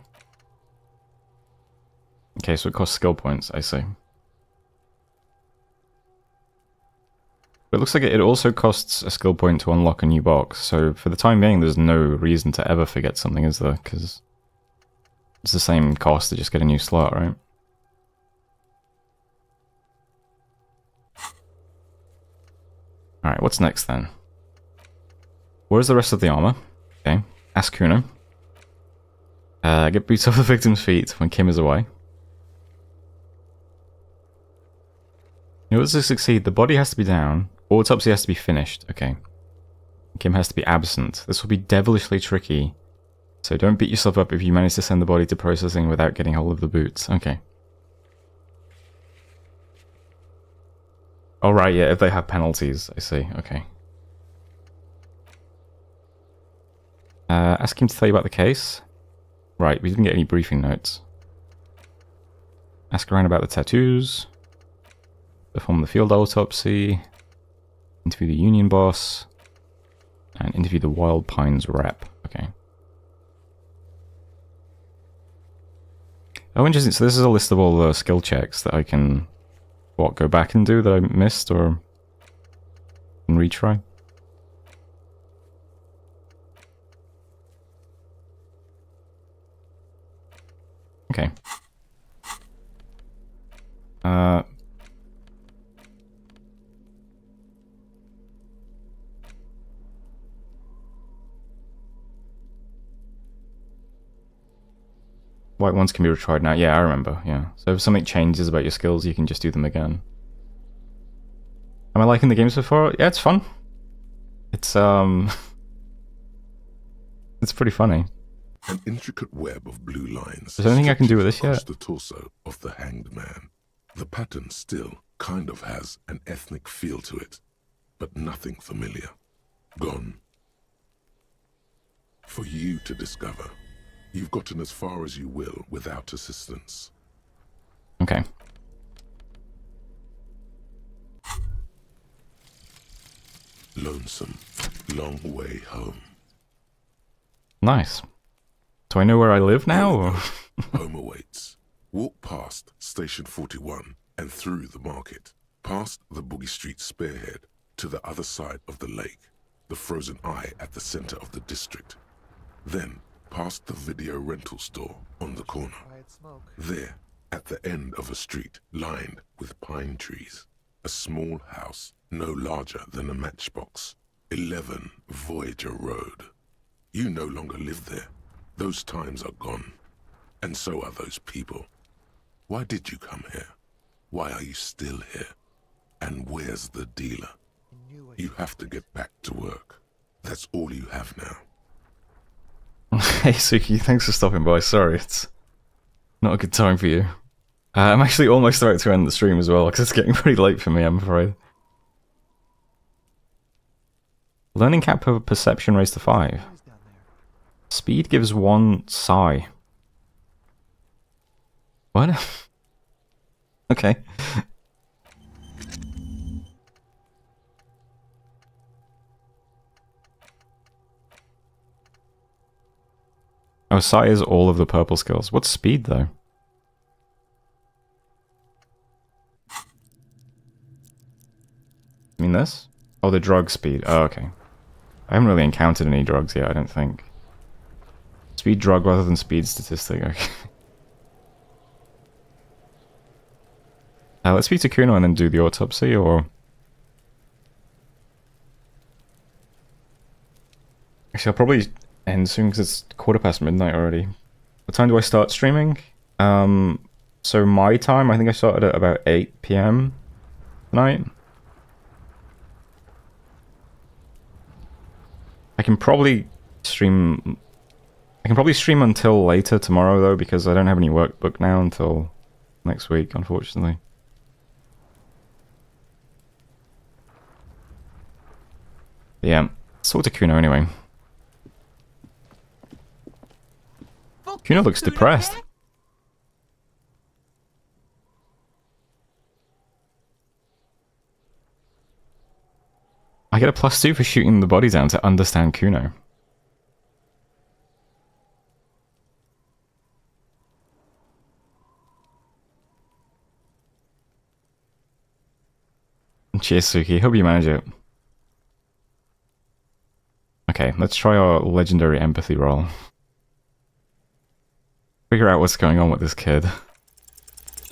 Okay, so it costs skill points, I see. But it looks like it also costs a skill point to unlock a new box, so for the time being there's no reason to ever forget something, is there? Because it's the same cost to just get a new slot, right? Alright, what's next then? Where's the rest of the armor? Okay, ask Kuno. Get boots off the victim's feet when Kim is away. In order to succeed, the body has to be down, autopsy has to be finished. Okay. Kim has to be absent. This will be devilishly tricky, so don't beat yourself up if you manage to send the body to processing without getting hold of the boots. Okay. Oh right, yeah, if they have penalties, I see, okay. Ask him to tell you about the case. Right, we didn't get any briefing notes. Ask around about the tattoos. Perform the field autopsy. Interview the union boss. And interview the Wild Pines rep. Okay. Oh, interesting. So this is a list of all the skill checks that I can... what, go back and do that I missed, or... and retry? Okay. White ones can be retried now. Yeah, I remember, yeah. So if something changes about your skills, you can just do them again. Am I liking the game so far? Yeah, it's fun. It's, it's pretty funny. An intricate web of blue lines. Is there anything I can do with this yet? The torso of the hanged man. The pattern still Kind of has an ethnic feel to it, but nothing familiar. Gone. For you to discover. You've gotten as far as you will without assistance. Okay. Lonesome. Long way home. Nice. Do I know where I live now? Or? Home awaits. Walk past Station 41 and through the market, past the Boogie Street spearhead to the other side of the lake, the frozen eye at the center of the district. Then, past the video rental store on the corner. There, at the end of a street lined with pine trees, a small house no larger than a matchbox. 11 Voyager Road. You no longer live there. Those times are gone. And so are those people. Why did you come here? Why are you still here? And where's the dealer? You have to get back to work. That's all you have now. Hey Suki, thanks for stopping by. Sorry, it's not a good time for you. I'm actually almost about to end the stream as well, because it's getting pretty late for me, I'm afraid. Learning cap per perception raised to 5. Speed gives 1 sigh. What? Okay. Oh, sigh is all of the purple skills. What's speed, though? I mean this? Oh, the drug speed. Oh, okay. I haven't really encountered any drugs yet, I don't think. Speed drug rather than speed statistic, okay. Let's speak to Kuno and then do the autopsy, or... Actually, I'll probably end soon because it's 1:15 midnight already. What time do I start streaming? So my time, I think I started at about 8 PM tonight. I can probably stream until later tomorrow though, because I don't have any work booked now until next week, unfortunately. Yeah, let's talk to Kuno anyway. Kuno looks depressed. I get a +2 for shooting the body down to understand Kuno. Cheers, Suki. Hope you manage it. Okay, let's try our legendary empathy roll. Figure out what's going on with this kid.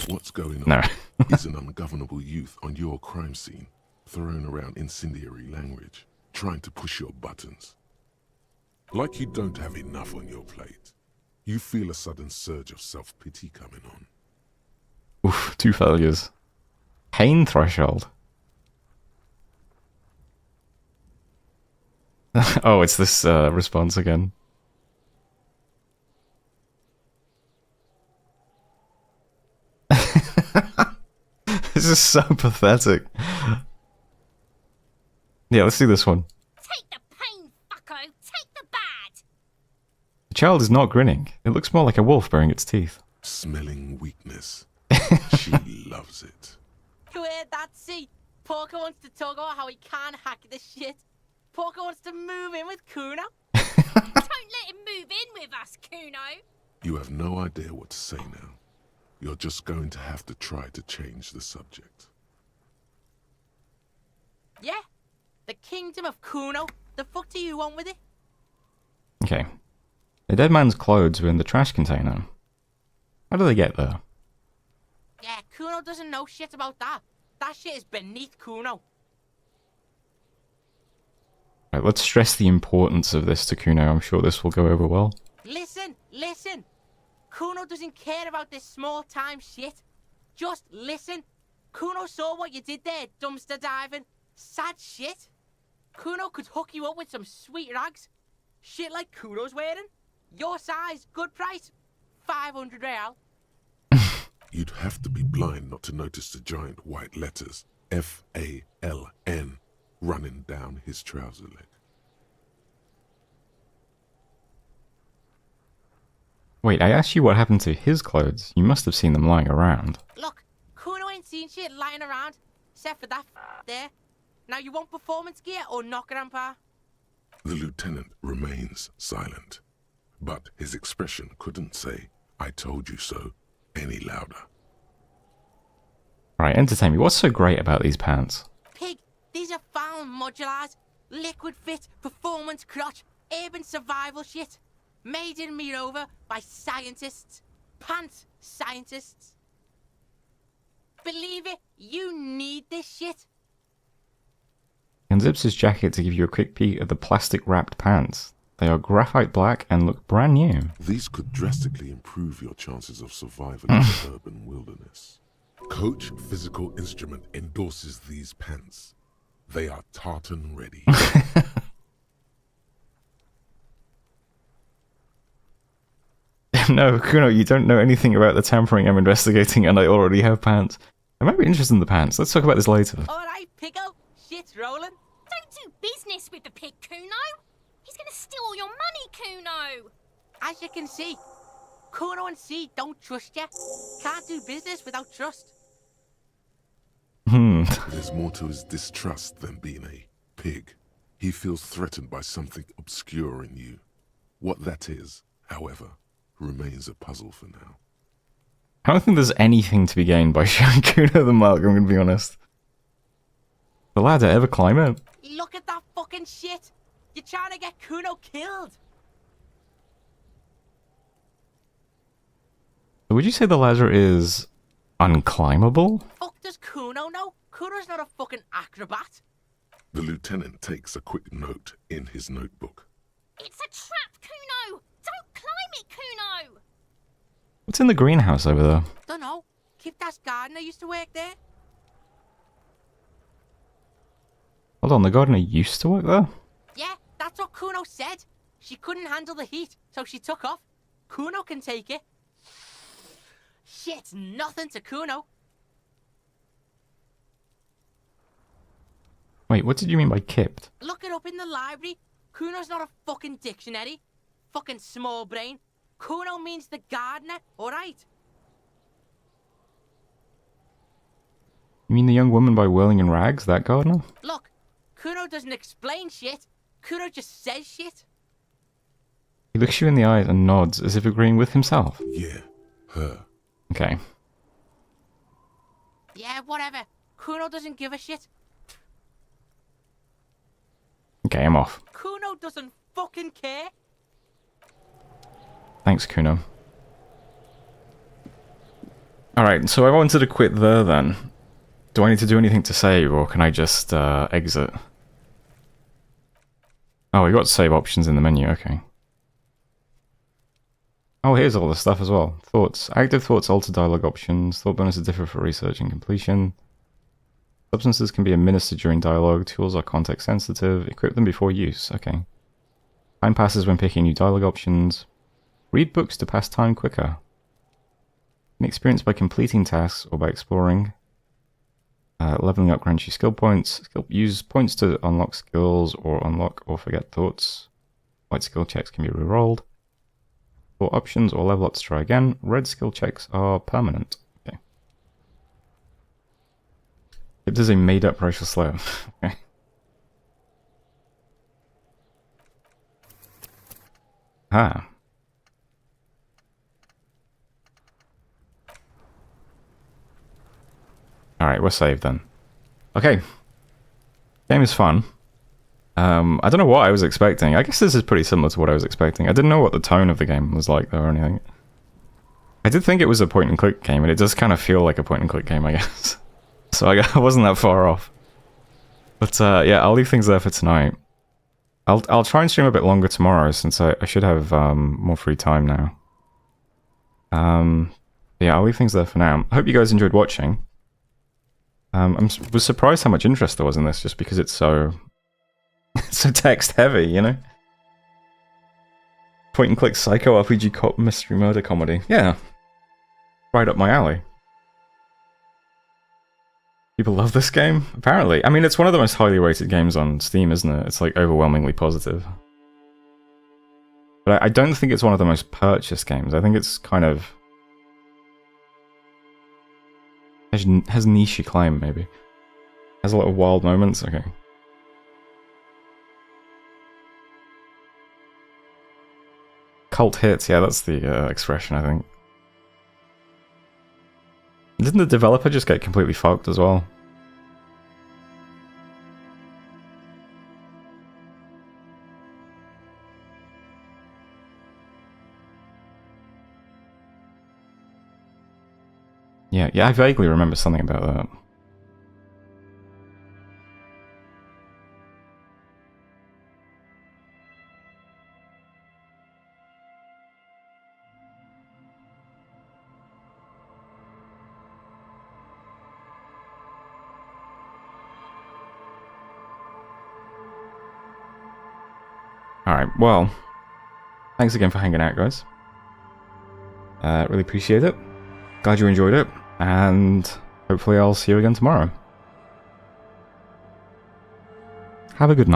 What's going on? No. Is an ungovernable youth on your crime scene, throwing around incendiary language, trying to push your buttons. Like you don't have enough on your plate. You feel a sudden surge of self-pity coming on. Oof, 2 failures. Pain threshold. Oh, it's this response again. This is so pathetic. Yeah, let's do this one. Take the pain, fucko! Take the bad! The child is not grinning. It looks more like a wolf baring its teeth. Smelling weakness. She loves it. You heard that, see? Porker wants to talk about how he can't hack this shit. Porker wants to move in with Kuno. Don't let him move in with us, Kuno! You have no idea what to say now. You're just going to have to try to change the subject. Yeah? The kingdom of Kuno? The fuck do you want with it? Okay. The dead man's clothes were in the trash container. How do they get there? Yeah, Kuno doesn't know shit about that. That shit is beneath Kuno. Right, let's stress the importance of this to Kuno. I'm sure this will go over well. Listen, listen. Kuno doesn't care about this small-time shit. Just listen. Kuno saw what you did there, dumpster diving. Sad shit. Kuno could hook you up with some sweet rags. Shit like Kuno's wearing. Your size, good price. 500 real. You'd have to be blind not to notice the giant white letters F-A-L-N running down his trouser leg. Wait, I asked you what happened to his clothes. You must have seen them lying around. Look, Kuno ain't seen shit lying around, except for that there. Now you want performance gear or not, Grandpa? The lieutenant remains silent, but his expression couldn't say, "I told you so," any louder. Alright, entertain me. What's so great about these pants? Pig, these are found modulars. Liquid fit, performance crotch, urban survival shit. Made in Mirova by scientists. Pants scientists. Believe it, you need this shit. He unzips his jacket to give you a quick peek at the plastic-wrapped pants. They are graphite black and look brand new. These could drastically improve your chances of survival in the urban wilderness. Coach Physical Instrument endorses these pants. They are tartan ready. No, Kuno, you don't know anything about the tampering I'm investigating, and I already have pants. I might be interested in the pants. Let's talk about this later. Alright, Piggo. Shit's rolling. Don't do business with the pig, Kuno. He's gonna steal all your money, Kuno. As you can see, Kuno and C don't trust you. Can't do business without trust. There's more to his distrust than being a pig. He feels threatened by something obscure in you. What that is, however, remains a puzzle for now. I don't think there's anything to be gained by showing Kuno the mark, I'm gonna be honest. The ladder, ever climb it? Look at that fucking shit. You're trying to get Kuno killed. Would you say the ladder is unclimbable? Fuck does Kuno know? Kuno's not a fucking acrobat. The lieutenant takes a quick note in his notebook. It's a trap, Kuno. Don't climb it, Kuno. What's in the greenhouse over there? Dunno. Kiptas gardener used to work there. Hold on, the gardener used to work there? Yeah, that's what Kuno said. She couldn't handle the heat, so she took off. Kuno can take it. Shit's nothing to Kuno. Wait, what did you mean by kipped? Look it up in the library. Kuno's not a fucking dictionary. Fucking small brain. Kuno means the gardener, alright? You mean the young woman by Whirling in Rags, that gardener? Look, Kuno doesn't explain shit. Kuno just says shit. He looks you in the eyes and nods as if agreeing with himself. Yeah, her. Okay. Yeah, whatever. Kuno doesn't give a shit. Okay, I'm off. Kuno doesn't fucking care. Thanks, Kuno. Alright, so I wanted to quit there then. Do I need to do anything to save, or can I just exit? Oh, we got save options in the menu, okay. Oh, here's all the stuff as well. Thoughts. Active thoughts alter dialogue options. Thought bonuses differ for research and completion. Substances can be administered during dialogue. Tools are context sensitive. Equip them before use. Okay. Time passes when picking new dialogue options. Read books to pass time quicker. Gain experience by completing tasks or by exploring. Leveling up grants you skill points. Use points to unlock skills or unlock or forget thoughts. White skill checks can be rerolled. For options or level up to try again. Red skill checks are permanent. Okay. It is a made-up racial slur. Okay. Ah. Alright, we're saved then. Okay. Game is fun. I don't know what I was expecting. I guess this is pretty similar to what I was expecting. I didn't know what the tone of the game was like though or anything. I did think it was a point-and-click game, and it does kind of feel like a point-and-click game, I guess. So I wasn't that far off. But yeah, I'll leave things there for tonight. I'll try and stream a bit longer tomorrow, since I should have more free time now. Yeah, I'll leave things there for now. I hope you guys enjoyed watching. I was surprised how much interest there was in this, just because it's so text heavy, you know? Point and click psycho RPG cop mystery murder comedy. Yeah. Right up my alley. People love this game, apparently. I mean, it's one of the most highly rated games on Steam, isn't it? It's like overwhelmingly positive. But I don't think it's one of the most purchased games. I think it's kind of... has niche acclaim, maybe. Has a lot of wild moments, okay. Cult hits, yeah, that's the expression, I think. Didn't the developer just get completely fucked as well? Yeah, I vaguely remember something about that. Alright, well, thanks again for hanging out, guys. Really appreciate it. Glad you enjoyed it, and hopefully I'll see you again tomorrow. Have a good night.